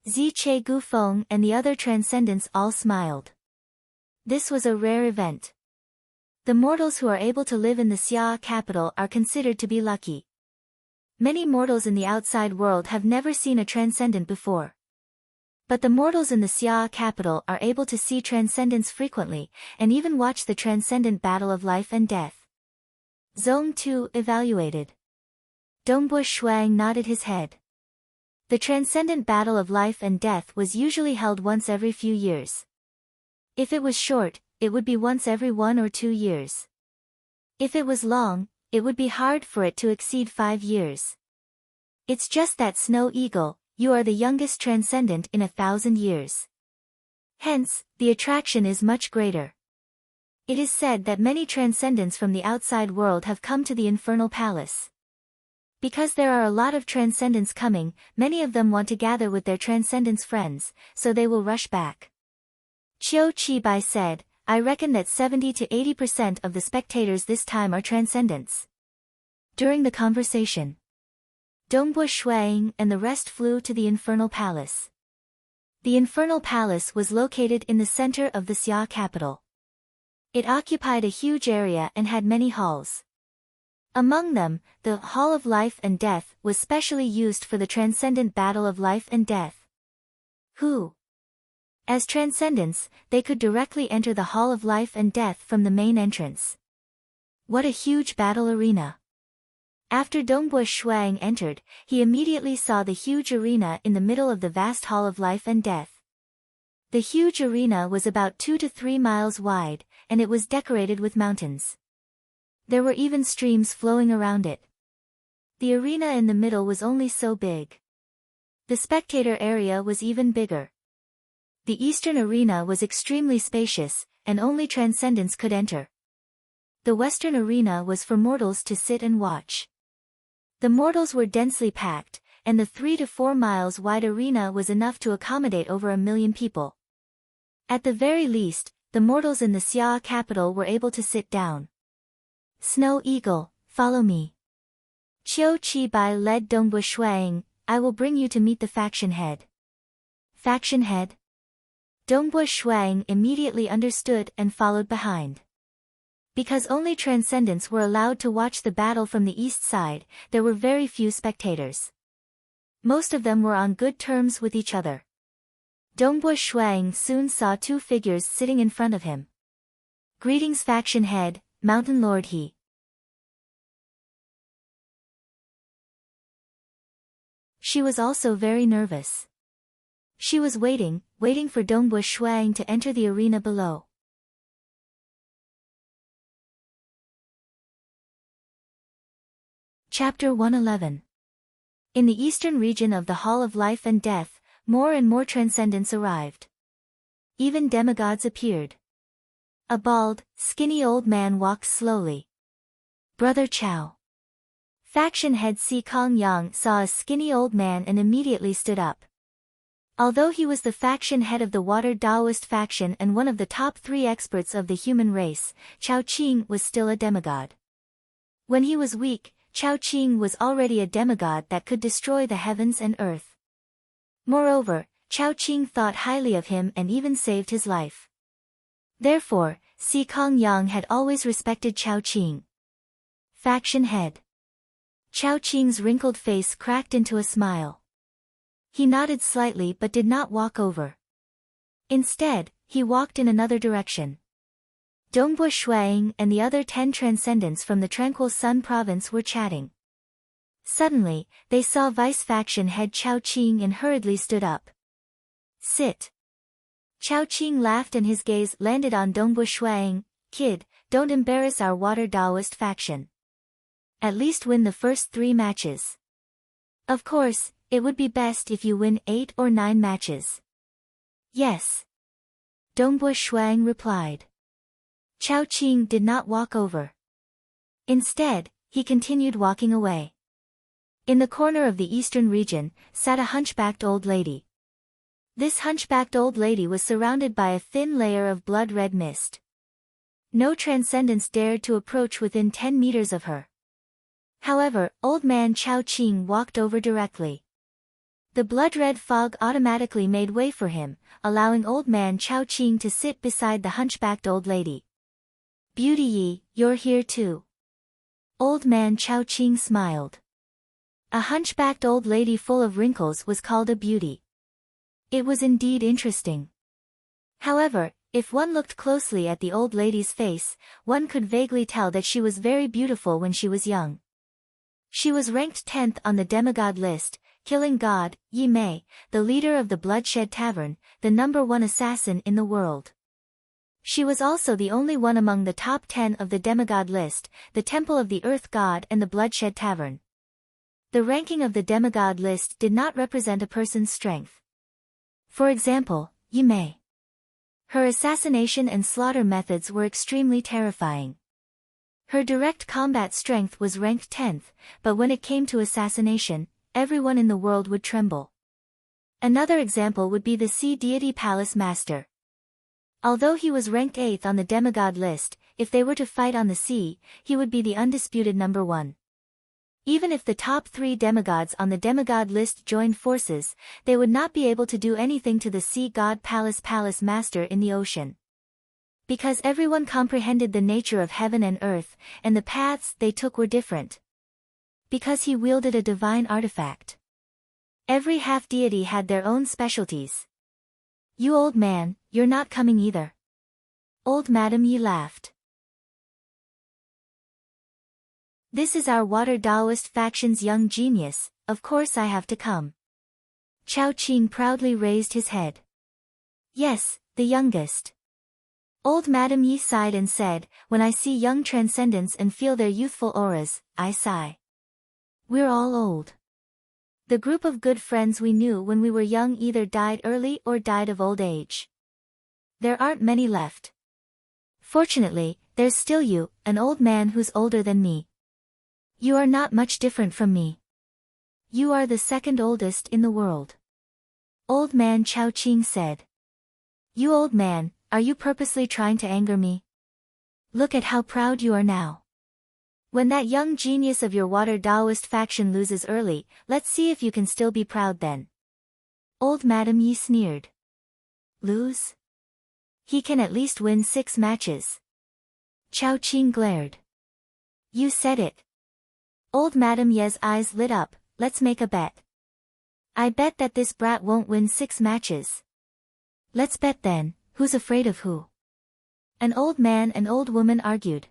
Zi Che Gufeng and the other transcendents all smiled. This was a rare event. The mortals who are able to live in the Xia capital are considered to be lucky. Many mortals in the outside world have never seen a transcendent before. But the mortals in the Xia capital are able to see transcendents frequently, and even watch the transcendent battle of life and death. Zone 2 evaluated. Dongbua Shuang nodded his head. The transcendent battle of life and death was usually held once every few years. If it was short, it would be once every 1 or 2 years. If it was long, it would be hard for it to exceed 5 years. It's just that Snow Eagle, you are the youngest transcendent in 1,000 years. Hence, the attraction is much greater. It is said that many transcendents from the outside world have come to the Infernal Palace. Because there are a lot of transcendents coming, many of them want to gather with their transcendents friends, so they will rush back. Qiu Qi Bai said, I reckon that 70 to 80% of the spectators this time are transcendents. During the conversation, Dongbua Shuang and the rest flew to the Infernal Palace. The Infernal Palace was located in the center of the Xia capital. It occupied a huge area and had many halls. Among them, the Hall of Life and Death was specially used for the transcendent battle of life and death. As transcendents, they could directly enter the Hall of Life and Death from the main entrance. What a huge battle arena! After Dongbua Shuang entered, he immediately saw the huge arena in the middle of the vast Hall of Life and Death. The huge arena was about 2 to 3 miles wide, and it was decorated with mountains. There were even streams flowing around it. The arena in the middle was only so big. The spectator area was even bigger. The eastern arena was extremely spacious, and only transcendents could enter. The western arena was for mortals to sit and watch. The mortals were densely packed, and the 3 to 4 miles wide arena was enough to accommodate over 1 million people. At the very least, the mortals in the Xia capital were able to sit down. Snow Eagle, follow me. Qiu Qi Bai led Dongbua Shuang, I will bring you to meet the faction head. Faction head? Dongbua Shuang immediately understood and followed behind. Because only transcendents were allowed to watch the battle from the east side, there were very few spectators. Most of them were on good terms with each other. Dongbua Shuang soon saw 2 figures sitting in front of him. Greetings faction head, Mountain Lord he. She was also very nervous. She was waiting for Dongbua Shuang to enter the arena below. Chapter 111. In the eastern region of the Hall of Life and Death, more and more transcendents arrived. Even demigods appeared. A bald, skinny old man walked slowly. Brother Chao. Faction head Si Kong Yang saw a skinny old man and immediately stood up. Although he was the faction head of the Water Taoist faction and one of the top 3 experts of the human race, Chao Qing was still a demigod. When he was weak, Chao Qing was already a demigod that could destroy the heavens and earth. Moreover, Chao Qing thought highly of him and even saved his life. Therefore, Si Kong Yang had always respected Chao Qing. Faction head. Chao Qing's wrinkled face cracked into a smile. He nodded slightly but did not walk over. Instead, he walked in another direction. Dongbua Shuang and the other 10 transcendents from the Tranquil Sun province were chatting. Suddenly, they saw vice-faction head Chao Qing and hurriedly stood up. Sit. Chao Qing laughed and his gaze landed on Dongbua Shuang. Kid, don't embarrass our Water Taoist faction. At least win the first 3 matches. Of course, it would be best if you win 8 or 9 matches. Yes. Dongbua Shuang replied. Chao Qing did not walk over. Instead, he continued walking away. In the corner of the eastern region, sat a hunchbacked old lady. This hunchbacked old lady was surrounded by a thin layer of blood-red mist. No transcendents dared to approach within 10 meters of her. However, old man Chao Qing walked over directly. The blood-red fog automatically made way for him, allowing old man Chao Qing to sit beside the hunchbacked old lady. Beauty Yi, you're here too. Old man Chao Qing smiled. A hunchbacked old lady full of wrinkles was called a beauty. It was indeed interesting. However, if one looked closely at the old lady's face, one could vaguely tell that she was very beautiful when she was young. She was ranked 10th on the demigod list, killing god, Yi Mei, the leader of the Bloodshed Tavern, the #1 assassin in the world. She was also the only one among the top 10 of the demigod list, the Temple of the Earth God and the Bloodshed Tavern. The ranking of the demigod list did not represent a person's strength. For example, Yi Mei. Her assassination and slaughter methods were extremely terrifying. Her direct combat strength was ranked 10th, but when it came to assassination, everyone in the world would tremble. Another example would be the Sea Deity Palace Master. Although he was ranked 8th on the demigod list, if they were to fight on the sea, he would be the undisputed #1. Even if the top 3 demigods on the demigod list joined forces, they would not be able to do anything to the Sea God Palace Master in the ocean. Because everyone comprehended the nature of heaven and earth, and the paths they took were different. Because he wielded a divine artifact. Every half-deity had their own specialties. You old man, you're not coming either. Old Madam Yi laughed. This is our Water Taoist faction's young genius, of course I have to come. Chao Qing proudly raised his head. Yes, the youngest. Old Madam Yi sighed and said, when I see young transcendents and feel their youthful auras, I sigh. We're all old. The group of good friends we knew when we were young either died early or died of old age. There aren't many left. Fortunately, there's still you, an old man who's older than me. You are not much different from me. You are the second oldest in the world. Old man Chao Qing said. You old man, are you purposely trying to anger me? Look at how proud you are now. When that young genius of your Water Taoist faction loses early, let's see if you can still be proud then. Old Madam Yi sneered. Lose? He can at least win 6 matches. Chao Qing glared. You said it. Old Madam Yi's eyes lit up, let's make a bet. I bet that this brat won't win 6 matches. Let's bet then, who's afraid of who? An old man and old woman argued.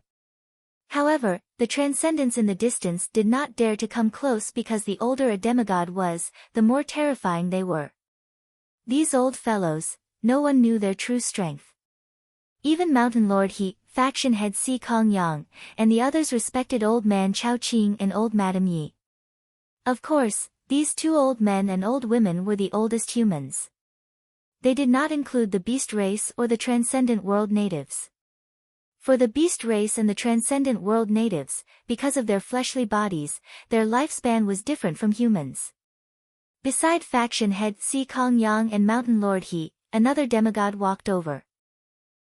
However, the transcendents in the distance did not dare to come close because the older a demigod was, the more terrifying they were. These old fellows, no one knew their true strength. Even Mountain Lord He, faction head Si Kong Yang, and the others respected Old Man Chao Qing and Old Madam Yi. Of course, these two old men and old women were the oldest humans. They did not include the beast race or the transcendent world natives. For the beast race and the transcendent world natives, because of their fleshly bodies, their lifespan was different from humans. Beside faction head Si Kong Yang and Mountain Lord He, another demigod walked over.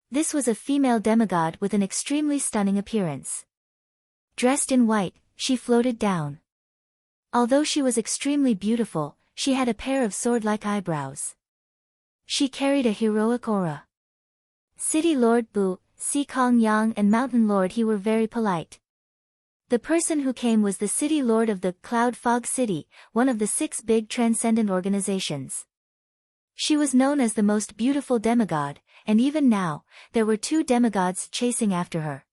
This was a female demigod with an extremely stunning appearance. Dressed in white, she floated down. Although she was extremely beautiful, she had a pair of sword-like eyebrows. She carried a heroic aura. City Lord Bu, Si Kong Yang and Mountain Lord He were very polite. The person who came was the City Lord of the Cloud Fog City, one of the 6 big transcendent organizations. She was known as the most beautiful demigod, and even now, there were 2 demigods chasing after her.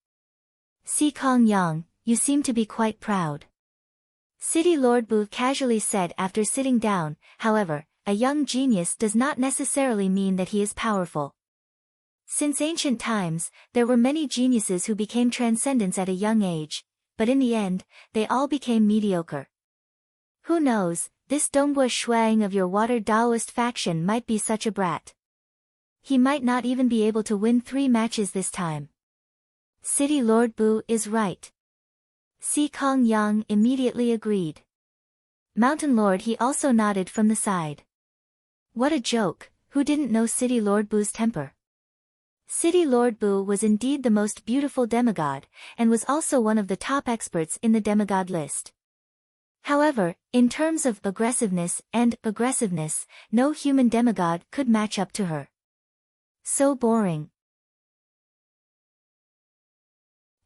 Si Kong Yang, you seem to be quite proud. City Lord Bu casually said after sitting down. However, a young genius does not necessarily mean that he is powerful. Since ancient times, there were many geniuses who became transcendents at a young age, but in the end, they all became mediocre. Who knows, this Dongbua Shuang of your water Daoist faction might be such a brat. He might not even be able to win 3 matches this time. City Lord Bu is right. Si Kong Yang immediately agreed. Mountain Lord He also nodded from the side. What a joke, who didn't know City Lord Bu's temper? City Lord Bu was indeed the most beautiful demigod, and was also one of the top experts in the demigod list. However, in terms of aggressiveness, no human demigod could match up to her. So boring.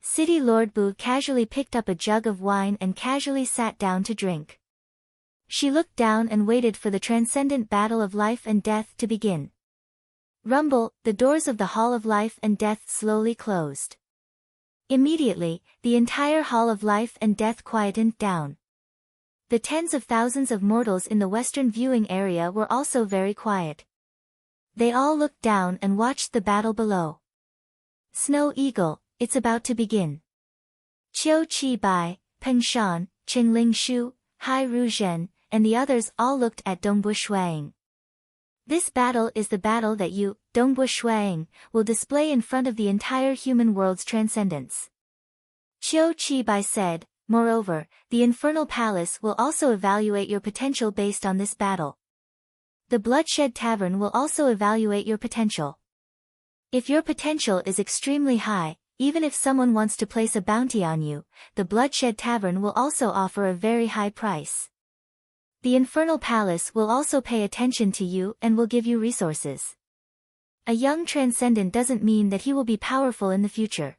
City Lord Bu casually picked up a jug of wine and casually sat down to drink. She looked down and waited for the transcendent battle of life and death to begin. Rumble, the doors of the Hall of Life and Death slowly closed. Immediately, the entire Hall of Life and Death quietened down. The tens of thousands of mortals in the western viewing area were also very quiet. They all looked down and watched the battle below. Snow Eagle, it's about to begin. Qiu Qi Bai, Peng Shan, Qing Ling Shu, Hai Ru Zhen, and the others all looked at Dongbua Shuang. This battle is the battle that you, Dongbua Shuang, will display in front of the entire human world's transcendence. Qiu Qi Bai said, moreover, the Infernal Palace will also evaluate your potential based on this battle. The Bloodshed Tavern will also evaluate your potential. If your potential is extremely high, even if someone wants to place a bounty on you, the Bloodshed Tavern will also offer a very high price. The Infernal Palace will also pay attention to you and will give you resources. A young transcendent doesn't mean that he will be powerful in the future.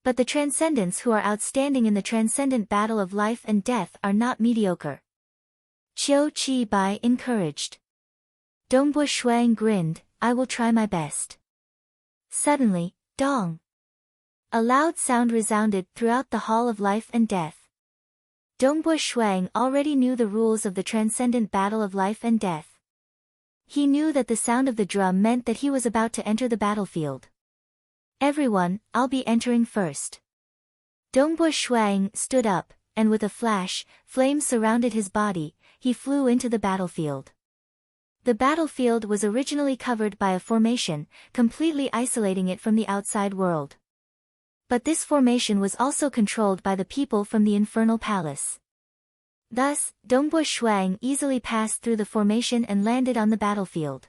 But the transcendents who are outstanding in the transcendent battle of life and death are not mediocre. Qiu Qi Bai encouraged. Dongbua Shuang grinned, I will try my best. Suddenly, dong! A loud sound resounded throughout the Hall of Life and Death. Dongbua Shuang already knew the rules of the transcendent battle of life and death. He knew that the sound of the drum meant that he was about to enter the battlefield. Everyone, I'll be entering first. Dongbua Shuang stood up, and with a flash, flames surrounded his body. He flew into the battlefield. The battlefield was originally covered by a formation, completely isolating it from the outside world. But this formation was also controlled by the people from the Infernal Palace. Thus, Dongbua Shuang easily passed through the formation and landed on the battlefield.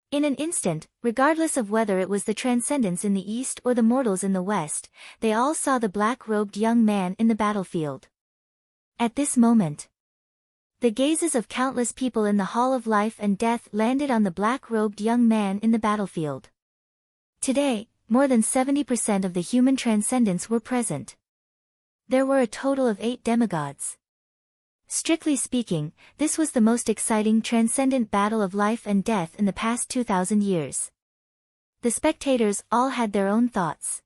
In an instant, regardless of whether it was the transcendents in the east or the mortals in the west, they all saw the black-robed young man in the battlefield. At this moment, the gazes of countless people in the Hall of Life and Death landed on the black-robed young man in the battlefield. Today, more than 70% of the human transcendents were present. There were a total of 8 demigods. Strictly speaking, this was the most exciting transcendent battle of life and death in the past 2,000 years. The spectators all had their own thoughts.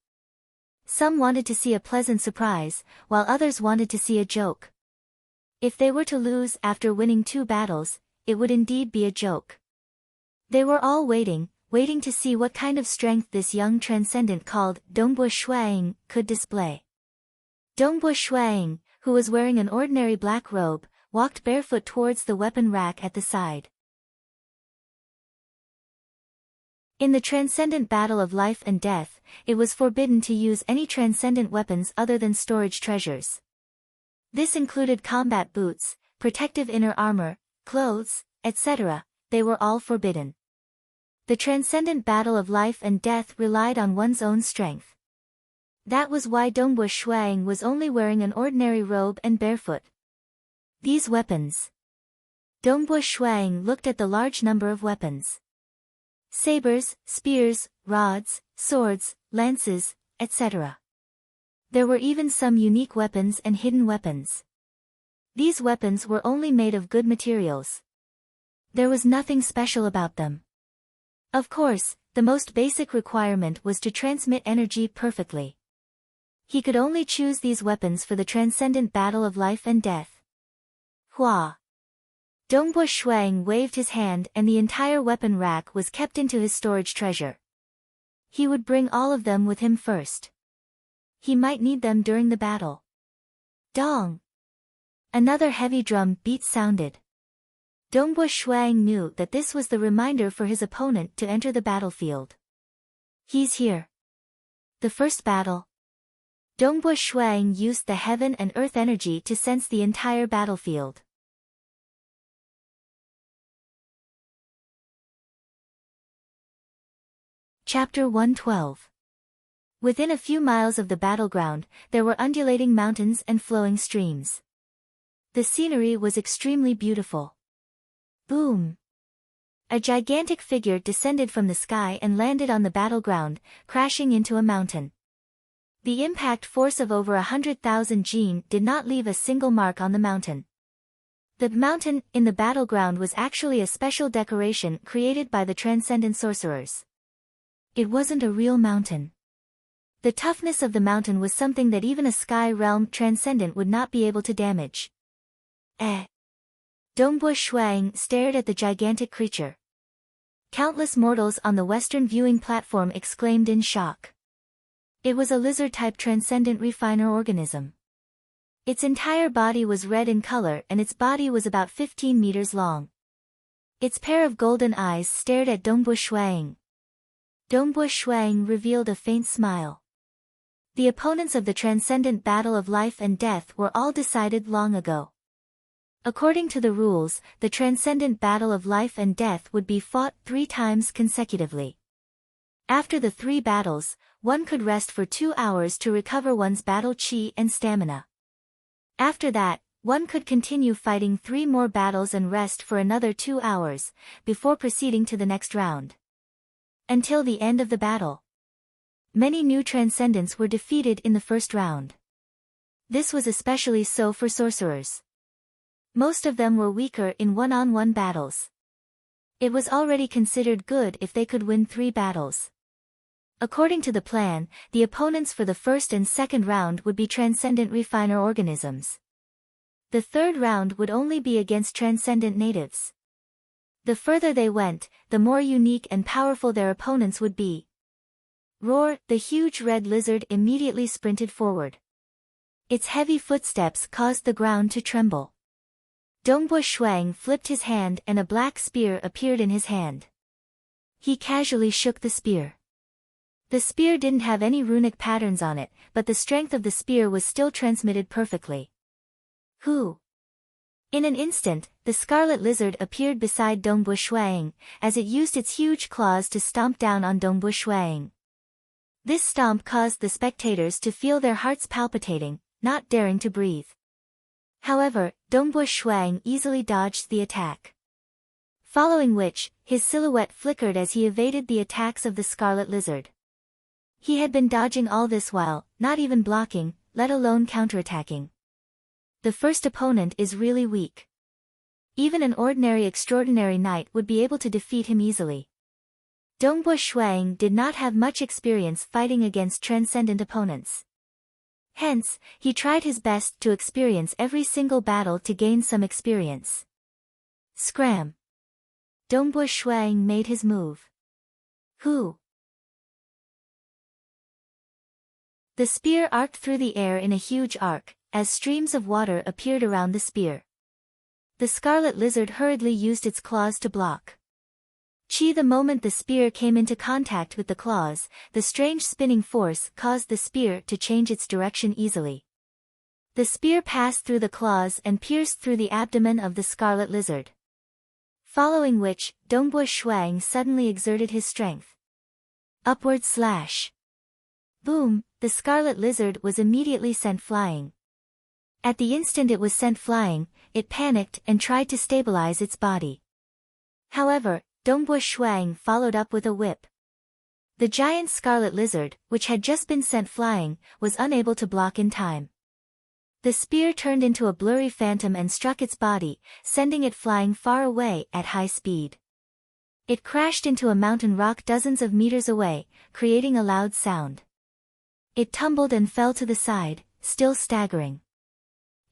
Some wanted to see a pleasant surprise, while others wanted to see a joke. If they were to lose after winning 2 battles, it would indeed be a joke. They were all waiting, waiting to see what kind of strength this young transcendent called Dongbo Shuang could display. Dongbo Shuang, who was wearing an ordinary black robe, walked barefoot towards the weapon rack at the side. In the transcendent battle of life and death, it was forbidden to use any transcendent weapons other than storage treasures. This included combat boots, protective inner armor, clothes, etc. They were all forbidden. The transcendent battle of life and death relied on one's own strength. That was why Dongbo Shuang was only wearing an ordinary robe and barefoot. These weapons. Dongbo Shuang looked at the large number of weapons. Sabers, spears, rods, swords, lances, etc. There were even some unique weapons and hidden weapons. These weapons were only made of good materials. There was nothing special about them. Of course, the most basic requirement was to transmit energy perfectly. He could only choose these weapons for the transcendent battle of life and death. Hua! Dongbo Shuang waved his hand and the entire weapon rack was kept into his storage treasure. He would bring all of them with him first. He might need them during the battle. Dong! Another heavy drum beat sounded. Dongbo Shuang knew that this was the reminder for his opponent to enter the battlefield. He's here. The first battle. Dongbo Shuang used the heaven and earth energy to sense the entire battlefield. Chapter 112. Within a few miles of the battleground, there were undulating mountains and flowing streams. The scenery was extremely beautiful. Boom! A gigantic figure descended from the sky and landed on the battleground, crashing into a mountain. The impact force of over 100,000 Jin did not leave a single mark on the mountain. The mountain in the battleground was actually a special decoration created by the transcendent sorcerers. It wasn't a real mountain. The toughness of the mountain was something that even a sky realm transcendent would not be able to damage. Dongbo Shuang stared at the gigantic creature. Countless mortals on the western viewing platform exclaimed in shock. It was a lizard-type transcendent refiner organism. Its entire body was red in color and its body was about 15 meters long. Its pair of golden eyes stared at Dongbo Shuang. Dongbo Shuang revealed a faint smile. The opponents of the transcendent battle of life and death were all decided long ago. According to the rules, the transcendent battle of life and death would be fought 3 times consecutively. After the 3 battles, one could rest for 2 hours to recover one's battle chi and stamina. After that, one could continue fighting 3 more battles and rest for another 2 hours, before proceeding to the next round. Until the end of the battle. Many new transcendents were defeated in the first round. This was especially so for sorcerers. Most of them were weaker in one-on-one battles. It was already considered good if they could win 3 battles. According to the plan, the opponents for the first and second round would be transcendent refiner organisms. The third round would only be against transcendent natives. The further they went, the more unique and powerful their opponents would be. Roar! The huge red lizard immediately sprinted forward. Its heavy footsteps caused the ground to tremble. Dongbo Shuang flipped his hand and a black spear appeared in his hand. He casually shook the spear. The spear didn't have any runic patterns on it, but the strength of the spear was still transmitted perfectly. Who? In an instant, the scarlet lizard appeared beside Dongbo Shuang, as it used its huge claws to stomp down on Dongbo Shuang. This stomp caused the spectators to feel their hearts palpitating, not daring to breathe. However, Dongbo Shuang easily dodged the attack. Following which, his silhouette flickered as he evaded the attacks of the scarlet lizard. He had been dodging all this while, not even blocking, let alone counterattacking. The first opponent is really weak. Even an ordinary extraordinary knight would be able to defeat him easily. Dongbo Shuang did not have much experience fighting against transcendent opponents. Hence, he tried his best to experience every single battle to gain some experience. Scram! Dongbo Shuang made his move. Who? The spear arced through the air in a huge arc, as streams of water appeared around the spear. The scarlet lizard hurriedly used its claws to block. The moment the spear came into contact with the claws, the strange spinning force caused the spear to change its direction easily. The spear passed through the claws and pierced through the abdomen of the scarlet lizard. Following which, Dongbua Shuang suddenly exerted his strength. Upward slash. Boom, the scarlet lizard was immediately sent flying. At the instant it was sent flying, it panicked and tried to stabilize its body. However, Dongbua Shuang followed up with a whip. The giant scarlet lizard, which had just been sent flying, was unable to block in time. The spear turned into a blurry phantom and struck its body, sending it flying far away at high speed. It crashed into a mountain rock dozens of meters away, creating a loud sound. It tumbled and fell to the side, still staggering.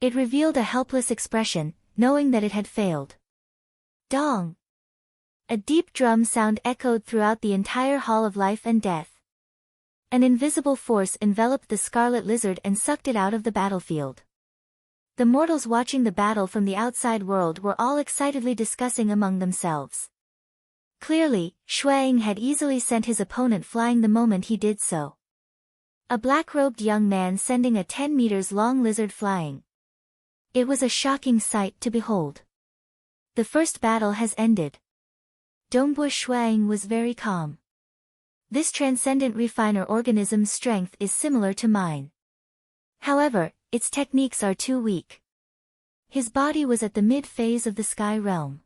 It revealed a helpless expression, knowing that it had failed. Dong! A deep drum sound echoed throughout the entire Hall of Life and Death. An invisible force enveloped the scarlet lizard and sucked it out of the battlefield. The mortals watching the battle from the outside world were all excitedly discussing among themselves. Clearly, Shuang had easily sent his opponent flying the moment he did so. A black-robed young man sending a 10 meters long lizard flying. It was a shocking sight to behold. The first battle has ended. Dongbua Shuang was very calm. This transcendent refiner organism's strength is similar to mine. However, its techniques are too weak. His body was at the mid-phase of the sky realm.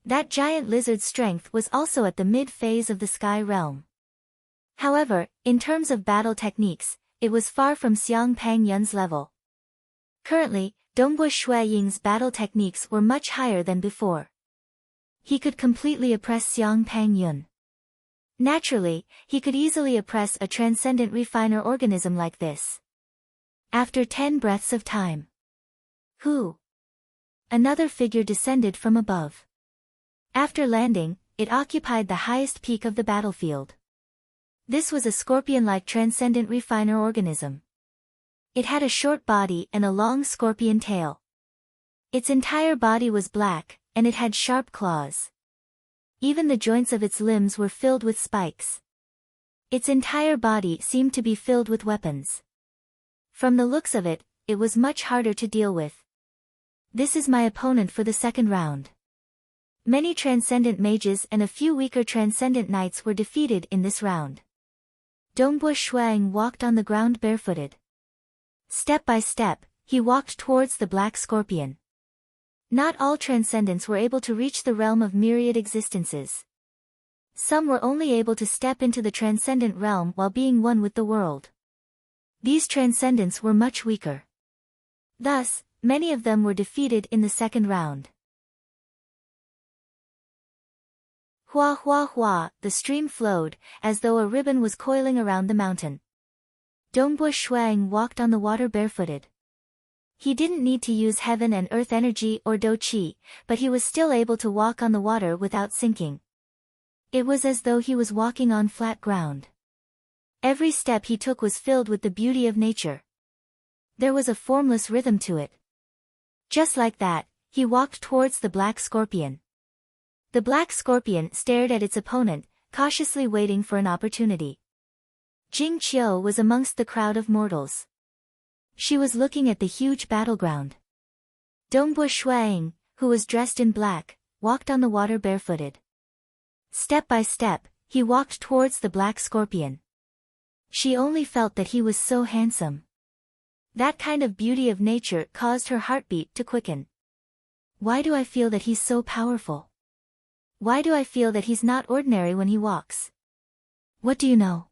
That giant lizard's strength was also at the mid-phase of the sky realm. However, in terms of battle techniques, it was far from Xiang Pang Yun's level. Currently, Dongbua Shuaying's battle techniques were much higher than before. He could completely oppress Xiang Pang Yun. Naturally, he could easily oppress a transcendent refiner organism like this. After 10 breaths of time. Who? Another figure descended from above. After landing, it occupied the highest peak of the battlefield. This was a scorpion-like transcendent refiner organism. It had a short body and a long scorpion tail. Its entire body was black, and it had sharp claws. Even the joints of its limbs were filled with spikes. Its entire body seemed to be filled with weapons. From the looks of it, it was much harder to deal with. This is my opponent for the second round. Many transcendent mages and a few weaker transcendent knights were defeated in this round. Dongbua Shuang walked on the ground barefooted. Step by step, he walked towards the black scorpion. Not all transcendents were able to reach the realm of myriad existences. Some were only able to step into the transcendent realm while being one with the world. These transcendents were much weaker. Thus, many of them were defeated in the second round. Hua hua hua, the stream flowed, as though a ribbon was coiling around the mountain. Dongbua Shuang walked on the water barefooted. He didn't need to use heaven and earth energy or do qi, but he was still able to walk on the water without sinking. It was as though he was walking on flat ground. Every step he took was filled with the beauty of nature. There was a formless rhythm to it. Just like that, he walked towards the black scorpion. The black scorpion stared at its opponent, cautiously waiting for an opportunity. Jing Qiu was amongst the crowd of mortals. She was looking at the huge battleground. Dongbua Shuang, who was dressed in black, walked on the water barefooted. Step by step, he walked towards the black scorpion. She only felt that he was so handsome. That kind of beauty of nature caused her heartbeat to quicken. Why do I feel that he's so powerful? Why do I feel that he's not ordinary when he walks? What do you know?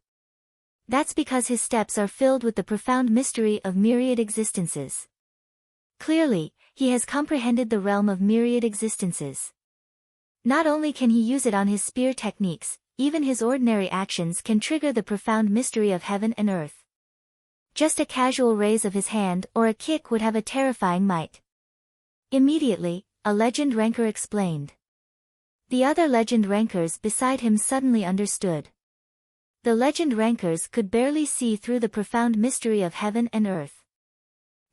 That's because his steps are filled with the profound mystery of myriad existences. Clearly, he has comprehended the realm of myriad existences. Not only can he use it on his spear techniques, even his ordinary actions can trigger the profound mystery of heaven and earth. Just a casual raise of his hand or a kick would have a terrifying might. Immediately, a legend ranker explained. The other legend rankers beside him suddenly understood. The legend rankers could barely see through the profound mystery of heaven and earth.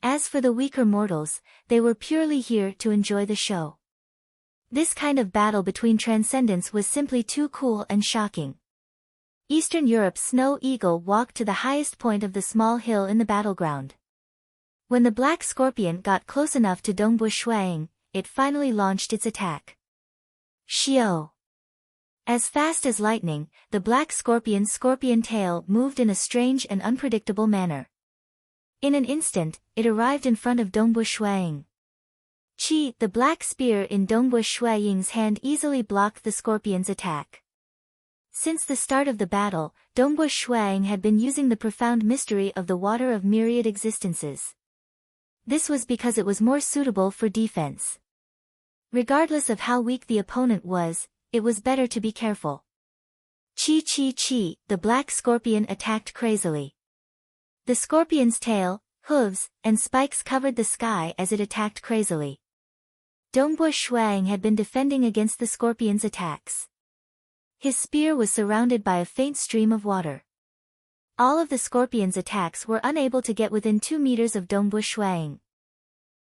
As for the weaker mortals, they were purely here to enjoy the show. This kind of battle between transcendents was simply too cool and shocking. Eastern Europe's snow eagle walked to the highest point of the small hill in the battleground. When the black scorpion got close enough to Dongbu Shuang, it finally launched its attack. Xiao! As fast as lightning, the black scorpion's scorpion tail moved in a strange and unpredictable manner. In an instant, it arrived in front of Dongbu Shuang. Qi, the black spear in Dongbu Shuang's hand, easily blocked the scorpion's attack. Since the start of the battle, Dongbu Shuang had been using the profound mystery of the water of myriad existences. This was because it was more suitable for defense. Regardless of how weak the opponent was, it was better to be careful. Chi, the black scorpion attacked crazily. The scorpion's tail, hooves, and spikes covered the sky as it attacked crazily. Dongbu Shuang had been defending against the scorpion's attacks. His spear was surrounded by a faint stream of water. All of the scorpion's attacks were unable to get within 2 meters of Dongbu Shuang.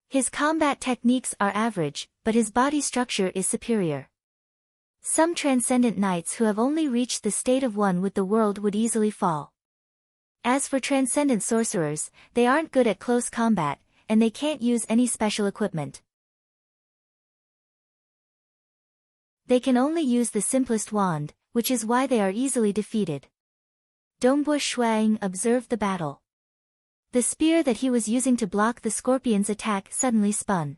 His combat techniques are average, but his body structure is superior. Some transcendent knights who have only reached the state of one with the world would easily fall. As for transcendent sorcerers, they aren't good at close combat, and they can't use any special equipment. They can only use the simplest wand, which is why they are easily defeated. Dongbu Shuang observed the battle. The spear that he was using to block the scorpion's attack suddenly spun.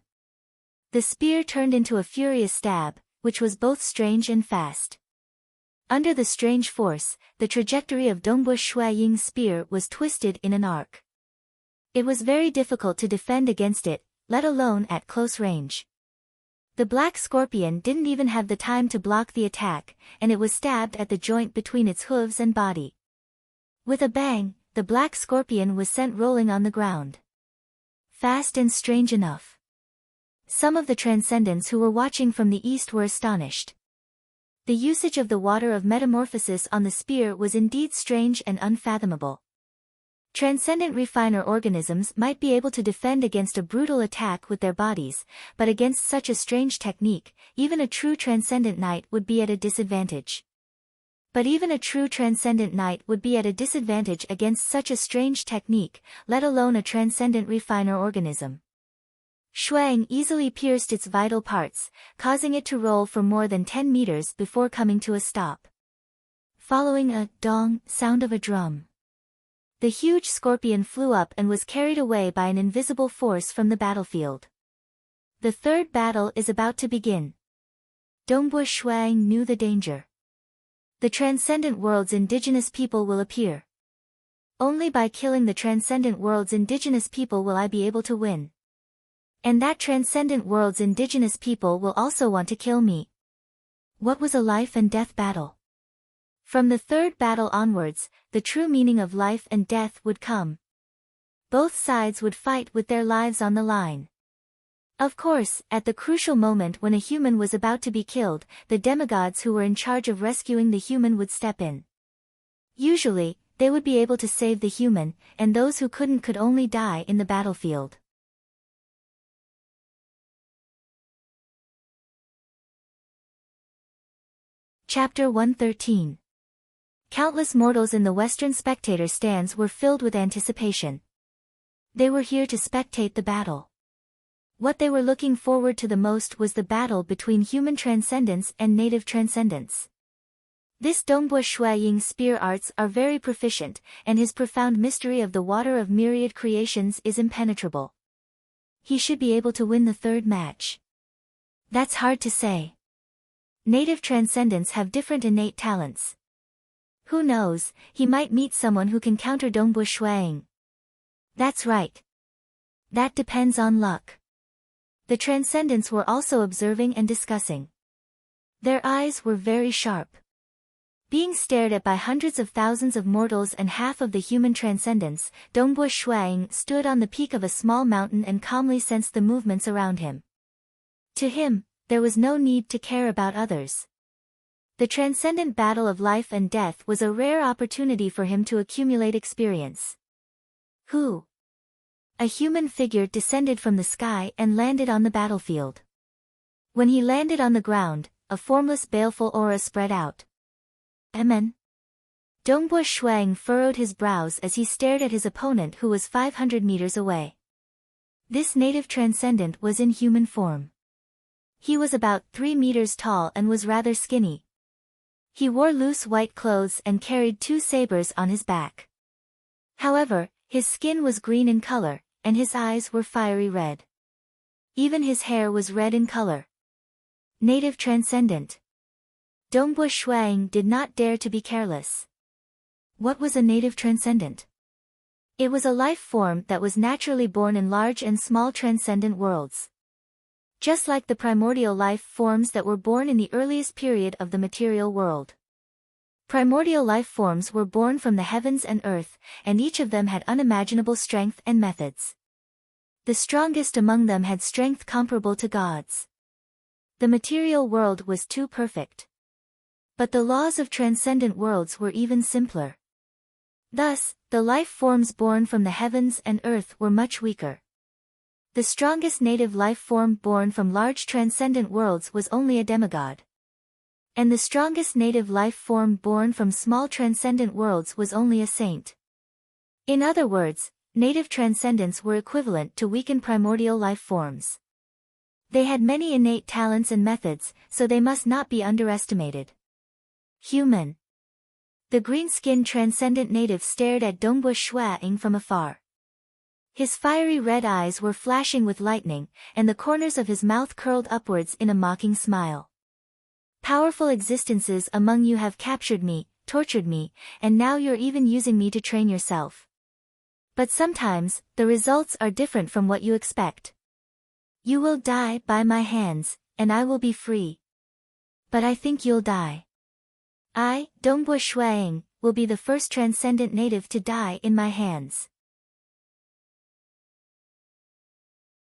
The spear turned into a furious stab, which was both strange and fast. Under the strange force, the trajectory of Dongbu Shuang's spear was twisted in an arc. It was very difficult to defend against it, let alone at close range. The black scorpion didn't even have the time to block the attack, and it was stabbed at the joint between its hooves and body. With a bang, the black scorpion was sent rolling on the ground. Fast and strange enough. Some of the transcendents who were watching from the east were astonished. The usage of the water of metamorphosis on the spear was indeed strange and unfathomable. Transcendent refiner organisms might be able to defend against a brutal attack with their bodies, but against such a strange technique, even a true transcendent knight would be at a disadvantage. Against such a strange technique, let alone a transcendent refiner organism. Shuang easily pierced its vital parts, causing it to roll for more than 10 meters before coming to a stop. Following a dong sound of a drum, the huge scorpion flew up and was carried away by an invisible force from the battlefield. The third battle is about to begin. Dongbu Shuang knew the danger. The transcendent world's indigenous people will appear. Only by killing the transcendent world's indigenous people will I be able to win. And that transcendent world's indigenous people will also want to kill me. What was a life and death battle? From the third battle onwards, the true meaning of life and death would come. Both sides would fight with their lives on the line. Of course, at the crucial moment when a human was about to be killed, the demigods who were in charge of rescuing the human would step in. Usually, they would be able to save the human, and those who couldn't could only die in the battlefield. Chapter 113. Countless mortals in the western spectator stands were filled with anticipation. They were here to spectate the battle. What they were looking forward to the most was the battle between human transcendents and native transcendents. This Dongbu Shuang's spear arts are very proficient, and his profound mystery of the water of myriad creations is impenetrable. He should be able to win the third match. That's hard to say. Native transcendents have different innate talents. Who knows, he might meet someone who can counter Dongbu Shuang. That's right. That depends on luck. The transcendents were also observing and discussing. Their eyes were very sharp. Being stared at by hundreds of thousands of mortals and half of the human transcendents, Dongbu Shuang stood on the peak of a small mountain and calmly sensed the movements around him. To him, there was no need to care about others. The transcendent battle of life and death was a rare opportunity for him to accumulate experience. Who? A human figure descended from the sky and landed on the battlefield. When he landed on the ground, a formless baleful aura spread out. Amen. Dongbua Shuang furrowed his brows as he stared at his opponent who was 500 meters away. This native transcendent was in human form. He was about 3 meters tall and was rather skinny. He wore loose white clothes and carried 2 sabers on his back. However, his skin was green in color, and his eyes were fiery red. Even his hair was red in color. Native transcendent. Dongbua Shuang did not dare to be careless. What was a native transcendent? It was a life form that was naturally born in large and small transcendent worlds. Just like the primordial life forms that were born in the earliest period of the material world. Primordial life forms were born from the heavens and earth, and each of them had unimaginable strength and methods. The strongest among them had strength comparable to gods. The material world was too perfect. But the laws of transcendent worlds were even simpler. Thus, the life forms born from the heavens and earth were much weaker. The strongest native life form born from large transcendent worlds was only a demigod. And the strongest native life form born from small transcendent worlds was only a saint. In other words, native transcendents were equivalent to weakened primordial life forms. They had many innate talents and methods, so they must not be underestimated. Human. The green-skinned transcendent native stared at Dongbua Shuang from afar. His fiery red eyes were flashing with lightning, and the corners of his mouth curled upwards in a mocking smile. Powerful existences among you have captured me, tortured me, and now you're even using me to train yourself. But sometimes, the results are different from what you expect. You will die by my hands, and I will be free. But I think you'll die. I, Dongbua Shuang, will be the first transcendent native to die in my hands.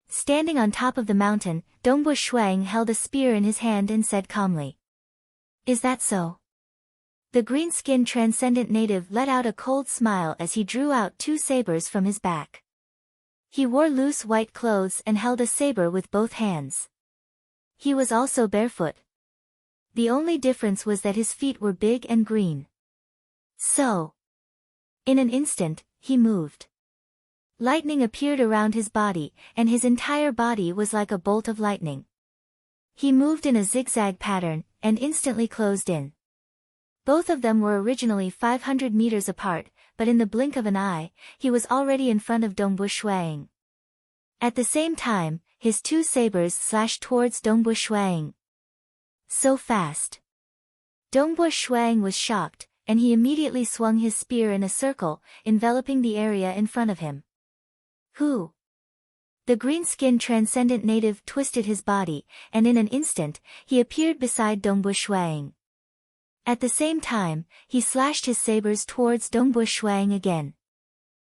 Standing on top of the mountain, Dongbua Shuang held a spear in his hand and said calmly. Is that so? The green-skinned transcendent native let out a cold smile as he drew out 2 sabers from his back. He wore loose white clothes and held a saber with both hands. He was also barefoot. The only difference was that his feet were big and green. So. In an instant, he moved. Lightning appeared around his body, and his entire body was like a bolt of lightning. He moved in a zigzag pattern, and instantly closed in. Both of them were originally 500 meters apart, but in the blink of an eye, he was already in front of Dongbua Shuang. At the same time, his 2 sabers slashed towards Dongbua Shuang. So fast. Dongbua Shuang was shocked, and he immediately swung his spear in a circle, enveloping the area in front of him. Who? The green-skinned transcendent native twisted his body, and in an instant, he appeared beside Dongbua Shuang. At the same time, he slashed his sabers towards Dongbua Shuang again.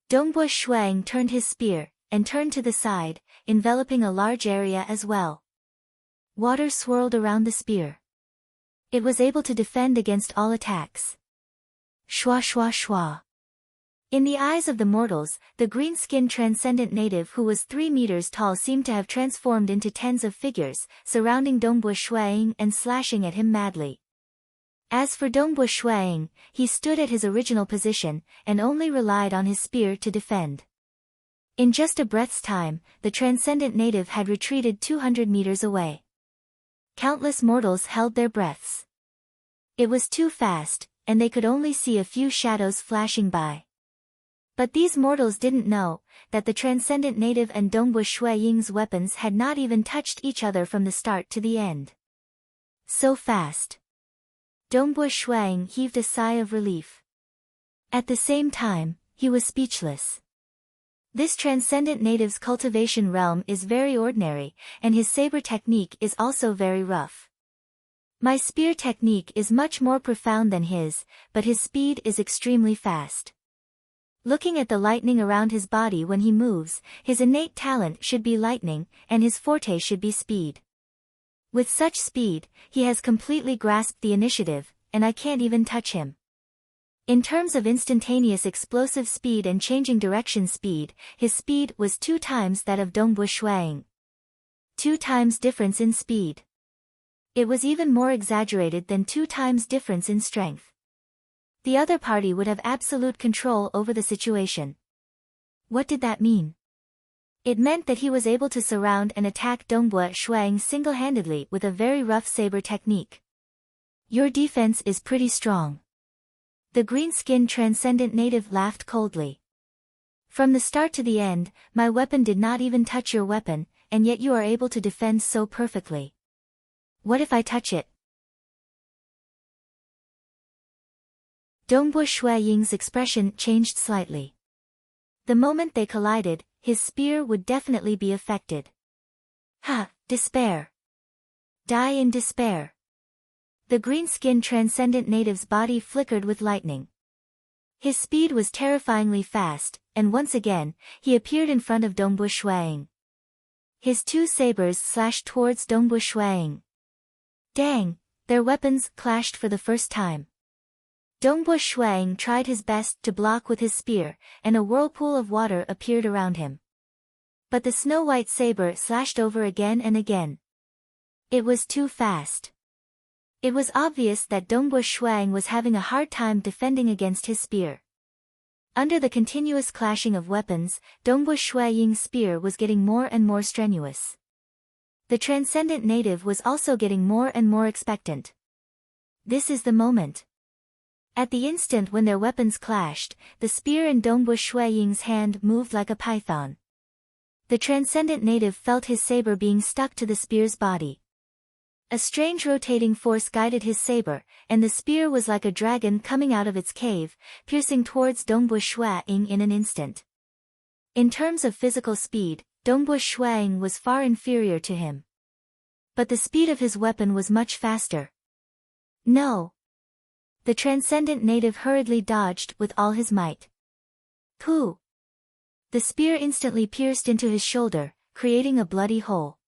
Dongbua Shuang turned his spear, and turned to the side, enveloping a large area as well. Water swirled around the spear. It was able to defend against all attacks. Shwa shwa shwa. In the eyes of the mortals, the green-skinned transcendent native who was 3 meters tall seemed to have transformed into tens of figures, surrounding Dongbua Shuang and slashing at him madly. As for Dongbua Shuang, he stood at his original position, and only relied on his spear to defend. In just a breath's time, the transcendent native had retreated 200 meters away. Countless mortals held their breaths. It was too fast, and they could only see a few shadows flashing by. But these mortals didn't know that the transcendent native and Dongbua Shuang's weapons had not even touched each other from the start to the end. So fast. Dongbua Shuang heaved a sigh of relief. At the same time, he was speechless. This transcendent native's cultivation realm is very ordinary, and his saber technique is also very rough. My spear technique is much more profound than his, but his speed is extremely fast. Looking at the lightning around his body when he moves, his innate talent should be lightning, and his forte should be speed. With such speed, he has completely grasped the initiative, and I can't even touch him. In terms of instantaneous explosive speed and changing direction speed, his speed was 2 times that of Dongbu Shuang. 2 times difference in speed. It was even more exaggerated than 2 times difference in strength. The other party would have absolute control over the situation. What did that mean? It meant that he was able to surround and attack Dongbu Shuang single-handedly with a very rough saber technique. Your defense is pretty strong. The green-skinned transcendent native laughed coldly. From the start to the end, my weapon did not even touch your weapon, and yet you are able to defend so perfectly. What if I touch it? Dongbu Shuaying's expression changed slightly. The moment they collided, his spear would definitely be affected. Ha! Despair! Die in despair! The green-skinned transcendent native's body flickered with lightning. His speed was terrifyingly fast, and once again, he appeared in front of Dongbu Shuaying. His 2 sabers slashed towards Dongbu Shuaying. Dang! Their weapons clashed for the first time. Dongbu Shuang tried his best to block with his spear, and a whirlpool of water appeared around him. But the snow-white saber slashed over again and again. It was too fast. It was obvious that Dongbu Shuang was having a hard time defending against his spear. Under the continuous clashing of weapons, Dongbu Shuaying's spear was getting more and more strenuous. The transcendent native was also getting more and more expectant. This is the moment. At the instant when their weapons clashed, the spear in Dongbu Shuaying's hand moved like a python. The transcendent native felt his saber being stuck to the spear's body. A strange rotating force guided his saber, and the spear was like a dragon coming out of its cave, piercing towards Dongbu Shuaying in an instant. In terms of physical speed, Dongbu Shuaying was far inferior to him. But the speed of his weapon was much faster. No! The transcendent native hurriedly dodged with all his might. Pooh! The spear instantly pierced into his shoulder, creating a bloody hole.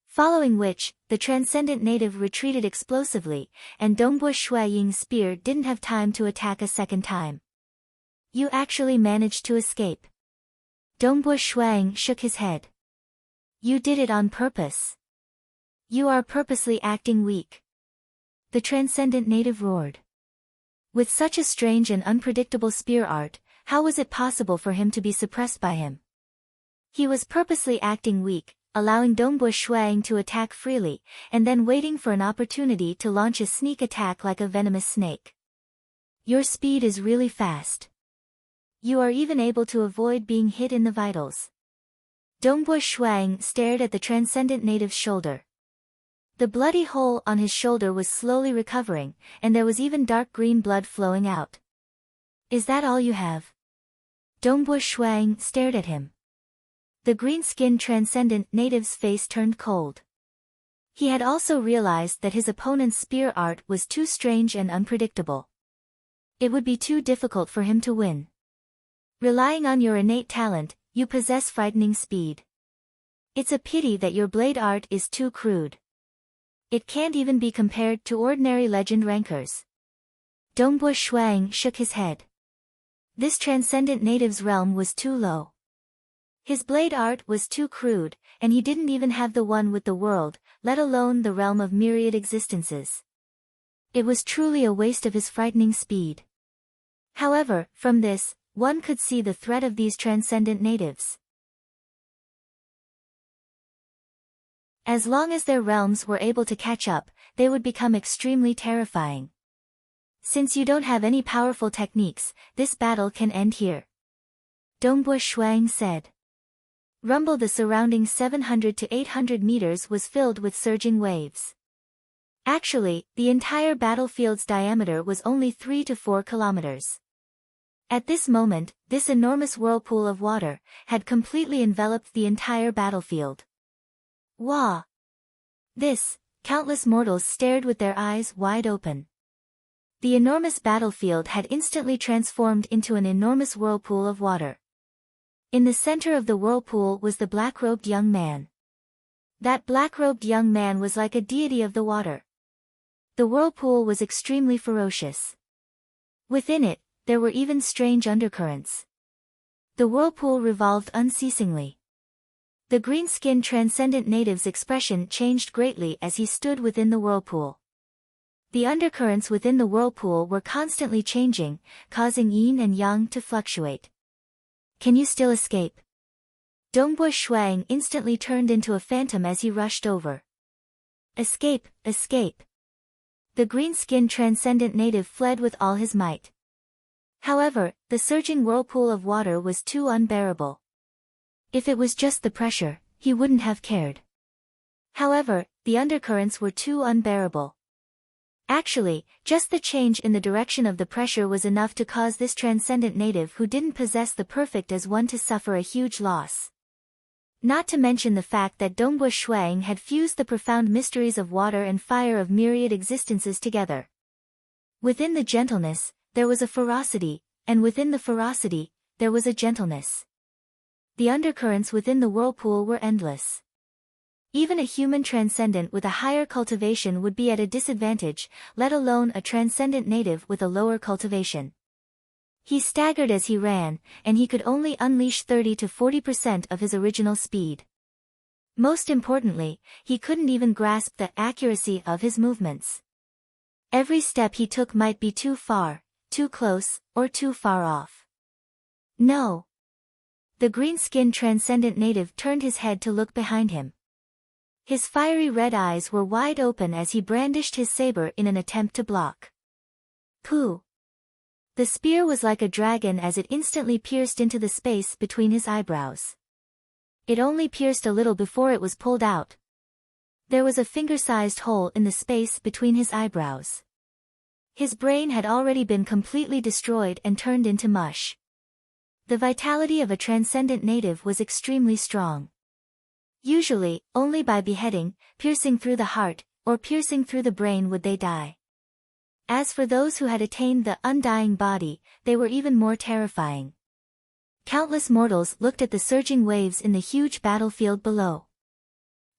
Following which, the transcendent native retreated explosively, and Dongbu Shuaying's spear didn't have time to attack a second time. You actually managed to escape. Dongbu Shuaying shook his head. You did it on purpose. You are purposely acting weak. The transcendent native roared. With such a strange and unpredictable spear art, how was it possible for him to be suppressed by him? He was purposely acting weak, allowing Dongbu Shuaying to attack freely, and then waiting for an opportunity to launch a sneak attack like a venomous snake. Your speed is really fast. You are even able to avoid being hit in the vitals. Dongbu Shuaying stared at the transcendent native's shoulder. The bloody hole on his shoulder was slowly recovering, and there was even dark green blood flowing out. Is that all you have? Dongbu Shuaying stared at him. The green-skinned transcendent native's face turned cold. He had also realized that his opponent's spear art was too strange and unpredictable. It would be too difficult for him to win. Relying on your innate talent, you possess frightening speed. It's a pity that your blade art is too crude. It can't even be compared to ordinary legend rankers. Dongbu Shuaying shook his head. This transcendent native's realm was too low. His blade art was too crude, and he didn't even have the one with the world, let alone the realm of myriad existences. It was truly a waste of his frightening speed. However, from this, one could see the threat of these transcendent natives. As long as their realms were able to catch up, they would become extremely terrifying. Since you don't have any powerful techniques, this battle can end here. Dongbu Shuaying said. Rumble. The surrounding 700 to 800 meters was filled with surging waves. Actually, the entire battlefield's diameter was only 3 to 4 kilometers. At this moment, this enormous whirlpool of water had completely enveloped the entire battlefield. Wah! This, countless mortals stared with their eyes wide open. The enormous battlefield had instantly transformed into an enormous whirlpool of water. In the center of the whirlpool was the black-robed young man. That black-robed young man was like a deity of the water. The whirlpool was extremely ferocious. Within it, there were even strange undercurrents. The whirlpool revolved unceasingly. The green-skinned transcendent native's expression changed greatly as he stood within the whirlpool. The undercurrents within the whirlpool were constantly changing, causing yin and yang to fluctuate. Can you still escape? Dongbui Shuang instantly turned into a phantom as he rushed over. Escape, escape. The green-skinned transcendent native fled with all his might. However, the surging whirlpool of water was too unbearable. If it was just the pressure, he wouldn't have cared. However, the undercurrents were too unbearable. Actually, just the change in the direction of the pressure was enough to cause this transcendent native who didn't possess the perfect as one to suffer a huge loss. Not to mention the fact that Dongbui Shuang had fused the profound mysteries of water and fire of myriad existences together. Within the gentleness, there was a ferocity, and within the ferocity, there was a gentleness. The undercurrents within the whirlpool were endless. Even a human transcendent with a higher cultivation would be at a disadvantage, let alone a transcendent native with a lower cultivation. He staggered as he ran, and he could only unleash 30 to 40% of his original speed. Most importantly, he couldn't even grasp the accuracy of his movements. Every step he took might be too far, too close, or too far off. No. The green-skinned transcendent native turned his head to look behind him. His fiery red eyes were wide open as he brandished his saber in an attempt to block. Pooh! The spear was like a dragon as it instantly pierced into the space between his eyebrows. It only pierced a little before it was pulled out. There was a finger-sized hole in the space between his eyebrows. His brain had already been completely destroyed and turned into mush. The vitality of a transcendent native was extremely strong. Usually, only by beheading, piercing through the heart, or piercing through the brain would they die. As for those who had attained the undying body, they were even more terrifying. Countless mortals looked at the surging waves in the huge battlefield below.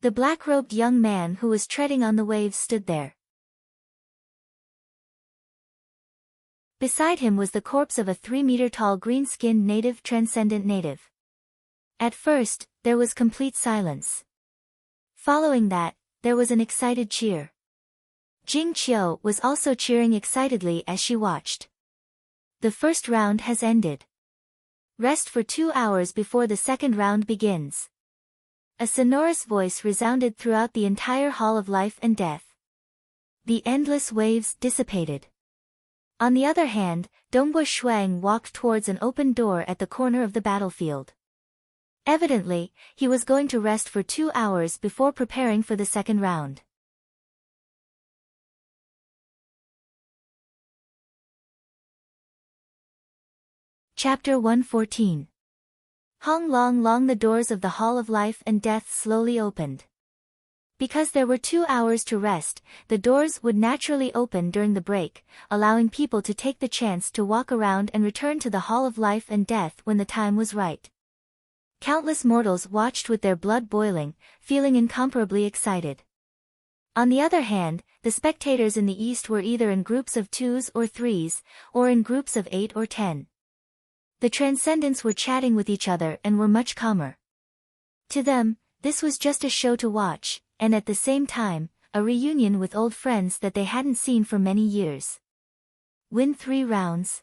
The black-robed young man who was treading on the waves stood there. Beside him was the corpse of a 3-meter-tall green-skinned native transcendent native. At first, there was complete silence. Following that, there was an excited cheer. Jing Qiu was also cheering excitedly as she watched. The first round has ended. Rest for 2 hours before the second round begins. A sonorous voice resounded throughout the entire Hall of Life and Death. The endless waves dissipated. On the other hand, Dongbui Shuang walked towards an open door at the corner of the battlefield. Evidently, he was going to rest for 2 hours before preparing for the second round. Chapter 114. Hong Long Long. The doors of the Hall of Life and Death slowly opened. Because there were 2 hours to rest, the doors would naturally open during the break, allowing people to take the chance to walk around and return to the Hall of Life and Death when the time was right. Countless mortals watched with their blood boiling, feeling incomparably excited. On the other hand, the spectators in the east were either in groups of 2s or 3s, or in groups of 8 or 10. The transcendents were chatting with each other and were much calmer. To them, this was just a show to watch, and at the same time, a reunion with old friends that they hadn't seen for many years. Win 3 rounds?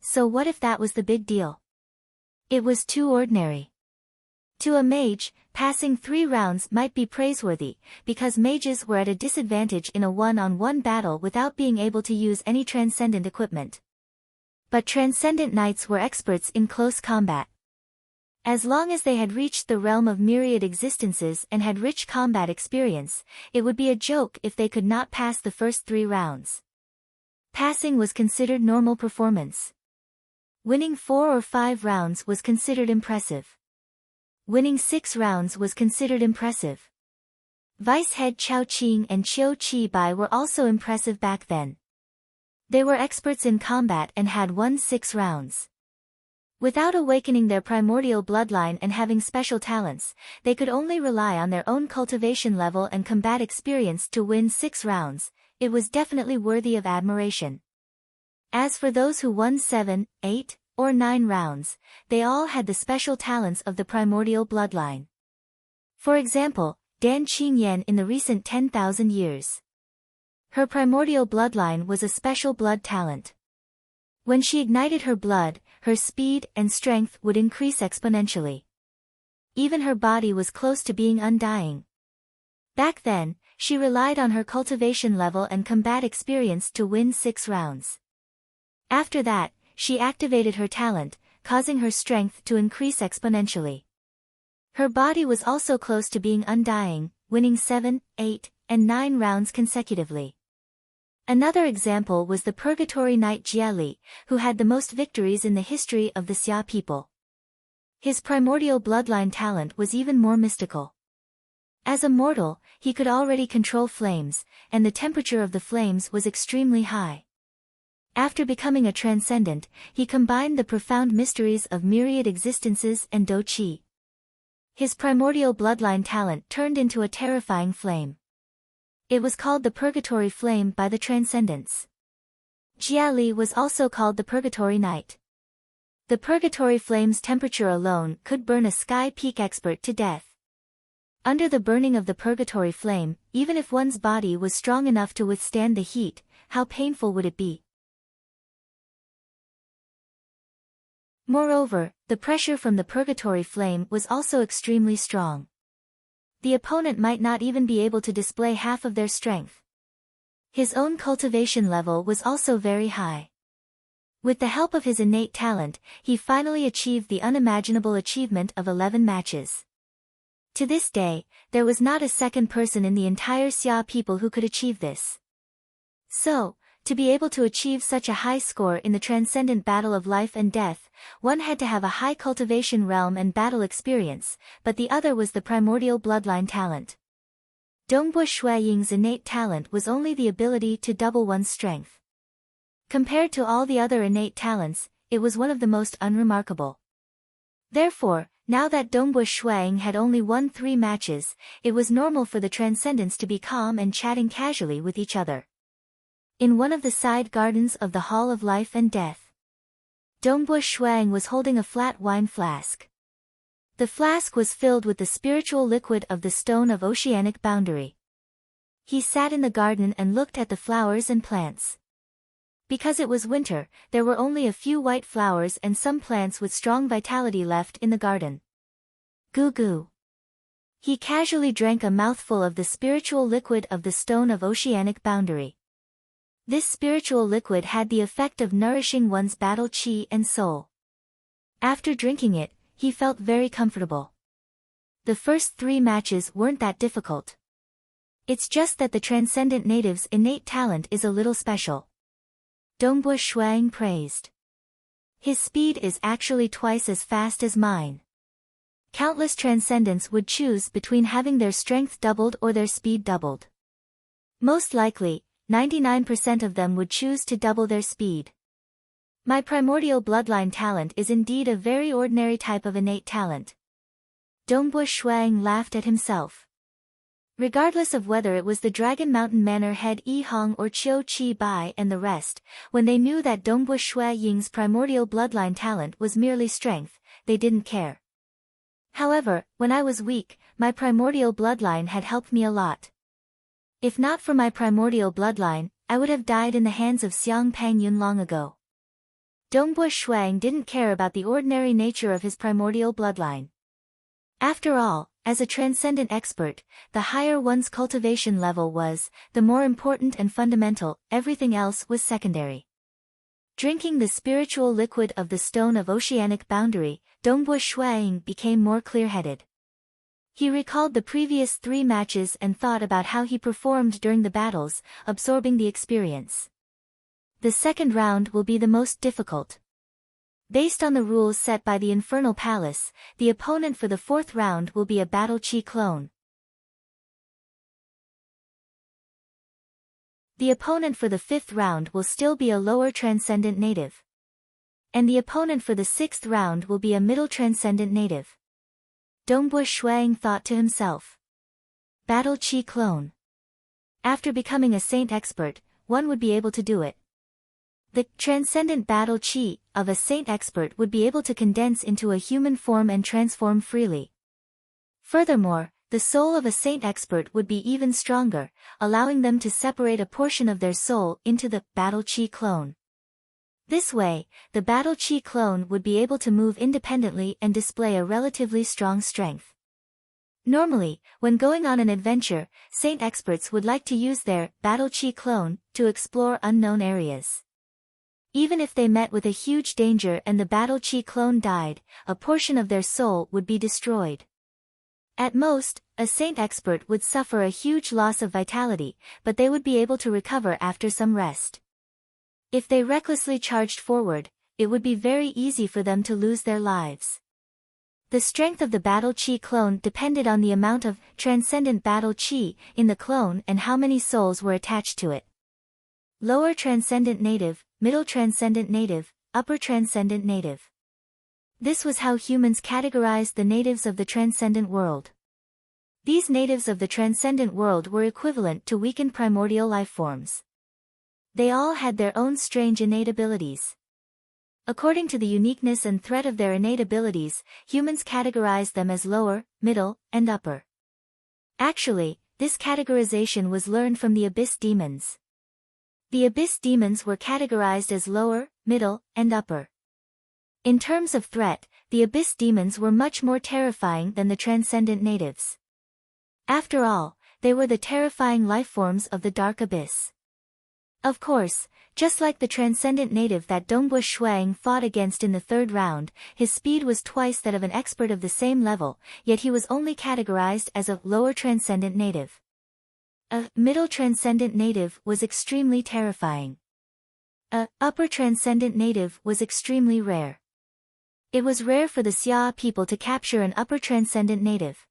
So what if that was the big deal? It was too ordinary. To a mage, passing 3 rounds might be praiseworthy, because mages were at a disadvantage in a one-on-one battle without being able to use any transcendent equipment. But transcendent knights were experts in close combat. As long as they had reached the realm of myriad existences and had rich combat experience, it would be a joke if they could not pass the first 3 rounds. Passing was considered normal performance. Winning 4 or 5 rounds was considered impressive. Winning 6 rounds was considered impressive. Vice head Chao Qing and Qiu Qi Bai were also impressive back then. They were experts in combat and had won 6 rounds. Without awakening their primordial bloodline and having special talents, they could only rely on their own cultivation level and combat experience to win 6 rounds. It was definitely worthy of admiration. As for those who won 7, 8, or 9 rounds, they all had the special talents of the primordial bloodline. For example, Dan Qingyan in the recent 10,000 years. Her primordial bloodline was a special blood talent. When she ignited her blood, her speed and strength would increase exponentially. Even her body was close to being undying. Back then, she relied on her cultivation level and combat experience to win 6 rounds. After that, she activated her talent, causing her strength to increase exponentially. Her body was also close to being undying, winning 7, 8, and 9 rounds consecutively. Another example was the Purgatory Knight Jia Li, who had the most victories in the history of the Xia people. His primordial bloodline talent was even more mystical. As a mortal, he could already control flames, and the temperature of the flames was extremely high. After becoming a transcendent, he combined the profound mysteries of myriad existences and Do Qi. His primordial bloodline talent turned into a terrifying flame. It was called the Purgatory Flame by the Transcendents. Jia Li was also called the Purgatory Knight. The Purgatory Flame's temperature alone could burn a Sky Peak expert to death. Under the burning of the Purgatory Flame, even if one's body was strong enough to withstand the heat, how painful would it be? Moreover, the pressure from the Purgatory Flame was also extremely strong. The opponent might not even be able to display half of their strength. His own cultivation level was also very high. With the help of his innate talent, he finally achieved the unimaginable achievement of 11 matches. To this day, there was not a second person in the entire Xia people who could achieve this. So, to be able to achieve such a high score in the transcendent battle of life and death, one had to have a high cultivation realm and battle experience, but the other was the primordial bloodline talent. Dongbua Shuiying's innate talent was only the ability to double one's strength. Compared to all the other innate talents, it was one of the most unremarkable. Therefore, now that Dongbua Shuiying had only won 3 matches, it was normal for the transcendents to be calm and chatting casually with each other. In one of the side gardens of the Hall of Life and Death, Dongbua Shuiying was holding a flat wine flask. The flask was filled with the spiritual liquid of the Stone of Oceanic Boundary. He sat in the garden and looked at the flowers and plants. Because it was winter, there were only a few white flowers and some plants with strong vitality left in the garden. Goo goo. He casually drank a mouthful of the spiritual liquid of the Stone of Oceanic Boundary. This spiritual liquid had the effect of nourishing one's battle chi and soul. After drinking it, he felt very comfortable. The first 3 matches weren't that difficult. It's just that the transcendent native's innate talent is a little special. Dongbua Shuiying praised. His speed is actually twice as fast as mine. Countless transcendents would choose between having their strength doubled or their speed doubled. Most likely, 99% of them would choose to double their speed. My primordial bloodline talent is indeed a very ordinary type of innate talent. Dongbua Shuiying laughed at himself. Regardless of whether it was the Dragon Mountain Manor head Yi Hong or Qiu Qi Bai and the rest, when they knew that Dongbua Shuiying's primordial bloodline talent was merely strength, they didn't care. However, when I was weak, my primordial bloodline had helped me a lot. If not for my primordial bloodline, I would have died in the hands of Xiang Pangyun long ago. Dongbua Shuiying didn't care about the ordinary nature of his primordial bloodline. After all, as a transcendent expert, the higher one's cultivation level was, the more important and fundamental, everything else was secondary. Drinking the spiritual liquid of the Stone of Oceanic Boundary, Dongbua Shuiying became more clear-headed. He recalled the previous 3 matches and thought about how he performed during the battles, absorbing the experience. The second round will be the most difficult. Based on the rules set by the Infernal Palace, the opponent for the 4th round will be a Battle Chi clone. The opponent for the 5th round will still be a lower transcendent native. And the opponent for the sixth round will be a middle transcendent native. Dongbua Shuang thought to himself. Battle Chi clone. After becoming a saint expert, one would be able to do it. The transcendent battle Chi of a saint expert would be able to condense into a human form and transform freely. Furthermore, the soul of a saint expert would be even stronger, allowing them to separate a portion of their soul into the battle Chi clone. This way, the battle Chi clone would be able to move independently and display a relatively strong strength. Normally, when going on an adventure, saint experts would like to use their battle Chi clone to explore unknown areas. Even if they met with a huge danger and the battle Chi clone died, a portion of their soul would be destroyed. At most, a saint expert would suffer a huge loss of vitality, but they would be able to recover after some rest. If they recklessly charged forward, it would be very easy for them to lose their lives. The strength of the battle Chi clone depended on the amount of transcendent battle Chi in the clone and how many souls were attached to it. Lower transcendent native, middle transcendent native, upper transcendent native. This was how humans categorized the natives of the transcendent world. These natives of the transcendent world were equivalent to weakened primordial life forms. They all had their own strange innate abilities. According to the uniqueness and threat of their innate abilities, humans categorized them as lower, middle, and upper. Actually, this categorization was learned from the abyss demons. The abyss demons were categorized as lower, middle, and upper. In terms of threat, the abyss demons were much more terrifying than the transcendent natives. After all, they were the terrifying lifeforms of the dark abyss. Of course, just like the transcendent native that Dongbua Shuang fought against in the third round, his speed was twice that of an expert of the same level, yet he was only categorized as a lower transcendent native. A middle transcendent native was extremely terrifying. A upper transcendent native was extremely rare. It was rare for the Xia people to capture an upper transcendent native.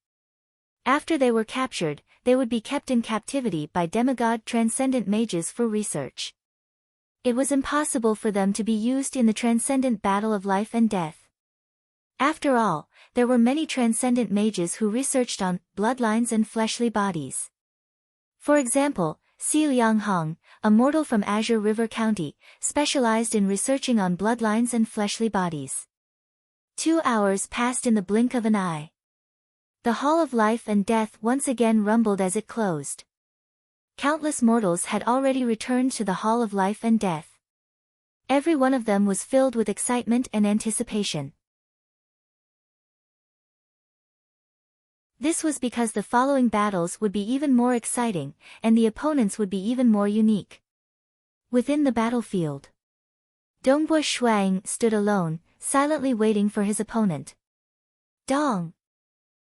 After they were captured, they would be kept in captivity by demigod transcendent mages for research. It was impossible for them to be used in the transcendent battle of life and death. After all, there were many transcendent mages who researched on bloodlines and fleshly bodies. For example, Si Lianghong, a mortal from Azure River County, specialized in researching on bloodlines and fleshly bodies. 2 hours passed in the blink of an eye. The Hall of Life and Death once again rumbled as it closed. Countless mortals had already returned to the Hall of Life and Death. Every one of them was filled with excitement and anticipation. This was because the following battles would be even more exciting, and the opponents would be even more unique. Within the battlefield, Dongbua Shuang stood alone, silently waiting for his opponent. Dong!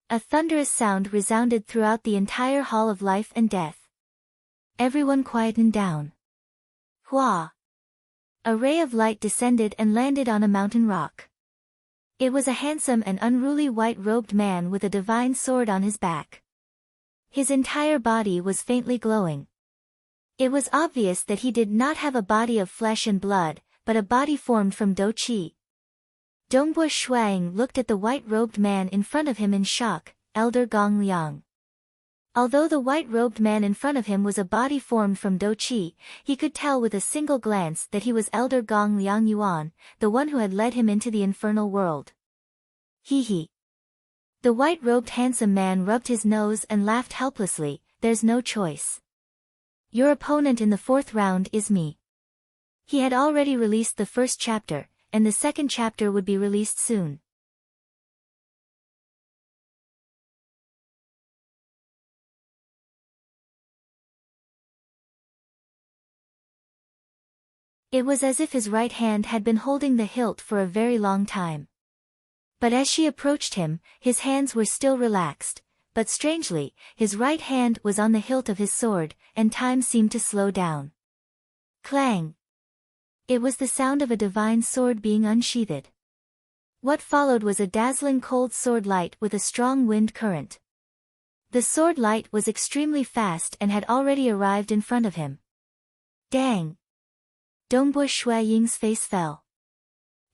A thunderous sound resounded throughout the entire Hall of Life and Death. Everyone quietened down. Hua! A ray of light descended and landed on a mountain rock. It was a handsome and unruly white-robed man with a divine sword on his back. His entire body was faintly glowing. It was obvious that he did not have a body of flesh and blood, but a body formed from Do Qi. Dongbua Shuang looked at the white-robed man in front of him in shock, Elder Gong Liang. Although the white-robed man in front of him was a body formed from Do Qi, he could tell with a single glance that he was Elder Gong Liang Yuan, the one who had led him into the infernal world. Hee hee. The white-robed handsome man rubbed his nose and laughed helplessly. There's no choice. Your opponent in the fourth round is me. He had already released the first chapter, and the second chapter would be released soon. It was as if his right hand had been holding the hilt for a very long time. But as she approached him, his hands were still relaxed, but strangely, his right hand was on the hilt of his sword, and time seemed to slow down. Clang! It was the sound of a divine sword being unsheathed. What followed was a dazzling cold sword light with a strong wind current. The sword light was extremely fast and had already arrived in front of him. Dang! Dongbua Shuaying's face fell.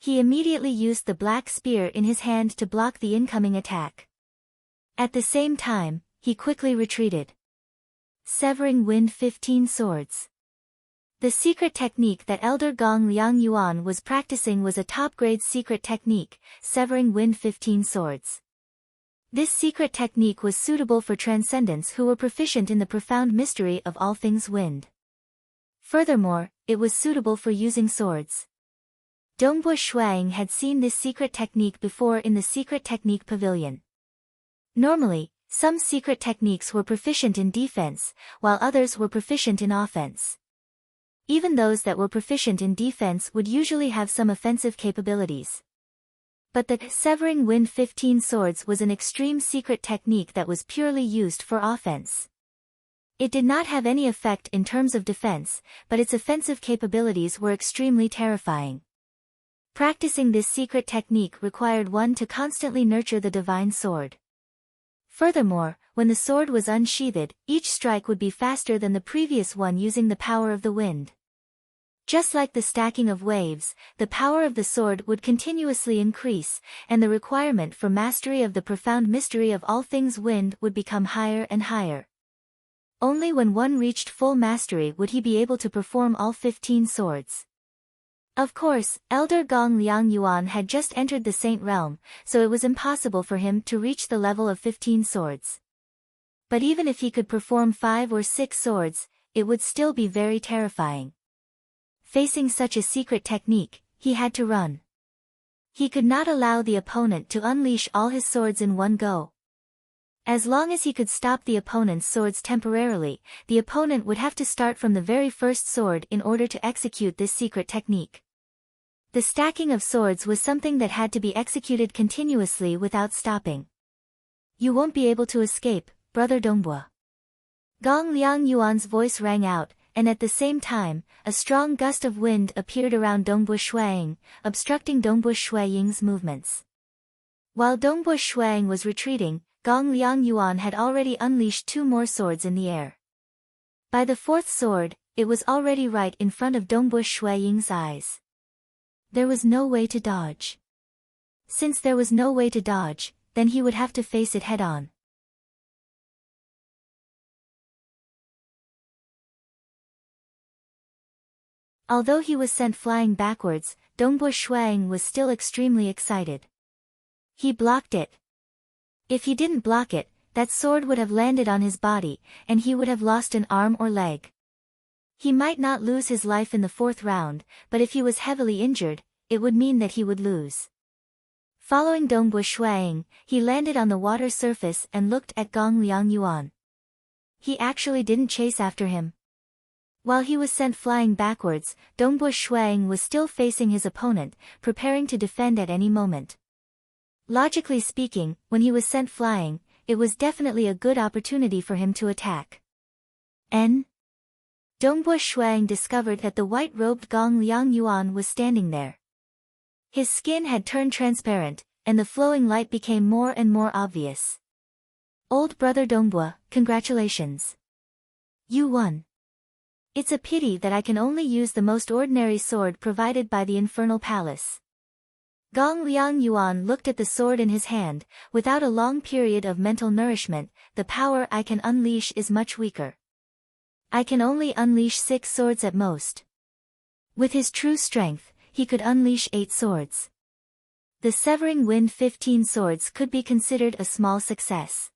He immediately used the black spear in his hand to block the incoming attack. At the same time, he quickly retreated. Severing Wind 15 Swords. The secret technique that Elder Gong Liang Yuan was practicing was a top-grade secret technique, Severing Wind 15 Swords. This secret technique was suitable for transcendents who were proficient in the profound mystery of all things wind. Furthermore, it was suitable for using swords. Dongbua Shuang had seen this secret technique before in the secret technique pavilion. Normally, some secret techniques were proficient in defense, while others were proficient in offense. Even those that were proficient in defense would usually have some offensive capabilities. But the Severing Wind 15 Swords was an extreme secret technique that was purely used for offense. It did not have any effect in terms of defense, but its offensive capabilities were extremely terrifying. Practicing this secret technique required one to constantly nurture the divine sword. Furthermore, when the sword was unsheathed, each strike would be faster than the previous one using the power of the wind. Just like the stacking of waves, the power of the sword would continuously increase, and the requirement for mastery of the profound mystery of all things wind would become higher and higher. Only when one reached full mastery would he be able to perform all 15 swords. Of course, Elder Gong Liang Yuan had just entered the Saint Realm, so it was impossible for him to reach the level of 15 swords. But even if he could perform 5 or 6 swords, it would still be very terrifying. Facing such a secret technique, he had to run. He could not allow the opponent to unleash all his swords in one go. As long as he could stop the opponent's swords temporarily, the opponent would have to start from the very first sword in order to execute this secret technique. The stacking of swords was something that had to be executed continuously without stopping. You won't be able to escape, Brother Dongbua. Gong Liang Yuan's voice rang out, and at the same time, a strong gust of wind appeared around Dongbua Shuang, obstructing Dongbua Shuang's movements. While Dongbua Shuang was retreating, Gong Liang Yuan had already unleashed 2 more swords in the air. By the 4th sword, it was already right in front of Dongbua Shuang's eyes. There was no way to dodge. Since there was no way to dodge, then he would have to face it head-on. Although he was sent flying backwards, Dongbua Shuang was still extremely excited. He blocked it. If he didn't block it, that sword would have landed on his body, and he would have lost an arm or leg. He might not lose his life in the 4th round, but if he was heavily injured, it would mean that he would lose. Following Dongbua Shuang, he landed on the water surface and looked at Gong Liang Yuan. He actually didn't chase after him. While he was sent flying backwards, Dongbua Shuang was still facing his opponent, preparing to defend at any moment. Logically speaking, when he was sent flying, it was definitely a good opportunity for him to attack. Dongbua Shuang discovered that the white-robed Gong Liang Yuan was standing there. His skin had turned transparent, and the flowing light became more and more obvious. Old brother Dongbua, congratulations. You won. It's a pity that I can only use the most ordinary sword provided by the Infernal Palace. Gong Liang Yuan looked at the sword in his hand. Without a long period of mental nourishment, the power I can unleash is much weaker. I can only unleash 6 swords at most. With his true strength, he could unleash 8 swords. The Severing Wind 15 swords could be considered a small success.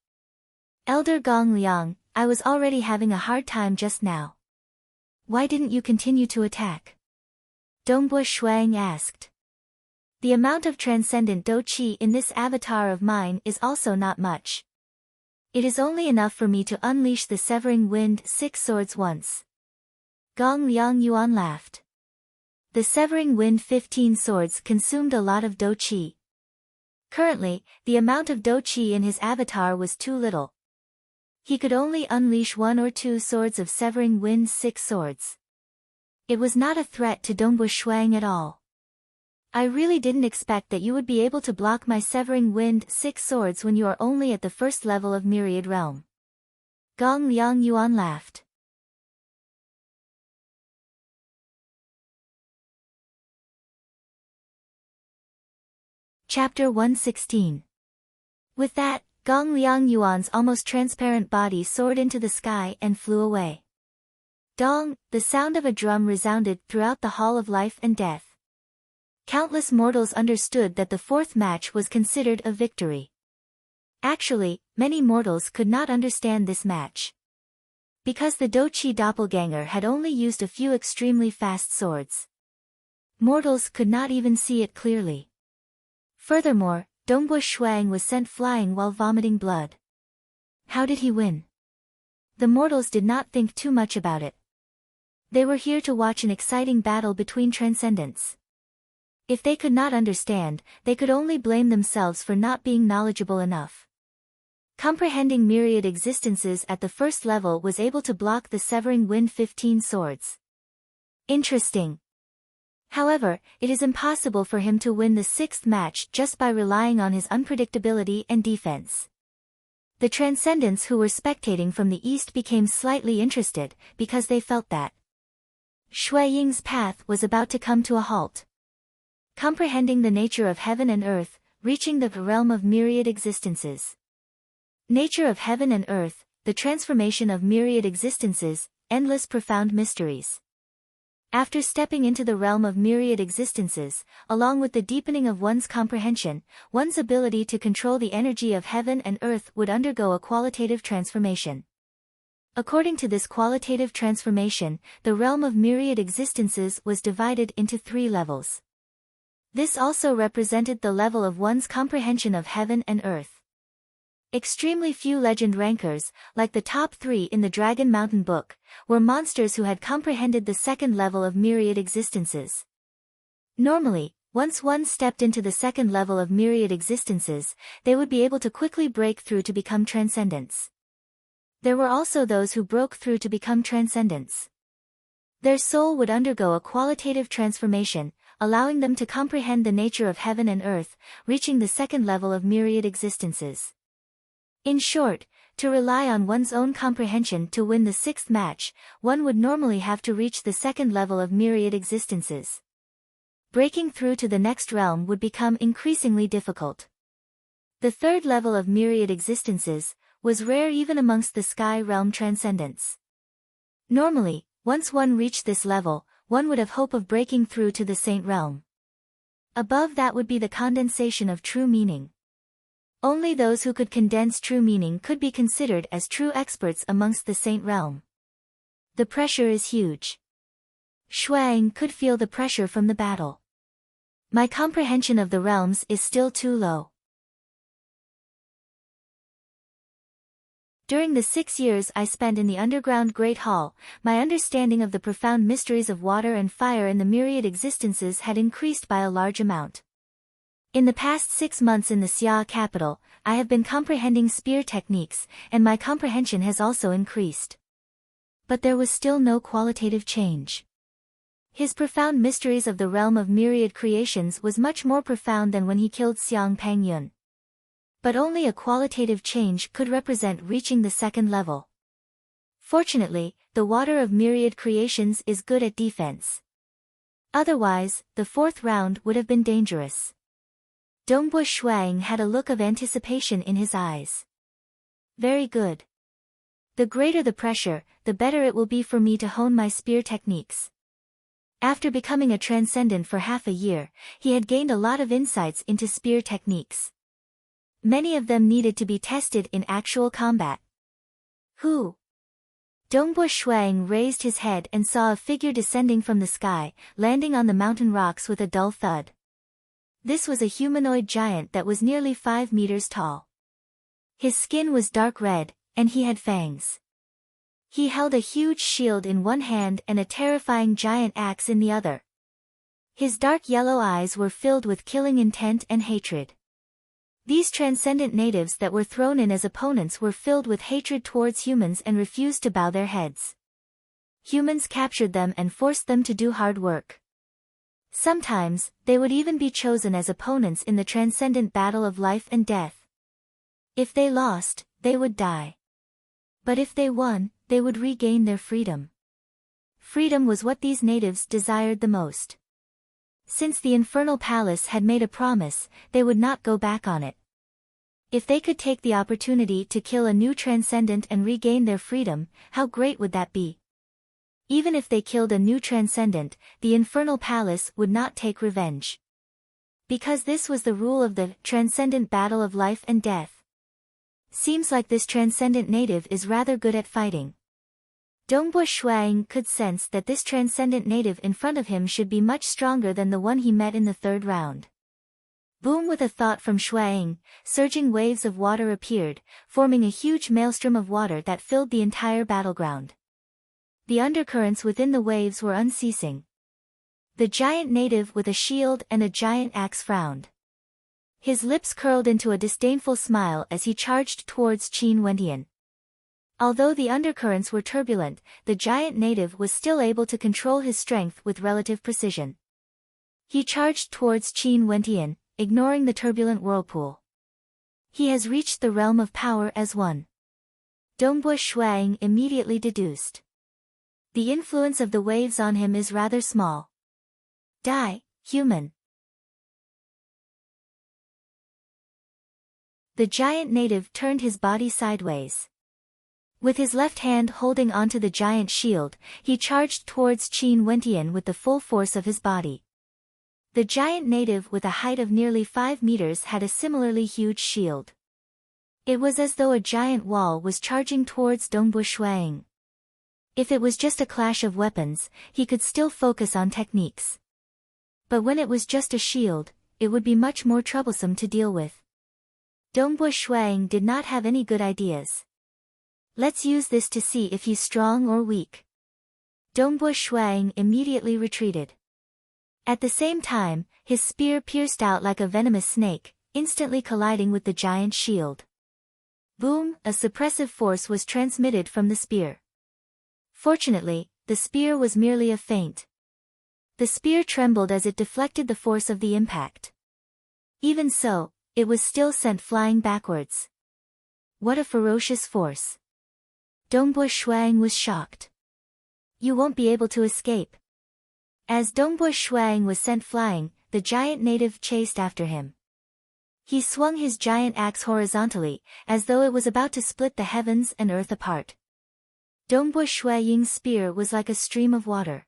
Elder Gong Liang, I was already having a hard time just now. Why didn't you continue to attack? Dongbua Shuang asked. The amount of transcendent Do Qi in this avatar of mine is also not much. It is only enough for me to unleash the Severing Wind 6 swords once. Gong Liang Yuan laughed. The Severing Wind 15 swords consumed a lot of Do Qi. Currently, the amount of Do Qi in his avatar was too little. He could only unleash 1 or 2 swords of Severing Wind 6 swords. It was not a threat to Dongbua Shuang at all. I really didn't expect that you would be able to block my Severing Wind 6 swords when you are only at the 1st level of Myriad Realm. Gong Liang Yuan laughed. Chapter 116. With that, Gong Liang Yuan's almost transparent body soared into the sky and flew away. Dong, the sound of a drum resounded throughout the Hall of Life and Death. Countless mortals understood that the fourth match was considered a victory. Actually, many mortals could not understand this match. Because the Doqi doppelganger had only used a few extremely fast swords. Mortals could not even see it clearly. Furthermore, Dongbua Shuang was sent flying while vomiting blood. How did he win? The mortals did not think too much about it. They were here to watch an exciting battle between transcendents. If they could not understand, they could only blame themselves for not being knowledgeable enough. Comprehending myriad existences at the first level was able to block the severing wind 15 swords. Interesting. However, it is impossible for him to win the sixth match just by relying on his unpredictability and defense. The transcendents who were spectating from the east became slightly interested, because they felt that Shui Ying's path was about to come to a halt. Comprehending the nature of heaven and earth, reaching the realm of myriad existences. Nature of heaven and earth, the transformation of myriad existences, endless profound mysteries. After stepping into the realm of myriad existences, along with the deepening of one's comprehension, one's ability to control the energy of heaven and earth would undergo a qualitative transformation. According to this qualitative transformation, the realm of myriad existences was divided into 3 levels. This also represented the level of one's comprehension of heaven and earth. Extremely few legend rankers, like the top 3 in the Dragon Mountain book, were monsters who had comprehended the second level of myriad existences. Normally, once one stepped into the second level of myriad existences, they would be able to quickly break through to become transcendents. There were also those who broke through to become transcendents. Their soul would undergo a qualitative transformation, allowing them to comprehend the nature of heaven and earth, reaching the second level of myriad existences. In short, to rely on one's own comprehension to win the sixth match, one would normally have to reach the second level of myriad existences. Breaking through to the next realm would become increasingly difficult. The third level of myriad existences was rare even amongst the sky realm transcendents. Normally, once one reached this level, one would have hope of breaking through to the saint realm. Above that would be the condensation of true meaning. Only those who could condense true meaning could be considered as true experts amongst the saint realm. The pressure is huge. Shuang could feel the pressure from the battle. My comprehension of the realms is still too low. During the 6 years I spent in the underground Great Hall, my understanding of the profound mysteries of water and fire in the myriad existences had increased by a large amount. In the past 6 months in the Xia capital, I have been comprehending spear techniques, and my comprehension has also increased. But there was still no qualitative change. His profound mysteries of the realm of myriad creations was much more profound than when he killed Xiang Pangyun. But only a qualitative change could represent reaching the second level. Fortunately, the water of myriad creations is good at defense. Otherwise, the 4th round would have been dangerous. Dongbua Shuang had a look of anticipation in his eyes. Very good. The greater the pressure, the better it will be for me to hone my spear techniques. After becoming a transcendent for half a year, he had gained a lot of insights into spear techniques. Many of them needed to be tested in actual combat. Who? Dongbua Shuang raised his head and saw a figure descending from the sky, landing on the mountain rocks with a dull thud. This was a humanoid giant that was nearly 5 meters tall. His skin was dark red, and he had fangs. He held a huge shield in one hand and a terrifying giant axe in the other. His dark yellow eyes were filled with killing intent and hatred. These transcendent natives that were thrown in as opponents were filled with hatred towards humans and refused to bow their heads. Humans captured them and forced them to do hard work. Sometimes, they would even be chosen as opponents in the transcendent battle of life and death. If they lost, they would die. But if they won, they would regain their freedom. Freedom was what these natives desired the most. Since the infernal palace had made a promise, they would not go back on it. If they could take the opportunity to kill a new transcendent and regain their freedom, how great would that be? Even if they killed a new transcendent, the infernal palace would not take revenge. Because this was the rule of the transcendent battle of life and death. Seems like this transcendent native is rather good at fighting. Dongbua Shuang could sense that this transcendent native in front of him should be much stronger than the one he met in the third round. Boom! With a thought from Shuang, surging waves of water appeared, forming a huge maelstrom of water that filled the entire battleground. The undercurrents within the waves were unceasing. The giant native with a shield and a giant axe frowned. His lips curled into a disdainful smile as he charged towards Qin Wendian. Although the undercurrents were turbulent, the giant native was still able to control his strength with relative precision. He charged towards Qin Wendian, ignoring the turbulent whirlpool. He has reached the realm of power as one. Dongbua Shuang immediately deduced. The influence of the waves on him is rather small. Die, human. The giant native turned his body sideways. With his left hand holding onto the giant shield, he charged towards Qin Wendian with the full force of his body. The giant native with a height of nearly 5 meters had a similarly huge shield. It was as though a giant wall was charging towards Dongbua Shuang. If it was just a clash of weapons, he could still focus on techniques. But when it was just a shield, it would be much more troublesome to deal with. Dongbua Shuang did not have any good ideas. Let's use this to see if he's strong or weak. Dongbua Shuang immediately retreated. At the same time, his spear pierced out like a venomous snake, instantly colliding with the giant shield. Boom! A suppressive force was transmitted from the spear. Fortunately, the spear was merely a feint. The spear trembled as it deflected the force of the impact. Even so, it was still sent flying backwards. What a ferocious force! Dongbua Shuang was shocked. You won't be able to escape. As Dongbua Shuang was sent flying, the giant native chased after him. He swung his giant axe horizontally, as though it was about to split the heavens and earth apart. Dongbua Shuang's spear was like a stream of water.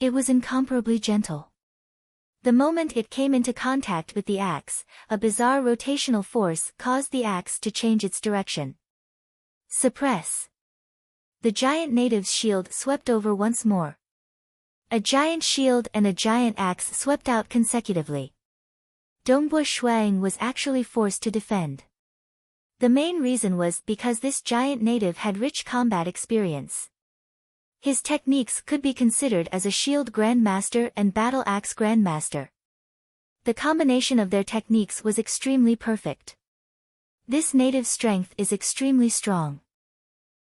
It was incomparably gentle. The moment it came into contact with the axe, a bizarre rotational force caused the axe to change its direction. Suppress. The giant native's shield swept over once more. A giant shield and a giant axe swept out consecutively. Dongbua Shuang was actually forced to defend. The main reason was because this giant native had rich combat experience. His techniques could be considered as a shield grandmaster and battle axe grandmaster. The combination of their techniques was extremely perfect. This native's strength is extremely strong.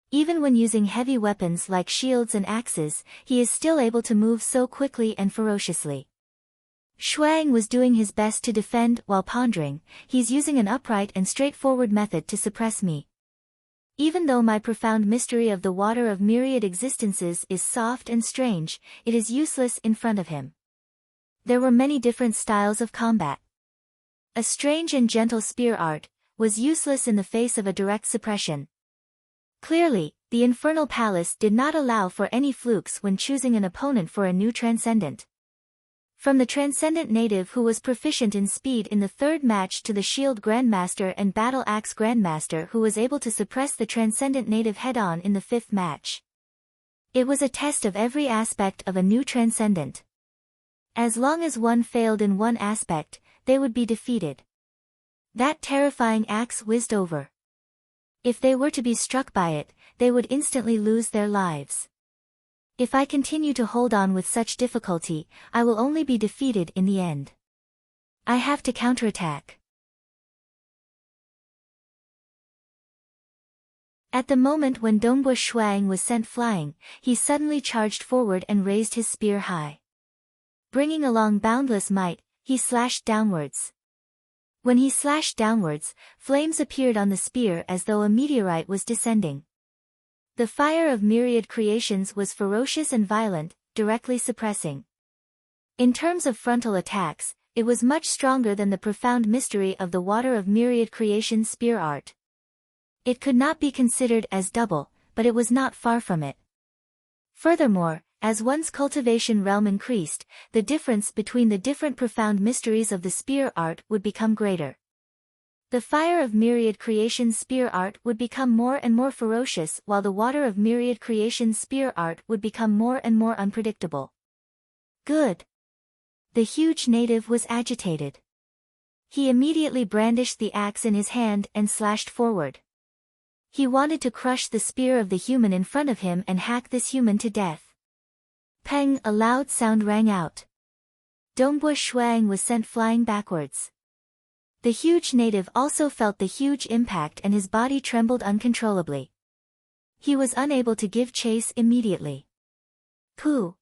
Even when using heavy weapons like shields and axes, he is still able to move so quickly and ferociously. Shuang was doing his best to defend while pondering, he's using an upright and straightforward method to suppress me. Even though my profound mystery of the water of myriad existences is soft and strange, it is useless in front of him. There were many different styles of combat. A strange and gentle spear art was useless in the face of a direct suppression. Clearly, the infernal palace did not allow for any flukes when choosing an opponent for a new transcendent. From the transcendent native who was proficient in speed in the third match to the shield grandmaster and battle axe grandmaster who was able to suppress the transcendent native head-on in the fifth match. It was a test of every aspect of a new transcendent. As long as one failed in one aspect, they would be defeated. That terrifying axe whizzed over. If they were to be struck by it, they would instantly lose their lives. If I continue to hold on with such difficulty, I will only be defeated in the end. I have to counterattack. At the moment when Dongbua Shuang was sent flying, he suddenly charged forward and raised his spear high. Bringing along boundless might, he slashed downwards. When he slashed downwards, flames appeared on the spear as though a meteorite was descending. The fire of myriad creations was ferocious and violent, directly suppressing. In terms of frontal attacks, it was much stronger than the profound mystery of the water of myriad creation spear art. It could not be considered as double, but it was not far from it. Furthermore, as one's cultivation realm increased, the difference between the different profound mysteries of the spear art would become greater. The fire of myriad creation spear art would become more and more ferocious, while the water of myriad creation spear art would become more and more unpredictable. Good. The huge native was agitated. He immediately brandished the axe in his hand and slashed forward. He wanted to crush the spear of the human in front of him and hack this human to death. Peng! A loud sound rang out. Dongbua Shuang was sent flying backwards. The huge native also felt the huge impact and his body trembled uncontrollably. He was unable to give chase immediately. Pooh!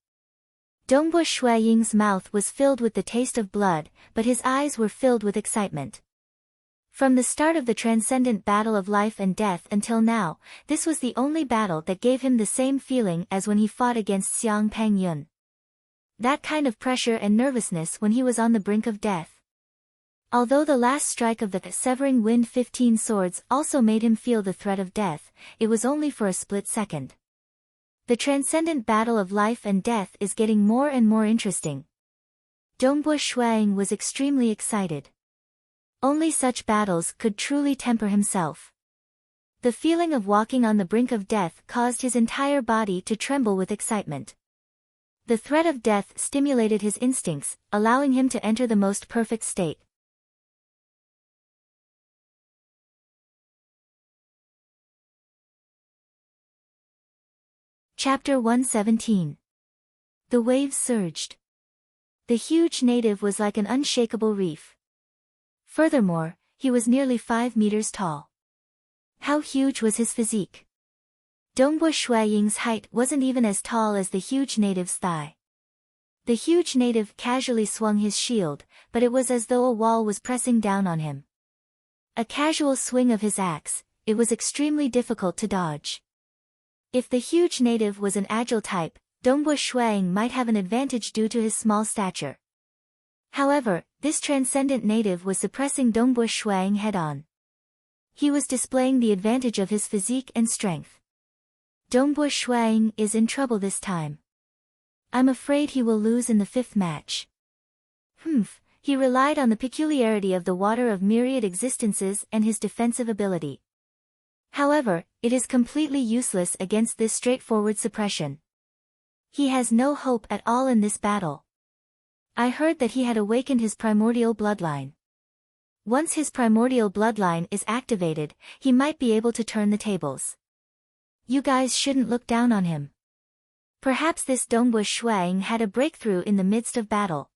Dongbua Shuaying's mouth was filled with the taste of blood, but his eyes were filled with excitement. From the start of the transcendent battle of life and death until now, this was the only battle that gave him the same feeling as when he fought against Xiang Peng Yun. That kind of pressure and nervousness when he was on the brink of death. Although the last strike of the severing wind 15 swords also made him feel the threat of death, it was only for a split second. The transcendent battle of life and death is getting more and more interesting. Dongbua Shuang was extremely excited. Only such battles could truly temper himself. The feeling of walking on the brink of death caused his entire body to tremble with excitement. The threat of death stimulated his instincts, allowing him to enter the most perfect state. Chapter 117. The waves surged. The huge native was like an unshakable reef. Furthermore, he was nearly 5 meters tall. How huge was his physique? Dongbua Shuaying's height wasn't even as tall as the huge native's thigh. The huge native casually swung his shield, but it was as though a wall was pressing down on him. A casual swing of his axe, it was extremely difficult to dodge. If the huge native was an agile type, Dongbua Shuaying might have an advantage due to his small stature. However, this transcendent native was suppressing Dongbua Shuang head-on. He was displaying the advantage of his physique and strength. Dongbua Shuang is in trouble this time. I'm afraid he will lose in the 5th match. He relied on the peculiarity of the water of myriad existences and his defensive ability. However, it is completely useless against this straightforward suppression. He has no hope at all in this battle. I heard that he had awakened his primordial bloodline. Once his primordial bloodline is activated, he might be able to turn the tables. You guys shouldn't look down on him. Perhaps this Dongbua Shuang had a breakthrough in the midst of battle.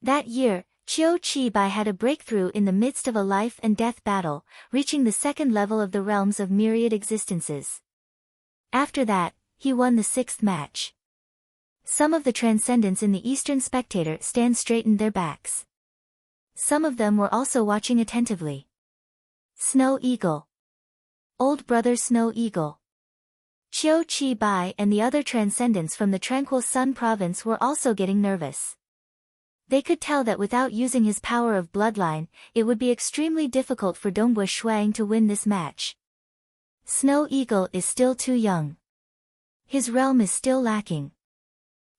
That year, Qiu Qibai had a breakthrough in the midst of a life and death battle, reaching the 2nd level of the realms of myriad existences. After that, he won the 6th match. Some of the transcendents in the Eastern Spectator straightened their backs. Some of them were also watching attentively. Snow Eagle. Old Brother Snow Eagle. Qiu Qibai and the other transcendents from the Tranquil Sun province were also getting nervous. They could tell that without using his power of bloodline, it would be extremely difficult for Dongbua Shuang to win this match. Snow Eagle is still too young. His realm is still lacking.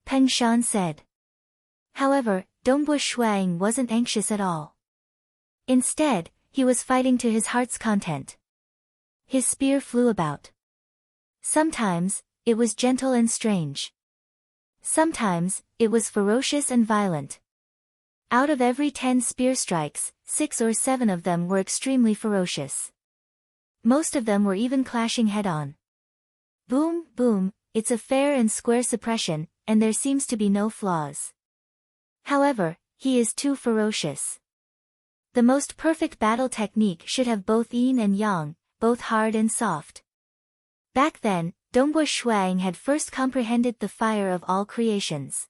Peng Shan said. However, Dongbua Shuang wasn't anxious at all. Instead, he was fighting to his heart's content. His spear flew about. Sometimes, it was gentle and strange. Sometimes, it was ferocious and violent. Out of every 10 spear strikes, 6 or 7 of them were extremely ferocious. Most of them were even clashing head-on. Boom, boom, it's a fair and square suppression, and there seems to be no flaws. However, he is too ferocious. The most perfect battle technique should have both yin and yang, both hard and soft. Back then, Dongbua Shuang had first comprehended the fire of all creations.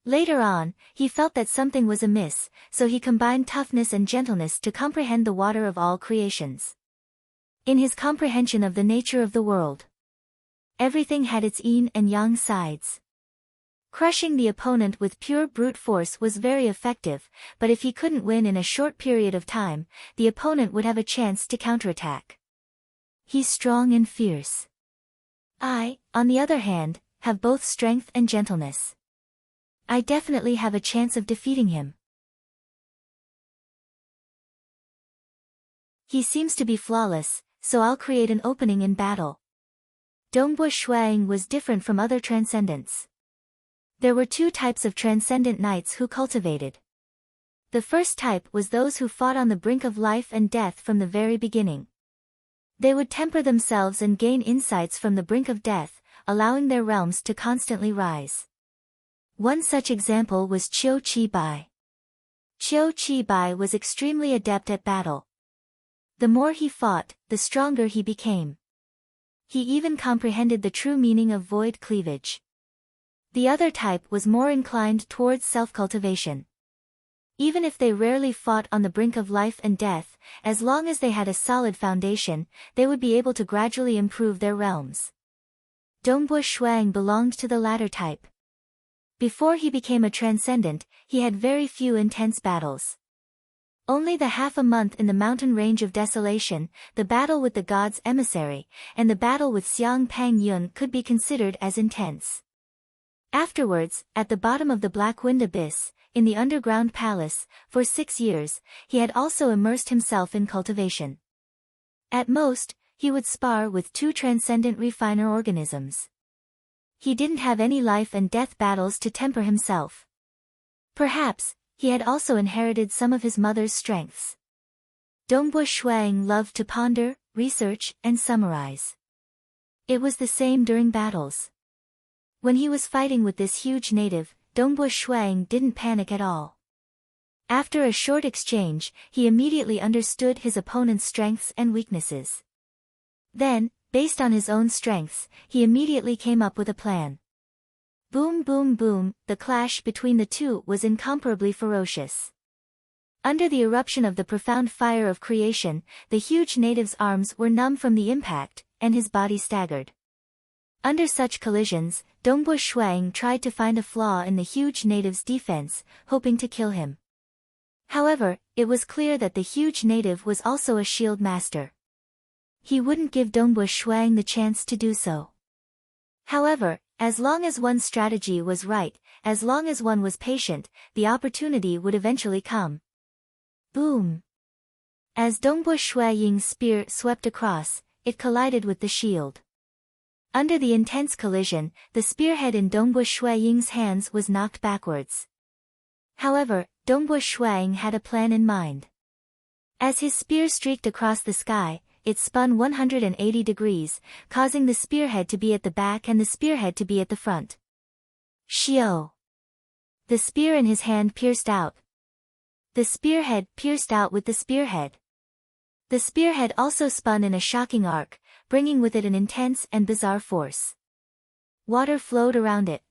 Later on, he felt that something was amiss, so he combined toughness and gentleness to comprehend the water of all creations. In his comprehension of the nature of the world, everything had its yin and yang sides. Crushing the opponent with pure brute force was very effective, but if he couldn't win in a short period of time, the opponent would have a chance to counterattack. He's strong and fierce. I, on the other hand, have both strength and gentleness. I definitely have a chance of defeating him. He seems to be flawless, so I'll create an opening in battle. Dongbua Shuang was different from other transcendents. There were two types of transcendent knights who cultivated. The first type was those who fought on the brink of life and death from the very beginning. They would temper themselves and gain insights from the brink of death, allowing their realms to constantly rise. One such example was Qiu Qi Bai. Qiu Qi Bai was extremely adept at battle. The more he fought, the stronger he became. He even comprehended the true meaning of void cleavage. The other type was more inclined towards self-cultivation. Even if they rarely fought on the brink of life and death, as long as they had a solid foundation, they would be able to gradually improve their realms. Dongbua Shuang belonged to the latter type. Before he became a transcendent, he had very few intense battles. Only the half a month in the mountain range of desolation, the battle with the god's emissary, and the battle with Xiang Pang Yun could be considered as intense. Afterwards, at the bottom of the Black Wind Abyss, in the underground palace, for 6 years, he had also immersed himself in cultivation. At most, he would spar with 2 transcendent refiner organisms. He didn't have any life and death battles to temper himself. Perhaps, he had also inherited some of his mother's strengths. Dongbua Shuang loved to ponder, research, and summarize. It was the same during battles. When he was fighting with this huge native, Dongbua Shuang didn't panic at all. After a short exchange, he immediately understood his opponent's strengths and weaknesses. Then, based on his own strengths, he immediately came up with a plan. Boom boom boom, the clash between the two was incomparably ferocious. Under the eruption of the profound fire of creation, the huge native's arms were numb from the impact, and his body staggered. Under such collisions, Dongbua Shuang tried to find a flaw in the huge native's defense, hoping to kill him. However, it was clear that the huge native was also a shield master. He wouldn't give Dongbua Shuang the chance to do so. However, as long as one's strategy was right, as long as one was patient, the opportunity would eventually come. Boom! As Dongbua Shuang's spear swept across, it collided with the shield. Under the intense collision, the spearhead in Dongbua Shuang's hands was knocked backwards. However, Dongbua Shuang had a plan in mind. As his spear streaked across the sky, it spun 180 degrees, causing the spearhead to be at the back and the spearhead to be at the front. Shio! The spear in his hand pierced out. The spearhead pierced out with the spearhead. The spearhead also spun in a shocking arc, bringing with it an intense and bizarre force. Water flowed around it.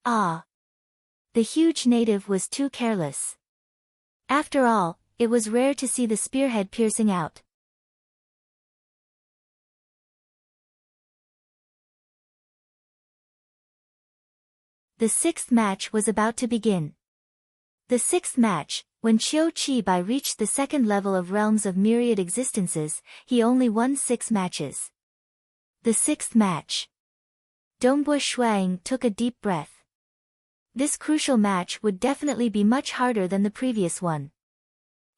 Ah! The huge native was too careless. After all, it was rare to see the spearhead piercing out. The sixth match was about to begin. The sixth match, when Qiu Qi Bai reached the second level of realms of myriad existences, he only won 6 matches. The sixth match. Dongbua Shuang took a deep breath. This crucial match would definitely be much harder than the previous one.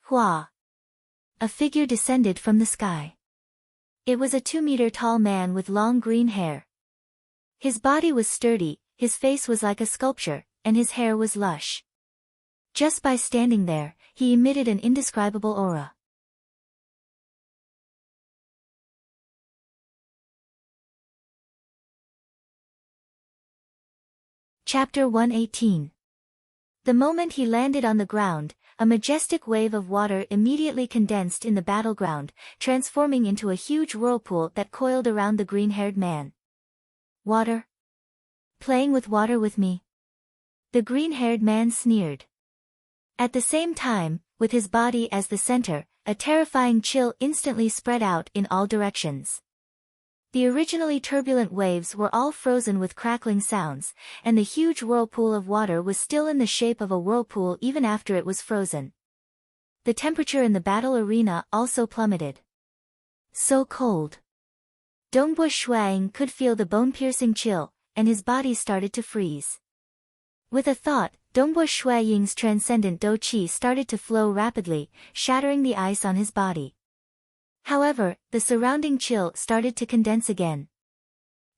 Hua! A figure descended from the sky. It was a 2-meter-tall man with long green hair. His body was sturdy, his face was like a sculpture, and his hair was lush. Just by standing there, he emitted an indescribable aura. Chapter 118. The moment he landed on the ground, a majestic wave of water immediately condensed in the battleground, transforming into a huge whirlpool that coiled around the green-haired man. Water? Playing with water with me? The green-haired man sneered. At the same time, with his body as the center, a terrifying chill instantly spread out in all directions. The originally turbulent waves were all frozen with crackling sounds, and the huge whirlpool of water was still in the shape of a whirlpool even after it was frozen. The temperature in the battle arena also plummeted. So cold. Dongbua Shuang could feel the bone-piercing chill, and his body started to freeze. With a thought, Dongbua Shuaying's transcendent Do Qi started to flow rapidly, shattering the ice on his body. However, the surrounding chill started to condense again.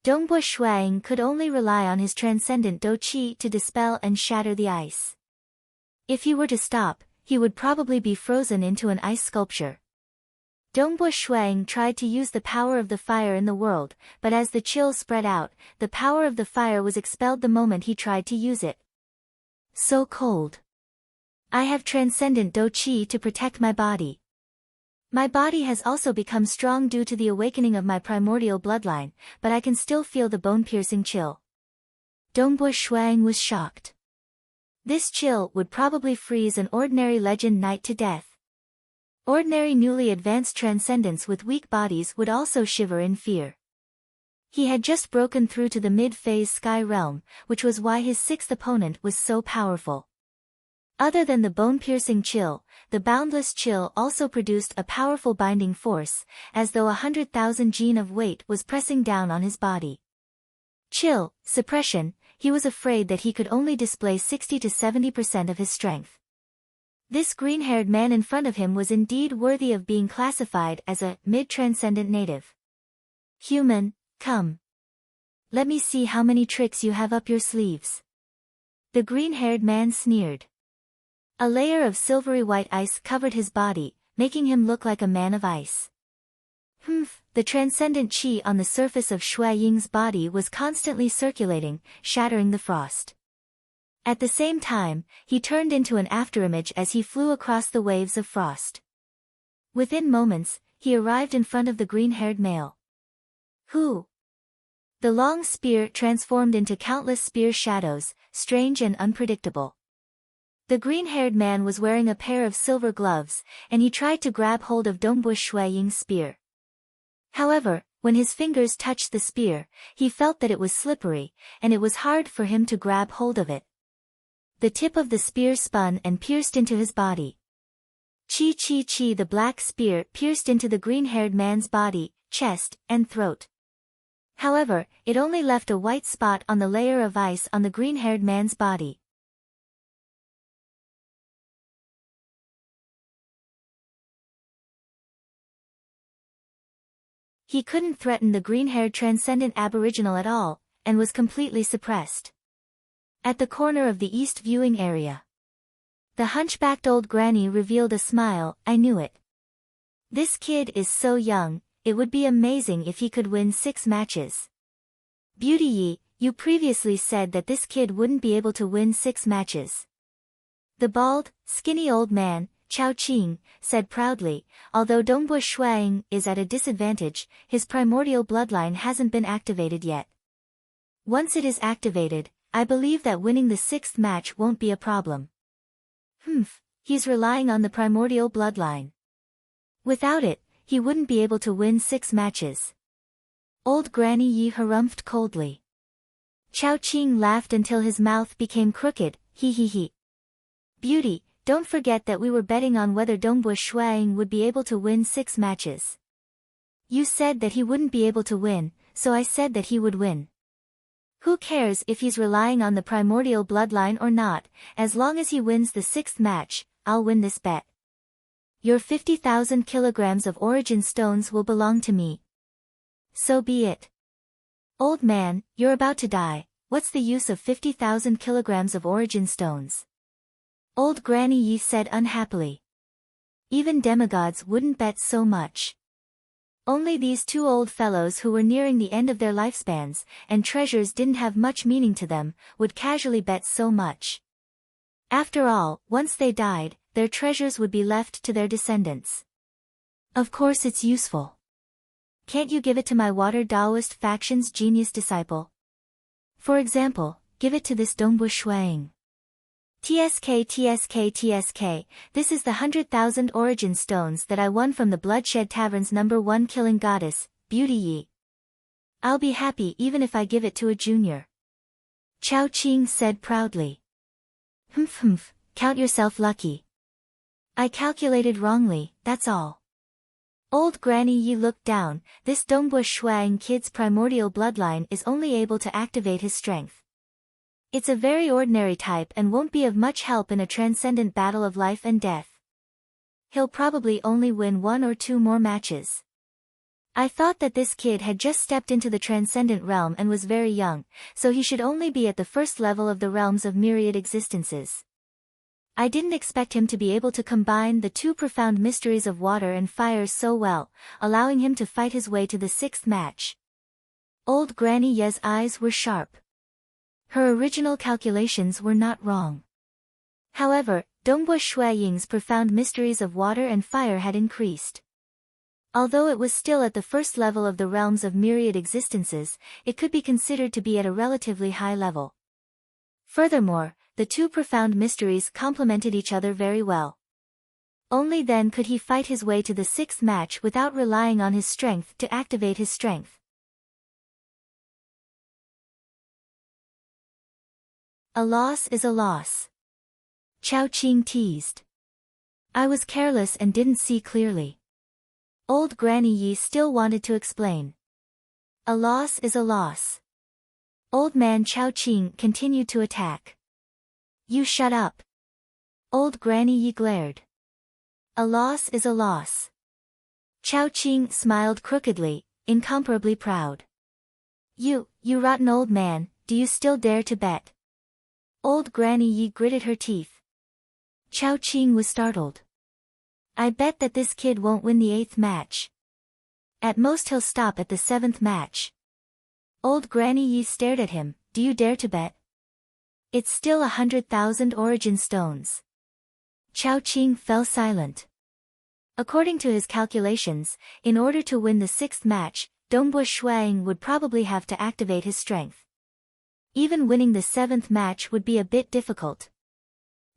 Dongbua Shuang could only rely on his transcendent Do Qi to dispel and shatter the ice. If he were to stop, he would probably be frozen into an ice sculpture. Dongbua Shuang tried to use the power of the fire in the world, but as the chill spread out, the power of the fire was expelled the moment he tried to use it. So cold. I have transcendent Do Qi to protect my body. My body has also become strong due to the awakening of my primordial bloodline, but I can still feel the bone-piercing chill. Dongbua Shuang was shocked. This chill would probably freeze an ordinary legend knight to death. Ordinary newly advanced transcendents with weak bodies would also shiver in fear. He had just broken through to the mid-phase sky realm, which was why his sixth opponent was so powerful. Other than the bone-piercing chill, the boundless chill also produced a powerful binding force, as though 100,000 jin of weight was pressing down on his body. Chill, suppression, he was afraid that he could only display 60 to 70% of his strength. This green-haired man in front of him was indeed worthy of being classified as a mid-transcendent native. Human, come. Let me see how many tricks you have up your sleeves. The green-haired man sneered. A layer of silvery white ice covered his body, making him look like a man of ice. The transcendent qi on the surface of Shui Ying's body was constantly circulating, shattering the frost. At the same time, he turned into an afterimage as he flew across the waves of frost. Within moments, he arrived in front of the green-haired male. Who? The long spear transformed into countless spear shadows, strange and unpredictable. The green-haired man was wearing a pair of silver gloves, and he tried to grab hold of Dongbua Shuaying's spear. However, when his fingers touched the spear, he felt that it was slippery, and it was hard for him to grab hold of it. The tip of the spear spun and pierced into his body. Chi chi chi, the black spear pierced into the green-haired man's body, chest, and throat. However, it only left a white spot on the layer of ice on the green-haired man's body. He couldn't threaten the green-haired transcendent aboriginal at all, and was completely suppressed. At the corner of the east viewing area, the hunchbacked old granny revealed a smile. I knew it. This kid is so young, it would be amazing if he could win 6 matches. Beauty Yi, you previously said that this kid wouldn't be able to win 6 matches. The bald, skinny old man, Chao Qing, said proudly, although Dongbua Shuang is at a disadvantage, his primordial bloodline hasn't been activated yet. Once it is activated, I believe that winning the 6th match won't be a problem. He's relying on the primordial bloodline. Without it, he wouldn't be able to win 6 matches. Old Granny Yi harumphed coldly. Chao Qing laughed until his mouth became crooked, he. Beauty, don't forget that we were betting on whether Dongbua Shuang would be able to win 6 matches. You said that he wouldn't be able to win, so I said that he would win. Who cares if he's relying on the primordial bloodline or not, as long as he wins the 6th match, I'll win this bet. Your 50,000 kilograms of origin stones will belong to me. So be it. Old man, you're about to die, what's the use of 50,000 kilograms of origin stones? Old Granny Yi said unhappily. Even demigods wouldn't bet so much. Only these 2 old fellows who were nearing the end of their lifespans, and treasures didn't have much meaning to them, would casually bet so much. After all, once they died, their treasures would be left to their descendants. Of course it's useful. Can't you give it to my Water Taoist faction's genius disciple? For example, give it to this Dongbua Shuang. TSK, this is the 100,000 origin stones that I won from the Bloodshed Tavern's #1 killing goddess, Beauty Yi. I'll be happy even if I give it to a junior. Chao Qing said proudly. Humph, count yourself lucky. I calculated wrongly, that's all. Old Granny Yi looked down. This Dongbush Shuang kid's primordial bloodline is only able to activate his strength. It's a very ordinary type and won't be of much help in a transcendent battle of life and death. He'll probably only win 1 or 2 more matches. I thought that this kid had just stepped into the transcendent realm and was very young, so he should only be at the first level of the realms of myriad existences. I didn't expect him to be able to combine the 2 profound mysteries of water and fire so well, allowing him to fight his way to the 6th match. Old Granny Ye's eyes were sharp. Her original calculations were not wrong. However, Dongbush Shui Ying's profound mysteries of water and fire had increased. Although it was still at the first level of the realms of myriad existences, it could be considered to be at a relatively high level. Furthermore, the 2 profound mysteries complemented each other very well. Only then could he fight his way to the 6th match without relying on his strength to activate his strength. A loss is a loss. Chao Qing teased. I was careless and didn't see clearly. Old Granny Yi still wanted to explain. A loss is a loss. Old man Chao Qing continued to attack. You shut up. Old Granny Yi glared. A loss is a loss. Chao Qing smiled crookedly, incomparably proud. You rotten old man, do you still dare to bet? Old Granny Yi gritted her teeth. Chao Qing was startled. I bet that this kid won't win the 8th match. At most he'll stop at the 7th match. Old Granny Yi stared at him. Do you dare to bet? It's still 100,000 origin stones. Chao Qing fell silent. According to his calculations, in order to win the 6th match, Dongbush Shuang would probably have to activate his strength. Even winning the 7th match would be a bit difficult.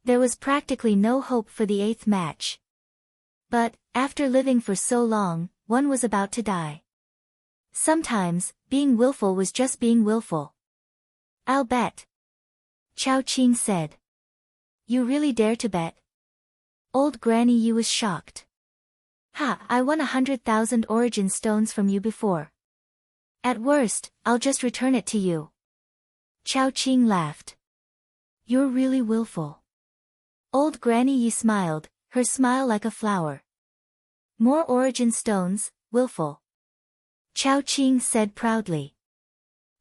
There was practically no hope for the 8th match. But, after living for so long, one was about to die. Sometimes, being willful was just being willful. I'll bet. Chao Qing said. You really dare to bet? Old Granny Yi was shocked. Ha, I won 100,000 origin stones from you before. At worst, I'll just return it to you. Chao Qing laughed. You're really willful. Old Granny Yi smiled, her smile like a flower. More origin stones, willful. Chao Qing said proudly.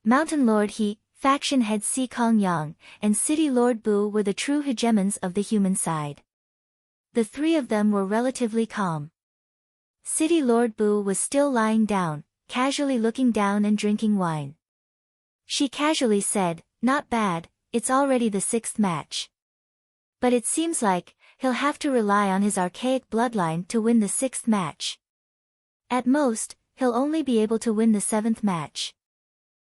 Mountain Lord He, faction head Si Kong Yang, and City Lord Bu were the true hegemons of the human side. The 3 of them were relatively calm. City Lord Bu was still lying down, casually looking down and drinking wine. She casually said, not bad, it's already the 6th match. But it seems like, he'll have to rely on his archaic bloodline to win the 6th match. At most, he'll only be able to win the 7th match.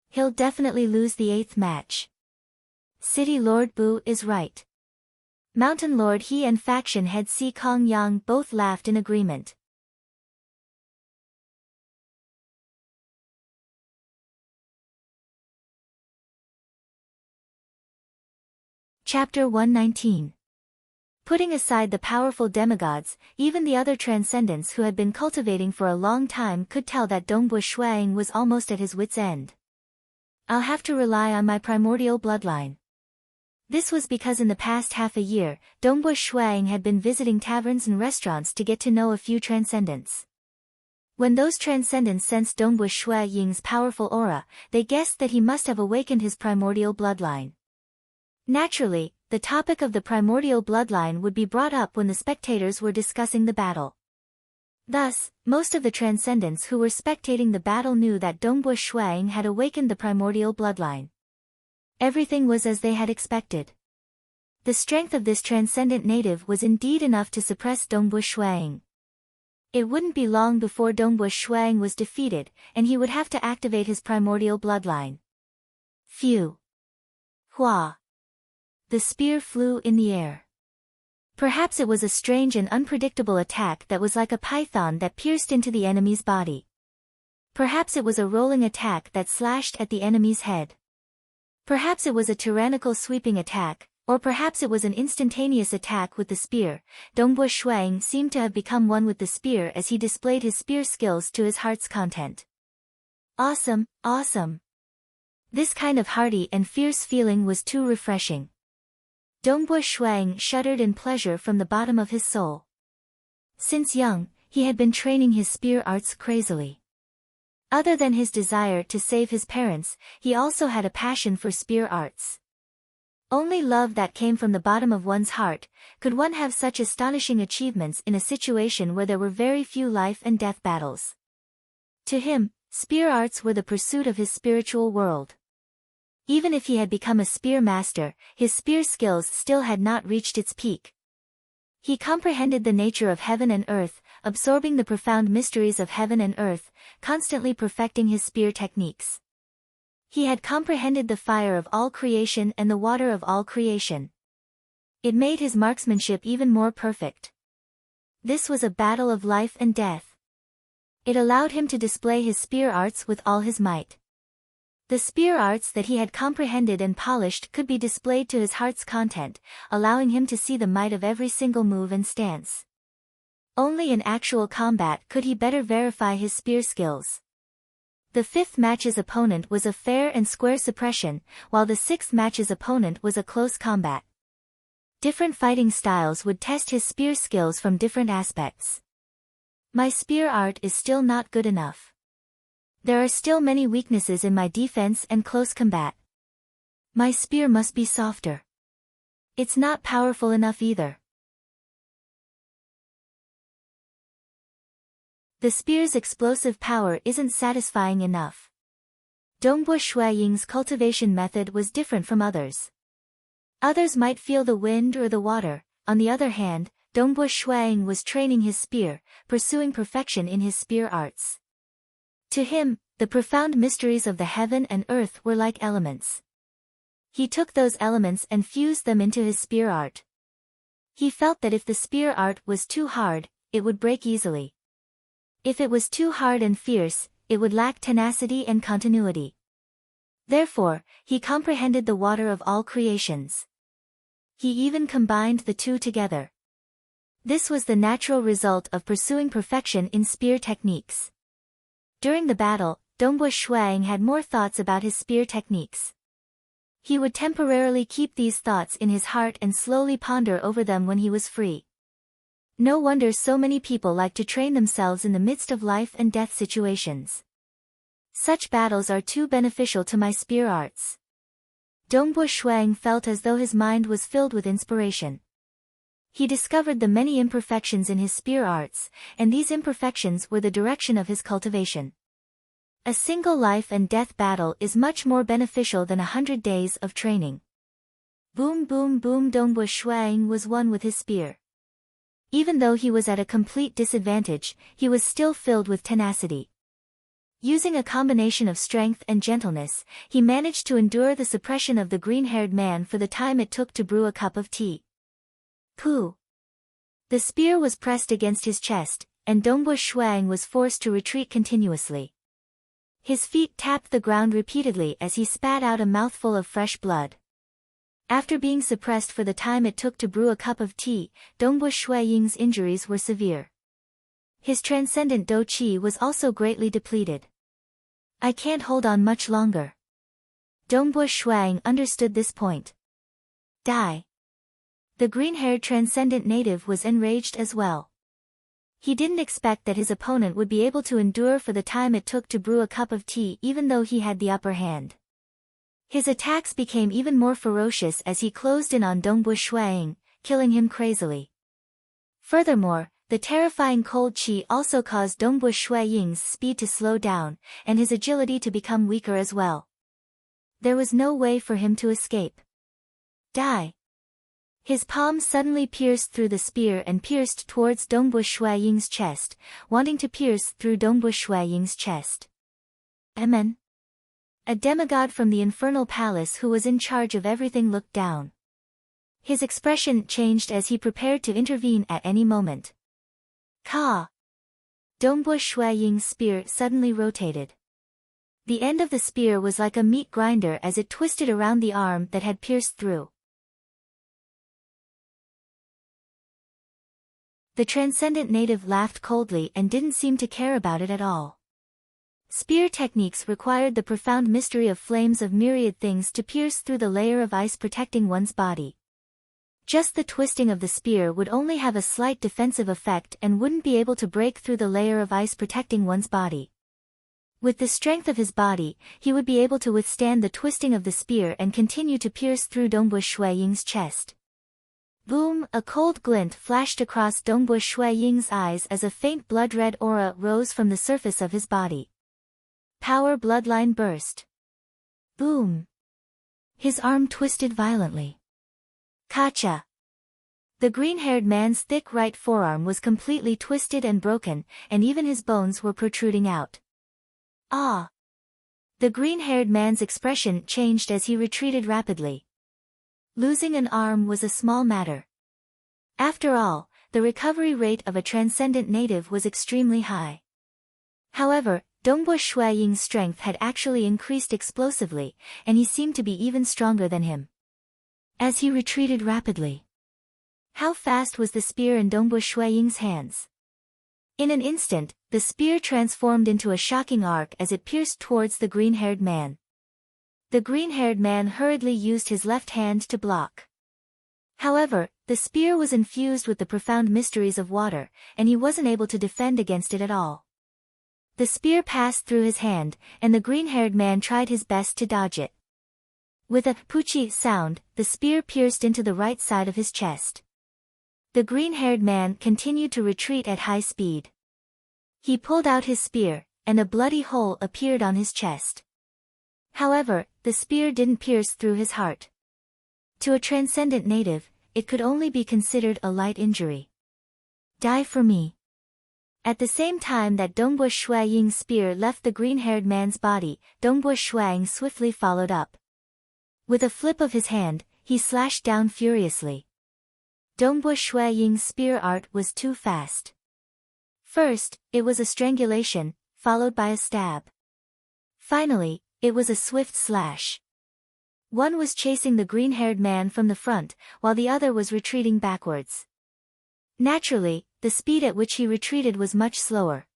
He'll definitely lose the 8th match. City Lord Bu is right. Mountain Lord He and faction head Si Kong Yang both laughed in agreement. Chapter 119. Putting aside the powerful demigods, even the other transcendents who had been cultivating for a long time could tell that Dongbush Shuang was almost at his wit's end. I'll have to rely on my primordial bloodline. This was because in the past half a year, Dongbush Shuang had been visiting taverns and restaurants to get to know a few transcendents. When those transcendents sensed Dongbush Shui Ying's powerful aura, they guessed that he must have awakened his primordial bloodline. Naturally, the topic of the primordial bloodline would be brought up when the spectators were discussing the battle. Thus, most of the transcendents who were spectating the battle knew that Dongbush Shuang had awakened the primordial bloodline. Everything was as they had expected. The strength of this transcendent native was indeed enough to suppress Dongbush Shuang. It wouldn't be long before Dongbush Shuang was defeated, and he would have to activate his primordial bloodline. Phew! Hua! The spear flew in the air. Perhaps it was a strange and unpredictable attack that was like a python that pierced into the enemy's body. Perhaps it was a rolling attack that slashed at the enemy's head. Perhaps it was a tyrannical sweeping attack, or perhaps it was an instantaneous attack with the spear. Dongbua Shuang seemed to have become one with the spear as he displayed his spear skills to his heart's content. Awesome, awesome. This kind of hearty and fierce feeling was too refreshing. Dongbua Shuang shuddered in pleasure from the bottom of his soul. Since young, he had been training his spear arts crazily. Other than his desire to save his parents, he also had a passion for spear arts. Only love that came from the bottom of one's heart could one have such astonishing achievements in a situation where there were very few life and death battles. To him, spear arts were the pursuit of his spiritual world. Even if he had become a spear master, his spear skills still had not reached its peak. He comprehended the nature of heaven and earth, absorbing the profound mysteries of heaven and earth, constantly perfecting his spear techniques. He had comprehended the fire of all creation and the water of all creation. It made his marksmanship even more perfect. This was a battle of life and death. It allowed him to display his spear arts with all his might. The spear arts that he had comprehended and polished could be displayed to his heart's content, allowing him to see the might of every single move and stance. Only in actual combat could he better verify his spear skills. The fifth match's opponent was a fair and square suppression, while the sixth match's opponent was a close combat. Different fighting styles would test his spear skills from different aspects. My spear art is still not good enough. There are still many weaknesses in my defense and close combat. My spear must be softer. It's not powerful enough either. The spear's explosive power isn't satisfying enough. Dongbua Shuaying's cultivation method was different from others. Others might feel the wind or the water. On the other hand, Dongbua Shuaying was training his spear, pursuing perfection in his spear arts. To him, the profound mysteries of the heaven and earth were like elements. He took those elements and fused them into his spear art. He felt that if the spear art was too hard, it would break easily. If it was too hard and fierce, it would lack tenacity and continuity. Therefore, he comprehended the water of all creations. He even combined the two together. This was the natural result of pursuing perfection in spear techniques. During the battle, Dongbua Shuang had more thoughts about his spear techniques. He would temporarily keep these thoughts in his heart and slowly ponder over them when he was free. No wonder so many people like to train themselves in the midst of life and death situations. Such battles are too beneficial to my spear arts. Dongbua Shuang felt as though his mind was filled with inspiration. He discovered the many imperfections in his spear arts, and these imperfections were the direction of his cultivation. A single life and death battle is much more beneficial than 100 days of training. Boom boom boom. Dongbua Shuang was one with his spear. Even though he was at a complete disadvantage, he was still filled with tenacity. Using a combination of strength and gentleness, he managed to endure the suppression of the green-haired man for the time it took to brew a cup of tea. Pooh! The spear was pressed against his chest, and Dongbua Shuang was forced to retreat continuously. His feet tapped the ground repeatedly as he spat out a mouthful of fresh blood. After being suppressed for the time it took to brew a cup of tea, Dongbua Shuaying's injuries were severe. His transcendent Do Qi was also greatly depleted. I can't hold on much longer. Dongbua Shuang understood this point. Die. The green-haired transcendent native was enraged as well. He didn't expect that his opponent would be able to endure for the time it took to brew a cup of tea even though he had the upper hand. His attacks became even more ferocious as he closed in on Dongbua Shuang, killing him crazily. Furthermore, the terrifying cold qi also caused Dongbua Shuaying's speed to slow down, and his agility to become weaker as well. There was no way for him to escape. Die. His palm suddenly pierced through the spear and pierced towards Dongbua Shuaying's chest, wanting to pierce through Dongbua Shuaying's chest. Amen. A demigod from the infernal palace who was in charge of everything looked down. His expression changed as he prepared to intervene at any moment. Ka! Dongbo Shui Ying's spear suddenly rotated. The end of the spear was like a meat grinder as it twisted around the arm that had pierced through. The transcendent native laughed coldly and didn't seem to care about it at all. Spear techniques required the profound mystery of flames of myriad things to pierce through the layer of ice protecting one's body. Just the twisting of the spear would only have a slight defensive effect and wouldn't be able to break through the layer of ice protecting one's body. With the strength of his body, he would be able to withstand the twisting of the spear and continue to pierce through Dongbo Shui Ying's chest. Boom! A cold glint flashed across Dongbo Shui Ying's eyes as a faint blood-red aura rose from the surface of his body. Power bloodline burst. Boom! His arm twisted violently. Kacha! The green-haired man's thick right forearm was completely twisted and broken, and even his bones were protruding out. Ah! The green-haired man's expression changed as he retreated rapidly. Losing an arm was a small matter. After all, the recovery rate of a transcendent native was extremely high. However, Dongbo Shui Ying's strength had actually increased explosively, and he seemed to be even stronger than him. As he retreated rapidly. How fast was the spear in Dongbo Shui Ying's hands? In an instant, the spear transformed into a shocking arc as it pierced towards the green-haired man. The green-haired man hurriedly used his left hand to block. However, the spear was infused with the profound mysteries of water, and he wasn't able to defend against it at all. The spear passed through his hand, and the green-haired man tried his best to dodge it. With a poochie sound, the spear pierced into the right side of his chest. The green-haired man continued to retreat at high speed. He pulled out his spear, and a bloody hole appeared on his chest. However, the spear didn't pierce through his heart. To a transcendent native, it could only be considered a light injury. Die for me. At the same time that Dongbo Shui Ying's spear left the green-haired man's body, Dongbo Shuang swiftly followed up. With a flip of his hand, he slashed down furiously. Dongbo Shui Ying's spear art was too fast. First, it was a strangulation, followed by a stab. Finally, it was a swift slash. One was chasing the green-haired man from the front, while the other was retreating backwards. Naturally, the speed at which he retreated was much slower.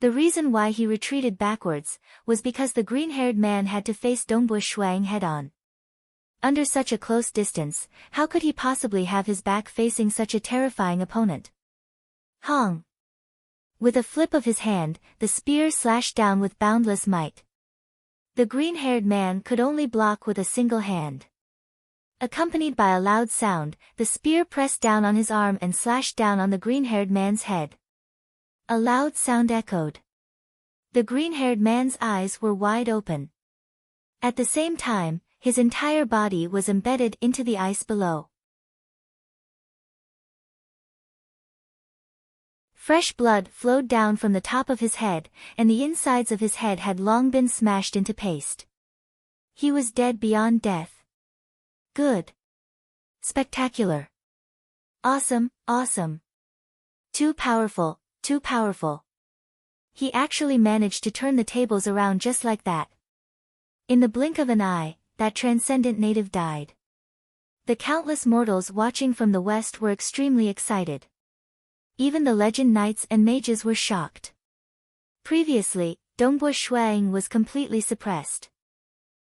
The reason why he retreated backwards was because the green-haired man had to face Dongbo Shuang head-on. Under such a close distance, how could he possibly have his back facing such a terrifying opponent? Hong! With a flip of his hand, the spear slashed down with boundless might. The green-haired man could only block with a single hand. Accompanied by a loud sound, the spear pressed down on his arm and slashed down on the green-haired man's head. A loud sound echoed. The green-haired man's eyes were wide open. At the same time, his entire body was embedded into the ice below. Fresh blood flowed down from the top of his head, and the insides of his head had long been smashed into paste. He was dead beyond death. Good. Spectacular. Awesome, awesome. Too powerful, too powerful. He actually managed to turn the tables around just like that. In the blink of an eye, that transcendent native died. The countless mortals watching from the west were extremely excited. Even the legend knights and mages were shocked. Previously, Dongbo Shuang was completely suppressed.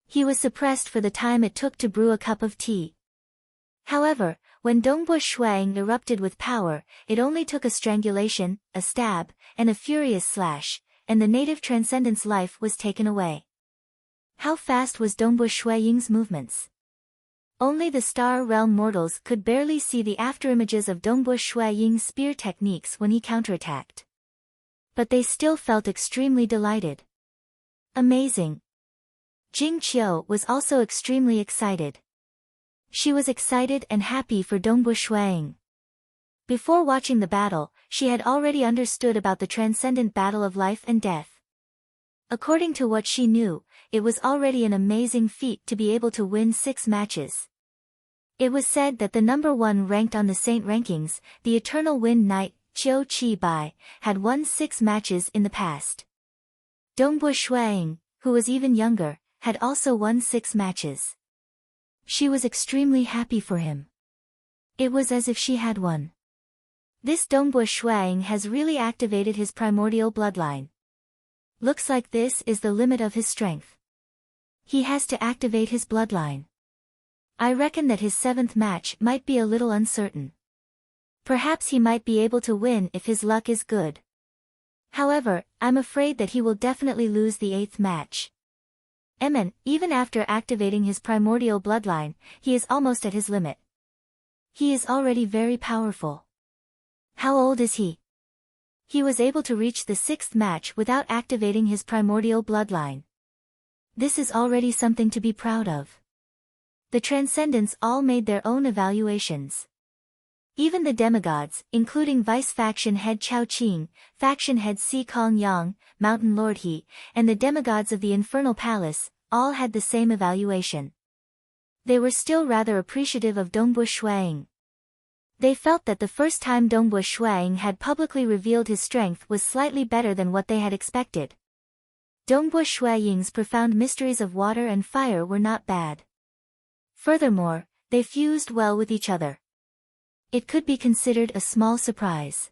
He was suppressed for the time it took to brew a cup of tea. However, when Dongbo Shuang erupted with power, it only took a strangulation, a stab, and a furious slash, and the native transcendent's life was taken away. How fast was Dongbo Shui Ying's movements? Only the Star Realm mortals could barely see the afterimages of Dongbo Shui Ying's spear techniques when he counterattacked. But they still felt extremely delighted. Amazing. Jing Qiu was also extremely excited. She was excited and happy for Dongbo Shuang. Before watching the battle, she had already understood about the transcendent battle of life and death. According to what she knew, it was already an amazing feat to be able to win 6 matches. It was said that the number 1 ranked on the Saint rankings, the Eternal Wind Knight, Chiu Chi Bai, had won 6 matches in the past. Dongbua Shuaying, who was even younger, had also won 6 matches. She was extremely happy for him. It was as if she had won. This Dongbua Shuaying has really activated his primordial bloodline. Looks like this is the limit of his strength. He has to activate his bloodline. I reckon that his 7th match might be a little uncertain. Perhaps he might be able to win if his luck is good. However, I'm afraid that he will definitely lose the 8th match. Even after activating his primordial bloodline, he is almost at his limit. He is already very powerful. How old is he? He was able to reach the 6th match without activating his primordial bloodline. This is already something to be proud of. The Transcendents all made their own evaluations. Even the demigods, including Vice Faction Head Chao Qing, Faction Head Si Kong Yang, Mountain Lord He, and the demigods of the Infernal Palace, all had the same evaluation. They were still rather appreciative of Dongbua Shuaying. They felt that the first time Dongbua Shuaying had publicly revealed his strength was slightly better than what they had expected. Dongbua Shuaying's profound mysteries of water and fire were not bad. Furthermore, they fused well with each other. It could be considered a small surprise.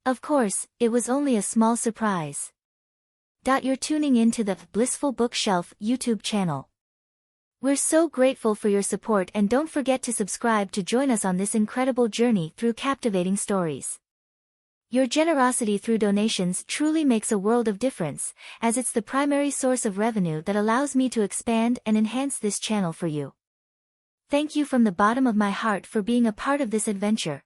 Of course, it was only a small surprise. You're tuning in to the Blissful Bookshelf YouTube channel. We're so grateful for your support, and don't forget to subscribe to join us on this incredible journey through captivating stories. Your generosity through donations truly makes a world of difference, as it's the primary source of revenue that allows me to expand and enhance this channel for you. Thank you from the bottom of my heart for being a part of this adventure.